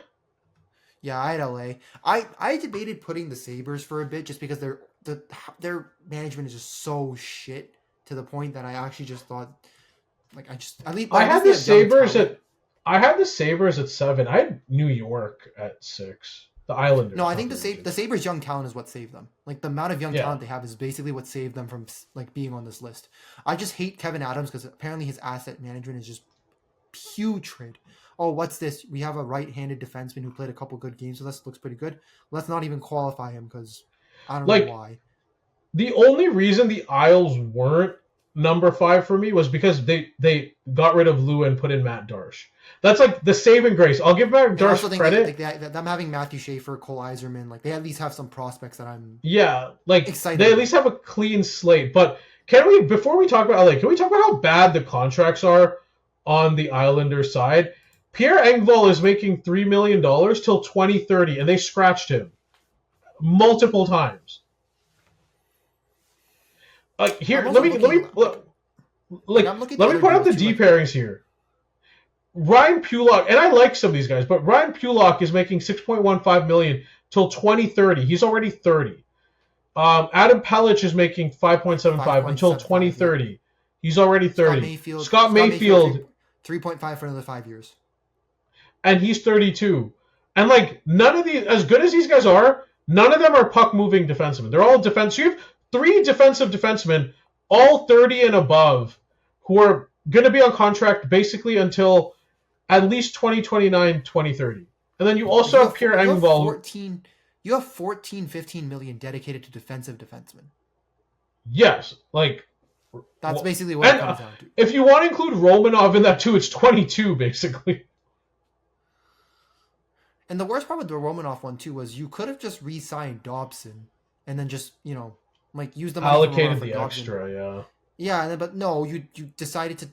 Yeah, I had LA. I debated putting the Sabres for a bit just because their management is just so shit to the point that I actually just thought, like, I had the Sabres at 7. I had New York at 6. The Islanders. No, I think the Sabres' young talent is what saved them. Like, the amount of young talent they have is basically what saved them from like being on this list. I just hate Kevin Adams because apparently his asset management is just putrid. Oh, what's this? We have a right-handed defenseman who played a couple good games with us. Looks pretty good. Let's not even qualify him because I don't know why. The only reason the Isles weren't number 5 for me was because they got rid of Lou and put in Matt Darsh. That's like the saving grace. I'll give Matt Darsh credit. Them having Matthew Schaefer, Cole Iserman, like they at least have some prospects that I'm excited. They at least have a clean slate. But before we talk about LA, can we talk about how bad the contracts are on the Islanders side? Pierre Engvall is making $3 million till 2030, and they scratched him multiple times. Let me point out the D pairings here. Ryan Pulock, and I like some of these guys, but Ryan Pulock is making $6.15 million till 2030. He's already 30. Adam Pellich is making $5.75 until 2030. Yeah. He's already 30. Scott Mayfield 3.5 for another 5 years. And he's 32. And like none of these, as good as these guys are, none of them are puck-moving defensemen. They're all defense. So you have 3 defensive defensemen, all 30 and above, who are going to be on contract basically until at least 2029, 2030. And then you also have Pierre Engvall. You have 14, 15 million dedicated to defensive defensemen. Yes. Like, that's basically what it comes down to. If you want to include Romanov in that too, it's 22 basically. And the worst part with the Romanov one too was you could have just re-signed Dobson and then just, use the money allocated the extra, yeah. Yeah, but no, you decided to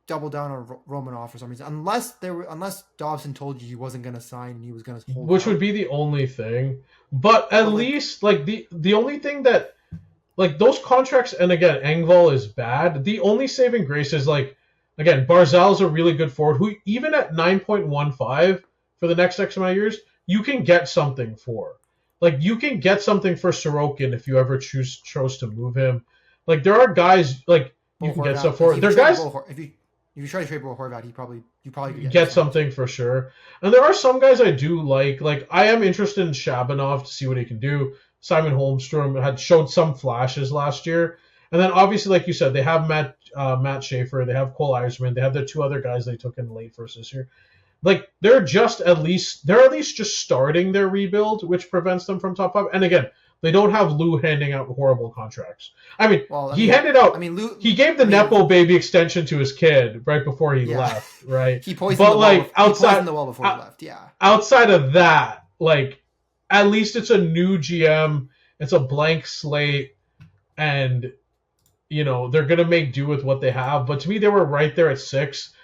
double down on Romanov for some reason. Unless Dobson told you he wasn't going to sign and he was going to hold Which would be the only thing. But at least the only thing that those contracts, and again, Engvall is bad. The only saving grace is again, Barzal's a really good forward who even at 9.15 for the next X amount of years, you can get something for. You can get something for Sorokin if you ever chose to move him. There are guys you can get stuff for. There are guys. If you If you try to trade Bo Horvat, you probably could get something for sure. And there are some guys I do like. Like I am interested in Shabanov to see what he can do. Simon Holmstrom had showed some flashes last year. And then obviously, like you said, they have Matt Schaefer, they have Cole Eisman, they have their 2 other guys they took in late first this year. Like they're at least just starting their rebuild, which prevents them from top 5. And again, they don't have Lou handing out horrible contracts. I mean, he gave the Nepo baby extension to his kid right before he left, right? He poisoned the well before he left. Yeah. Outside of that, like at least it's a new GM, it's a blank slate, and they're gonna make do with what they have. But to me, they were right there at 6.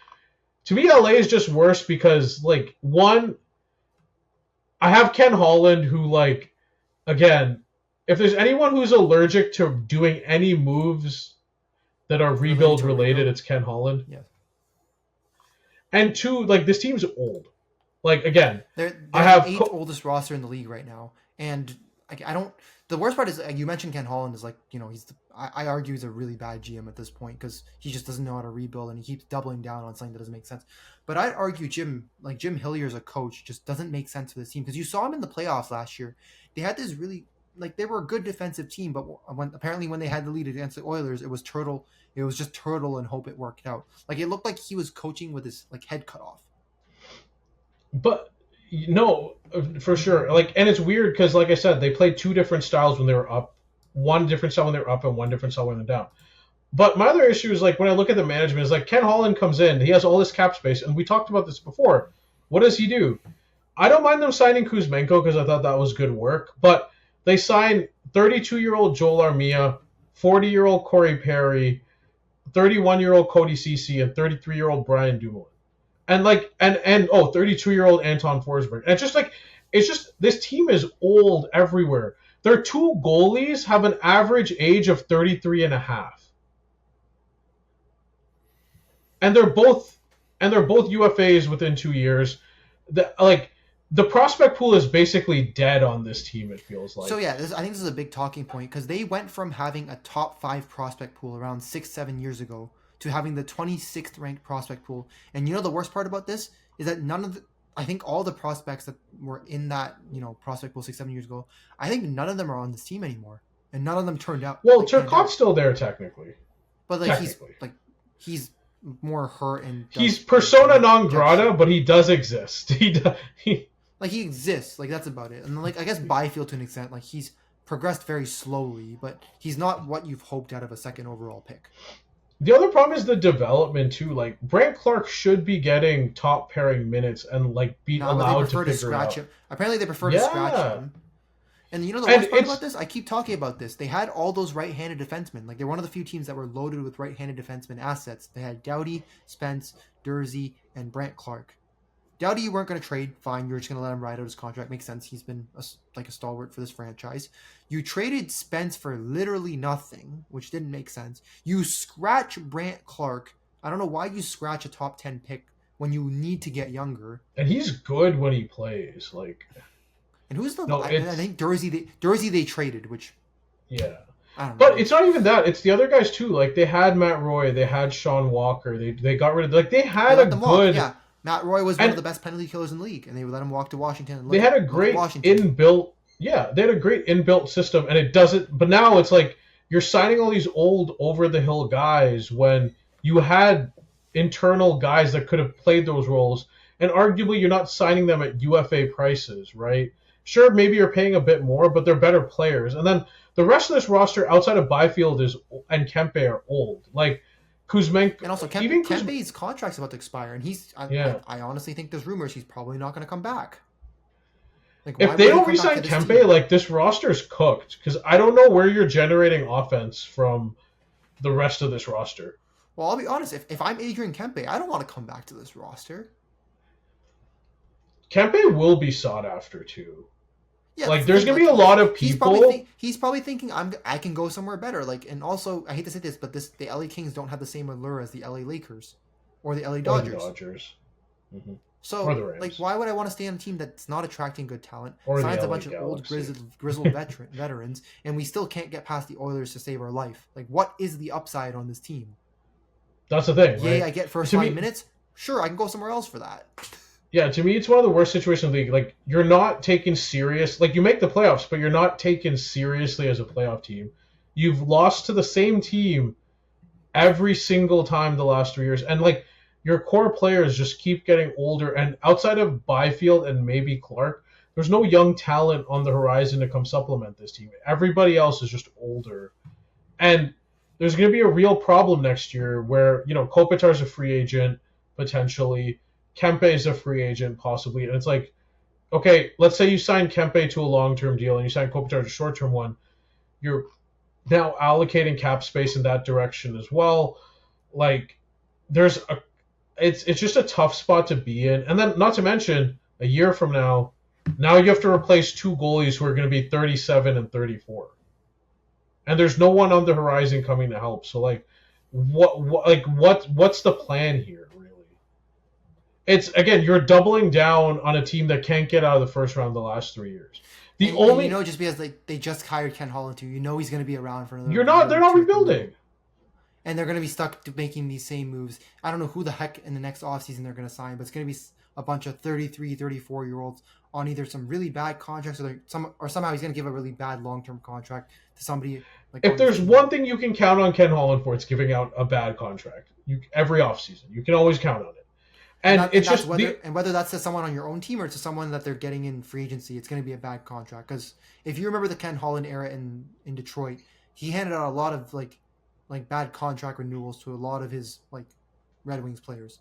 To me, LA is just worse because, like, one, I have Ken Holland who, like, again, if there's anyone who's allergic to doing any moves that are rebuild related, it's Ken Holland. Yes. And 2, like, this team's old. Like, again, they're the 8th oldest roster in the league right now, and I don't. The worst part is you mentioned Ken Holland is like I argue he's a really bad GM at this point because he just doesn't know how to rebuild and he keeps doubling down on something that doesn't make sense. But I'd argue Jim Hillier as a coach just doesn't make sense for this team because you saw him in the playoffs last year. They had this really they were a good defensive team, but when they had the lead against the Oilers, it was just turtle and hope it worked out. Like it looked like he was coaching with his head cut off. But no, for sure. Like, and it's weird because, like I said, they played 2 different styles when they were up. One different style when they were up and one different style when they're down. But my other issue is, like, when I look at the management, is like Ken Holland comes in, he has all this cap space, and we talked about this before. What does he do? I don't mind them signing Kuzmenko because I thought that was good work, but they signed 32-year-old Joel Armia, 40-year-old Corey Perry, 31-year-old Cody Ceci, and 33-year-old Brian Dumoulin. And 32-year-old Anton Forsberg. And it's just this team is old everywhere. Their 2 goalies have an average age of 33 and a half. And they're both UFAs within 2 years. The prospect pool is basically dead on this team, it feels like. So yeah, I think this is a big talking point because they went from having a top 5 prospect pool around 6-7 years ago to having the 26th ranked prospect pool. And the worst part about this is that I think all the prospects that were in that, prospect pool 6-7 years ago, I think none of them are on this team anymore. And none of them turned out. Well, Turcotte's still there technically. But he's more hurt and he's persona non grata, but he does exist. He exists. That's about it. And I guess Byfield to an extent, he's progressed very slowly, but he's not what you've hoped out of a 2nd overall pick. The other problem is the development too. Like Brant Clark should be getting top pairing minutes and be allowed to figure scratch it out. Him. Apparently, they prefer to scratch him. And the worst part about this, I keep talking about this. They had all those right-handed defensemen. They're one of the few teams that were loaded with right-handed defenseman assets. They had Doughty, Spence, Dursey, and Brant Clark. Doughty you weren't going to trade. Fine, you're just going to let him ride out his contract. Makes sense. He's been a stalwart for this franchise. You traded Spence for literally nothing, which didn't make sense. You scratch Brant Clark. I don't know why you scratch a top 10 pick when you need to get younger. And he's good when he plays. And who's the? I think Dursey they traded, which. Yeah. I don't know. But it's not even that. It's the other guys too. They had Matt Roy. They had Sean Walker. They got rid of. They had a good. Yeah. Matt Roy was one of the best penalty killers in the league, and they would let him walk to Washington. They had a great inbuilt, system, and it doesn't. But now it's you're signing all these old over the hill guys when you had internal guys that could have played those roles, and arguably you're not signing them at UFA prices, right? Sure, maybe you're paying a bit more, but they're better players. And then the rest of this roster outside of Byfield and Kempe are old, Kuzmenko, and also Kempe's contract's about to expire, and I honestly think there's rumors he's probably not going to come back. If they don't re-sign Kempe, this roster's cooked because I don't know where you're generating offense from the rest of this roster. Well, I'll be honest. If I'm Adrian Kempe, I don't want to come back to this roster. Kempe will be sought after too. Yeah, there's gonna be a lot of people. He's probably thinking I can go somewhere better. And also I hate to say this, but the LA Kings don't have the same allure as the LA Lakers or the LA Dodgers. Mm-hmm. So why would I want to stay on a team that's not attracting good talent, or signs a bunch of old grizzled veterans, and we still can't get past the Oilers to save our life? What is the upside on this team? That's the thing, Yay, right? I get first To 5 minutes. Sure, I can go somewhere else for that. Yeah, to me, it's one of the worst situations in the league. Like, you're not taken serious. Like, you make the playoffs, but you're not taken seriously as a playoff team. You've lost to the same team every single time the last 3 years. And, like, your core players just keep getting older. And outside of Byfield and maybe Clark, there's no young talent on the horizon to come supplement this team. Everybody else is just older. And there's going to be a real problem next year where, Kopitar's a free agent, potentially. Kempe is a free agent, possibly. And it's like, okay, let's say you sign Kempe to a long-term deal and you sign Kopitar to a short-term one. You're now allocating cap space in that direction as well. Like, it's just a tough spot to be in. And then, not to mention, a year from now you have to replace two goalies who are going to be 37 and 34. And there's no one on the horizon coming to help. So, like, what's the plan here? It's, again, you're doubling down on a team that can't get out of the first round the last 3 years. Just because they just hired Ken Holland too, he's going to be around for another. They're not rebuilding, and they're going to be stuck to making these same moves. I don't know who the heck in the next offseason they're going to sign, but it's going to be a bunch of 33, 34-year-olds on either some really bad contracts or somehow he's going to give a really bad long-term contract to somebody. If there's one thing you can count on Ken Holland for, it's giving out a bad contract. Every offseason, you can always count on it. Whether that's to someone on your own team or to someone that they're getting in free agency, it's going to be a bad contract. Because if you remember the Ken Holland era in Detroit, he handed out a lot of like bad contract renewals to a lot of his Red Wings players,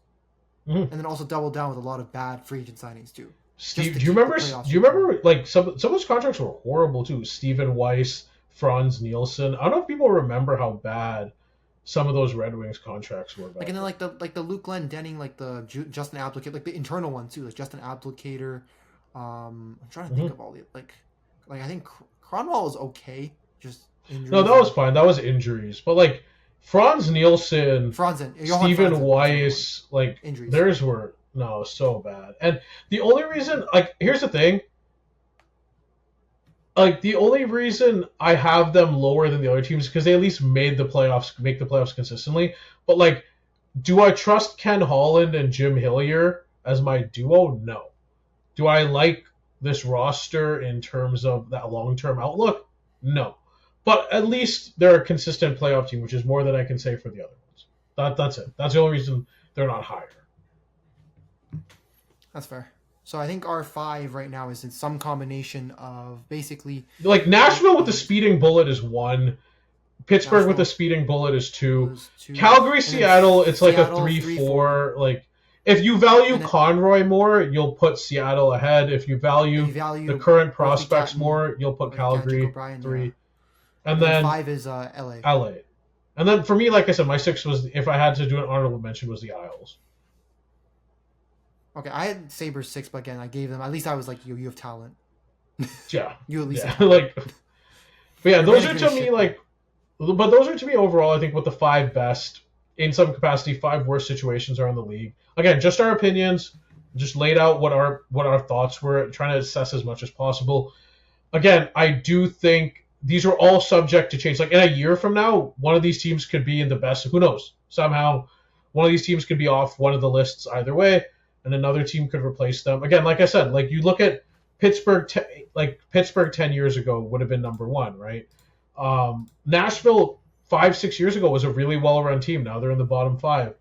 and then also doubled down with a lot of bad free agent signings too. Steve, do you remember like some of those contracts were horrible too? Steven Weiss, Franz Nielsen. I don't know if people remember how bad some of those Red Wings contracts were. And then the Luke Glendening, the Justin Applicator, the internal one too, like Justin Applicator. I'm trying to think of all the I think Cronwall was okay, just injuries. No, that was fine. That was injuries, but Franz Nielsen, Steven Weiss, injuries. Theirs were so bad. And the only reason, here's the thing. The only reason I have them lower than the other teams is because they at least make the playoffs consistently. But, do I trust Ken Holland and Jim Hillier as my duo? No. Do I like this roster in terms of that long-term outlook? No. But at least they're a consistent playoff team, which is more than I can say for the other ones. That's it. That's the only reason they're not higher. That's fair. So I think our 5 right now is in some combination of basically Nashville with the speeding bullet is 1, Pittsburgh with the speeding bullet is 2, Calgary, Seattle, it's a 3-4. If you value Conroy more, you'll put Seattle ahead. If you value the current prospects more, you'll put Calgary 3, and then 5 is LA. And then for me, like I said, my 6 was, if I had to do an honorable mention, was the Isles. Okay, I had Sabres 6, but again, I gave them. At least I was like, you have talent. Yeah, you at least. Yeah. But yeah, those are to me but those are to me overall. I think what the 5 best in some capacity, 5 worst situations are in the league. Again, just our opinions, just laid out what our thoughts were, trying to assess as much as possible. Again, I do think these are all subject to change. In a year from now, one of these teams could be in the best. Who knows? Somehow, one of these teams could be off one of the lists either way. And another team could replace them. Again, like I said, you look at Pittsburgh, Pittsburgh 10 years ago would have been number 1, right? Nashville 5-6 years ago was a really well-run team. Now they're in the bottom 5.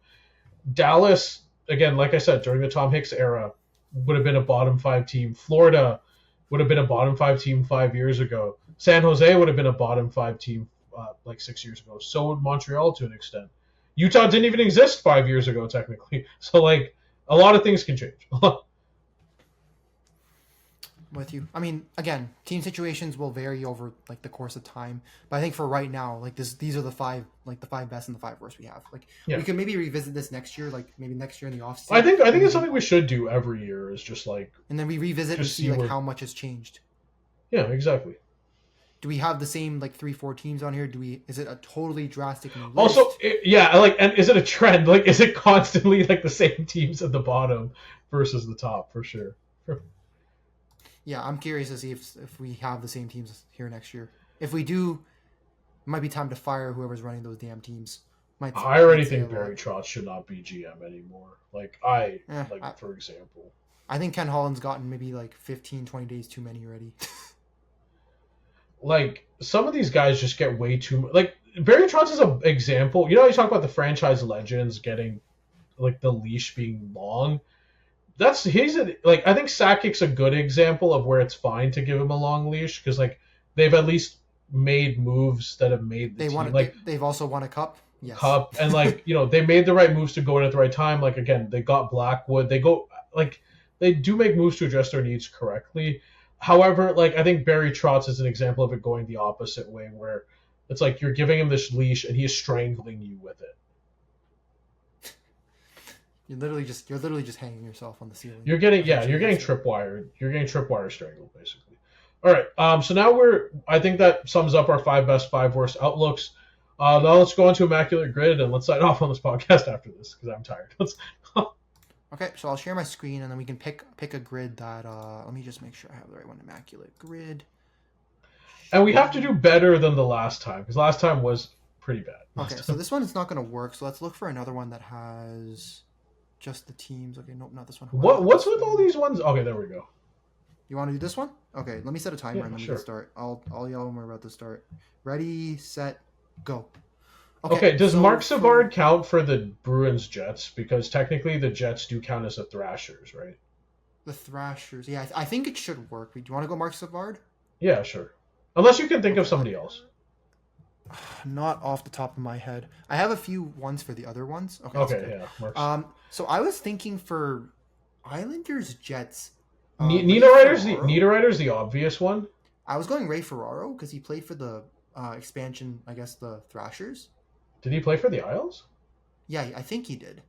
Dallas, again, like I said, during the Tom Hicks era, would have been a bottom 5 team. Florida would have been a bottom 5 team 5 years ago. San Jose would have been a bottom 5 team 6 years ago. So would Montreal to an extent. Utah didn't even exist 5 years ago, technically. So, a lot of things can change. With you. I mean, again, team situations will vary over the course of time, but I think for right now, these are the 5 the 5 best and the 5 worst we have. We could maybe revisit this next year, maybe next year in the offseason. I think it's something we should do every year. Is just and then we revisit and see how much has changed. Yeah, exactly. Do we have the same 3-4 teams on here? Is it a totally drastic list? Also, and is it a trend? Is it constantly the same teams at the bottom versus the top for sure? Yeah, I'm curious to see if we have the same teams here next year. If we do, it might be time to fire whoever's running those damn teams. I already think Barry Trotz should not be GM anymore. For example. I think Ken Holland's gotten maybe like 15, 20 days too many already. Like, some of these guys just get way too... Like, Barry Trotz is an example. You know, you talk about the franchise legends getting, like, the leash being long. I think Sakic's a good example of where it's fine to give him a long leash, because, like, they've at least made moves that have made the team. They've also won a cup. Yes. Cup, and, like, you know, they made the right moves to go in at the right time. Like, again, they got Blackwood. They do make moves to address their needs correctly. However, like, I think Barry Trotz is an example of it going the opposite way, where it's like you're giving him this leash and he is strangling you with it. You're literally just hanging yourself on the ceiling. You're getting tripwired. You're getting tripwire strangled, basically. All right. So now I think that sums up our 5 best, 5 worst outlooks. Now let's go on to Immaculate Grid and let's sign off on this podcast after this because I'm tired. Okay, so I'll share my screen and then we can pick a grid that let me just make sure I have the right one. Immaculate Grid. And we have to do better than the last time because last time was pretty bad. Okay, so this one is not going to work. So let's look for another one that has just the teams. Okay, nope, not this one. What's with all these ones? Okay, there we go. You want to do this one? Okay, let me set a timer and then we can start. I'll yell when we're about to start. Ready, set, go. Okay, does Mark Savard count for the Bruins Jets? Because technically the Jets do count as the Thrashers, right? The Thrashers, yeah. I think it should work. Do you want to go Mark Savard? Yeah, sure. Unless you can think of somebody else. Not off the top of my head. I have a few ones for the other ones. Okay, yeah. So I was thinking for Islanders Jets. Niederreiter's the obvious one. I was going Ray Ferraro because he played for the expansion, I guess, the Thrashers. Did he play for the Isles? Yeah, I think he did.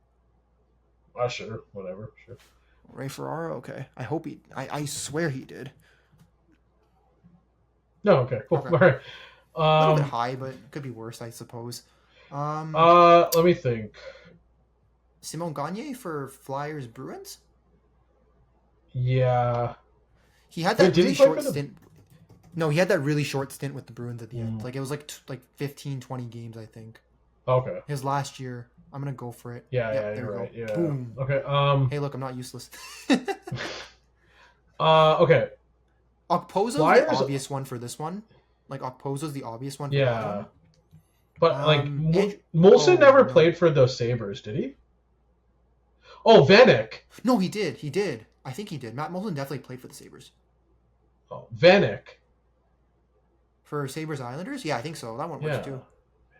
Sure, whatever, sure. Ray Ferraro, okay. I hope he... I swear he did. No, okay, cool. Okay. All right. A little bit high, but it could be worse, I suppose. Let me think. Simon Gagne for Flyers Bruins? Yeah. He had that really short stint. No, he had that really short stint with the Bruins at the end. Like, it was like 15, 20 games, I think. Okay. His last year. I'm going to go for it. Yeah, you're right. Yeah. Boom. Okay. Hey, look, I'm not useless. Okay. Okpozo's the obvious one for this one. Like, Okpozo's the obvious one for that one. But, Molson never played for the Sabres, did he? Oh, Vanek. No, he did. He did. I think he did. Matt Molson definitely played for the Sabres. Oh, Vanek. For Sabres Islanders? Yeah, I think so. That one works too.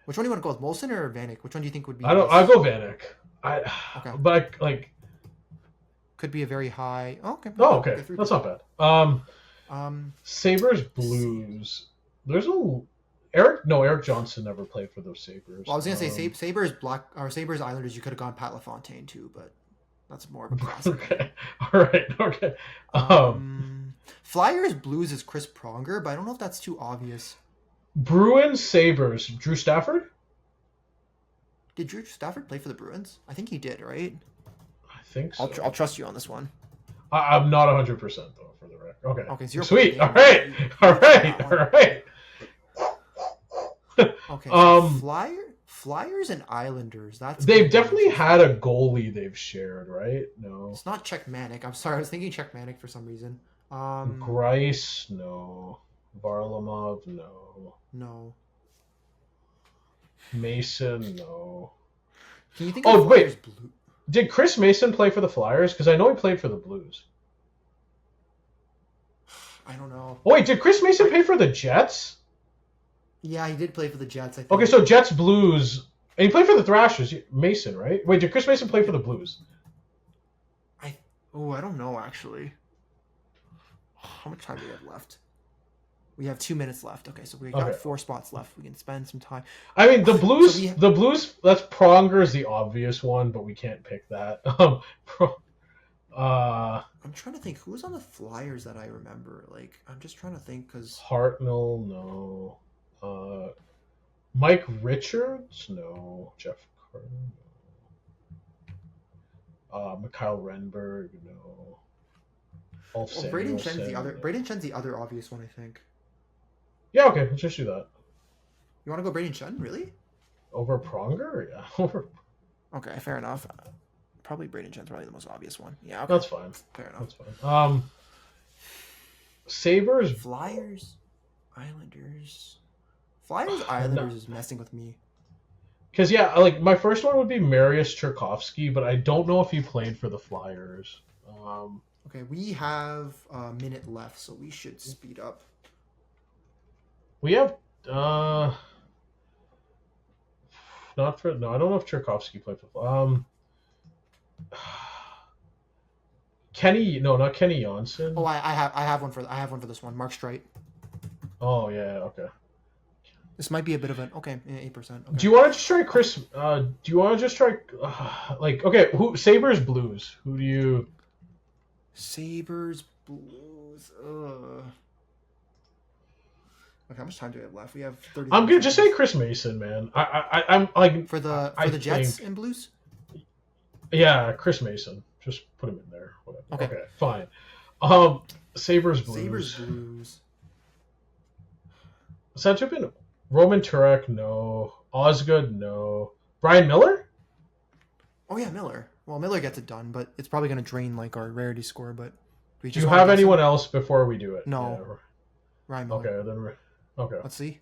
Which one do you want to go with, Molson or Vanek? Which one do you think would be? I'll go Vanek. Okay. But could be a very high. Oh, okay. Oh, okay. That's not bad. Sabres Blues. There's Eric Johnson never played for those Sabres. Well, I was gonna say Sabres Islanders. You could have gone Pat LaFontaine too, but that's more of a classic. Okay. All right. Okay. Flyers Blues is Chris Pronger, but I don't know if that's too obvious. Bruins Sabres. Drew Stafford? Did Drew Stafford play for the Bruins? I think he did, right? I think so. I'll trust you on this one. I'm not 100% though, for the record. Okay. Okay, so sweet. All right. Okay. So Flyers and Islanders. They've definitely had a goalie they've shared, right? No. It's not Czech Manic. I'm sorry, I was thinking Czech Manic for some reason. Grice, no. Varlamov, no. Mason, no. Can you think of Flyers Blue? Did Chris Mason play for the Flyers? Because I know he played for the Blues. I don't know. Oh, wait, did Chris Mason play for the Jets? Yeah, he did play for the Jets, I think. Okay, so Jets, Blues. And he played for the Thrashers. Mason, right? Wait, did Chris Mason play for the Blues? I don't know, actually. How much time do we have left? We have 2 minutes left. Okay, so we got 4 spots left. We can spend some time. I mean, the Blues. The Blues. That's Pronger is the obvious one, but we can't pick that. I'm trying to think who's on the Flyers that I remember. Like, I'm just trying to think because Hartnell, no. Mike Richards, no. Jeff Carter, no. Mikhail Renberg, no. Braden Shen's the other obvious one, I think. Yeah, okay, let's just do that. You want to go Braden Shen, really? over Pronger? Yeah, over. Okay, fair enough. Probably Braden Chen's probably the most obvious one. Yeah, okay. That's fine. Fair enough. That's fine. Sabres. Flyers, Islanders. Flyers, Islanders is messing with me. Because, yeah, like, my first one would be Marius Cherkovsky, but I don't know if he played for the Flyers. Okay, we have a minute left, so we should speed up. We have, not for, no, I don't know if Cherkovsky played for, Kenny, no, not Kenny Janssen. Oh, I have one for this one. Mark Streit. Oh, yeah, okay. This might be a bit of an 8%. Okay. Do you want to just try Chris? Do you want to just try like who Sabres Blues? Who do you? Sabres Blues. Okay, how much time do we have left? We have 30. I'm gonna just say Chris Mason, man. I'm like for the Jets and Blues. Yeah, Chris Mason. Just put him in there. Whatever. Okay, fine. Sabres Blues. Sabres Blues. Has that been Roman Turek? No. Osgood? No. Brian Miller? Oh yeah, Miller. Well, Miller gets it done, but it's probably going to drain like our rarity score. But do you have anyone else before we do it? No. Yeah. Ryan Miller. Okay, then. Okay. Let's see.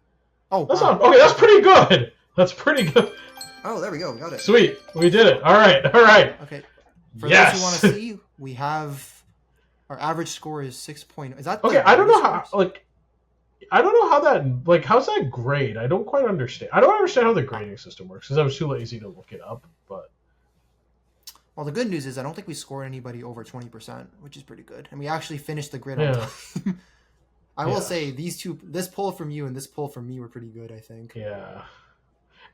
Oh, that's not okay. That's pretty good. That's pretty good. Oh, there we go. We got it. Sweet. We did it. All right. All right. Okay. For those who want to see, we have our average score is 6.0. Is that okay? I don't know how I don't know how that how's that grade? I don't quite understand. I don't understand how the grading system works because I was too lazy to look it up. But well, the good news is I don't think we scored anybody over 20%, which is pretty good, and we actually finished the grid on time. I will say this poll from you and this poll from me were pretty good. I think. Yeah.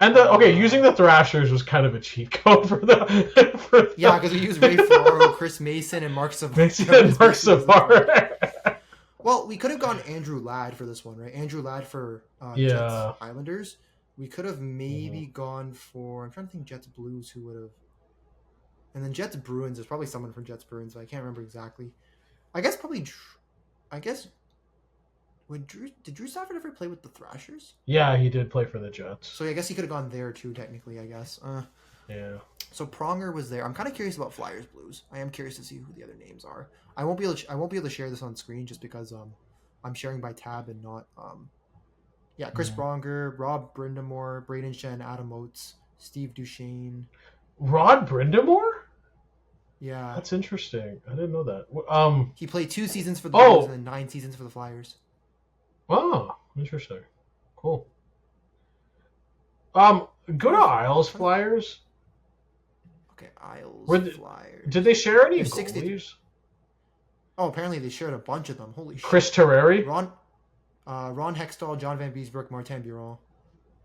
And using the Thrashers was kind of a cheat code for the. Yeah, because we used Ray Ferraro, Chris Mason, and Mark Savard. Well, we could have gone Andrew Ladd for this one, right? Andrew Ladd for Jets Islanders. We could have maybe gone for. I'm trying to think Jets Blues who would have. And then Jets Bruins. There's probably someone from Jets Bruins, but I can't remember exactly. I guess. Did Drew Stafford ever play with the Thrashers? Yeah, he did play for the Jets. So I guess he could have gone there too, technically, I guess. Yeah. So Pronger was there. I'm kind of curious about Flyers Blues. I am curious to see who the other names are. I won't be able to share this on screen just because I'm sharing by tab and not Chris Pronger, Rob Brindamore, Braden Shen, Adam Oates, Steve Duchesne. Rod Brindamore? Yeah. That's interesting. I didn't know that. He played 2 seasons for the Blues and then 9 seasons for the Flyers. Oh, interesting. Cool. Go to Isles Flyers. Okay, Isles Flyers. Did they share any There's goalies? Oh, apparently they shared a bunch of them. Holy shit. Chris Terreri? Ron Hextall, John Van Beesbrook, Martin Biron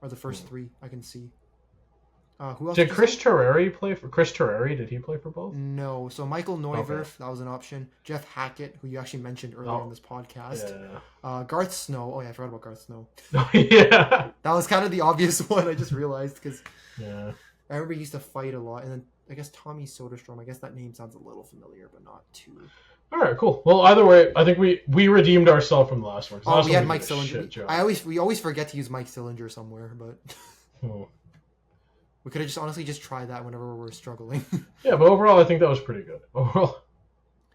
are the first 3 I can see. Who else? Did Chris Terreri play for Chris Terreri? Did he play for both? No. So Michael Neuwirth, that was an option. Jeff Hackett, who you actually mentioned earlier in this podcast. Yeah. Garth Snow. Oh yeah, I forgot about Garth Snow. Yeah. That was kind of the obvious one. I just realized because I remember he used to fight a lot, and then I guess Tommy Soderstrom. I guess that name sounds a little familiar, but not too. All right, cool. Well, either way, I think we redeemed ourselves from the last one. We had Mike Sillinger. We always forget to use Mike Sillinger somewhere, but. We could have just tried that whenever we're struggling. Yeah, but overall, I think that was pretty good. Overall.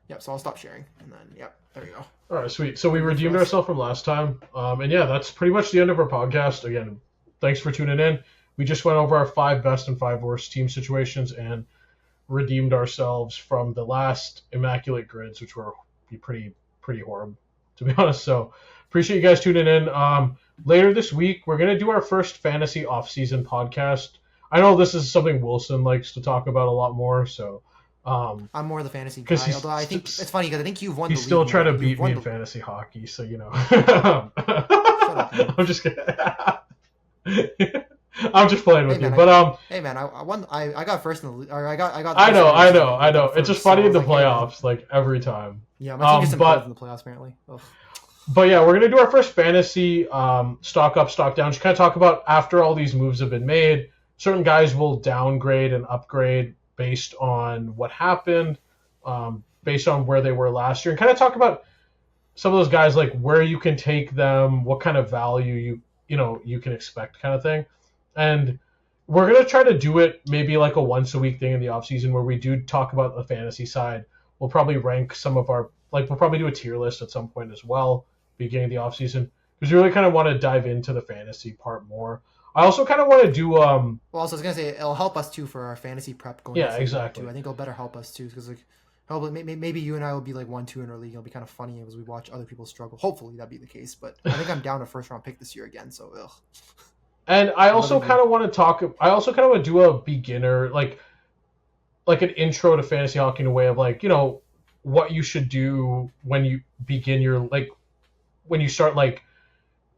Yep, so I'll stop sharing. And then, there you go. All right, sweet. So we redeemed ourselves from last time. And yeah, that's pretty much the end of our podcast. Again, thanks for tuning in. We just went over our 5 best and 5 worst team situations and redeemed ourselves from the last Immaculate Grids, which were pretty horrible, to be honest. So appreciate you guys tuning in. Later this week, we're going to do our first fantasy off-season podcast. I know this is something Wilson likes to talk about a lot more, so I'm more the fantasy guy. Although I think it's funny because I think you've won. He's still trying to beat me in fantasy hockey, so you know. Shut up, man. I'm just kidding. I'm just playing with you, but Hey man, I won. I got first in the league. I got. I know. It's just funny in the playoffs, like every time. Yeah, my team just improved in the playoffs apparently. Ugh. But yeah, we're gonna do our first fantasy stock up, stock down. Just kind of talk about after all these moves have been made. Certain guys will downgrade and upgrade based on what happened, based on where they were last year, and kind of talk about some of those guys, like where you can take them, what kind of value you can expect, kind of thing. And we're gonna try to do it maybe like a once a week thing in the off season where we do talk about the fantasy side. We'll probably rank some of our we'll probably do a tier list at some point as well, beginning of the off season, because we really kind of want to dive into the fantasy part more. I also kind of want to do Well, also I was gonna say it'll help us too for our fantasy prep going. Yeah, exactly. Too. I think it'll better help us too because like. Maybe you and I will be like 1-2 in our league. It'll be kind of funny as we watch other people struggle. Hopefully that'd be the case. But I think I'm down a first round pick this year again. So ugh. And I also kind of want to talk. I also kind of want to do a beginner like an intro to fantasy hockey in a way of like what you should do when you begin your when you start like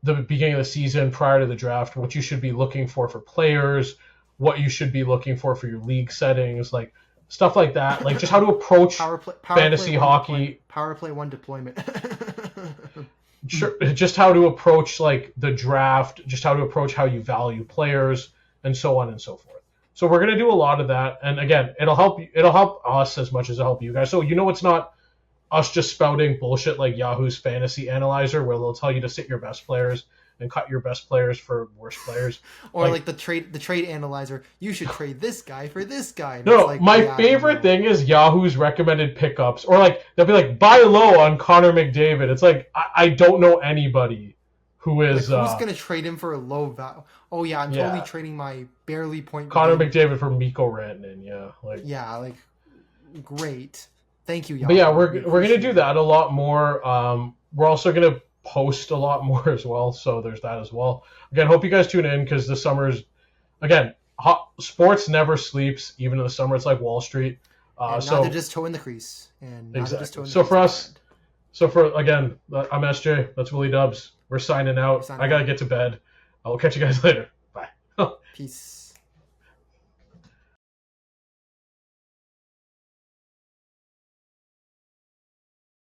the beginning of the season prior to the draft. What you should be looking for players. What you should be looking for your league settings. Like. Stuff like that, like just how to approach fantasy hockey. Power play one deployment. Sure, just how to approach like the draft, just how to approach how you value players, and so on and so forth. So we're gonna do a lot of that, and again, it'll help us as much as it'll help you guys. So it's not us just spouting bullshit like Yahoo's Fantasy Analyzer, where they'll tell you to sit your best players and cut your best players for worst players. Or like the trade analyzer, you should trade this guy for this guy. And no, my favorite thing is Yahoo's recommended pickups. Or like they'll be like, buy low on Connor McDavid. It's like I don't know anybody who is who's gonna trade him for a low value. Oh yeah, I'm totally trading my barely point Connor McDavid for Mikko Rantanen, like great. Thank you, Yahoo. But yeah, we're gonna do that a lot more. We're also gonna post a lot more as well, so there's that as well. Again, hope you guys tune in because the summer's sports never sleeps. Even in the summer, it's like Wall Street. And now they're just toeing the crease. And exactly. So for us, I'm SJ. That's WillyDubz. We're signing out. I gotta get to bed. I will catch you guys later. Bye. Peace.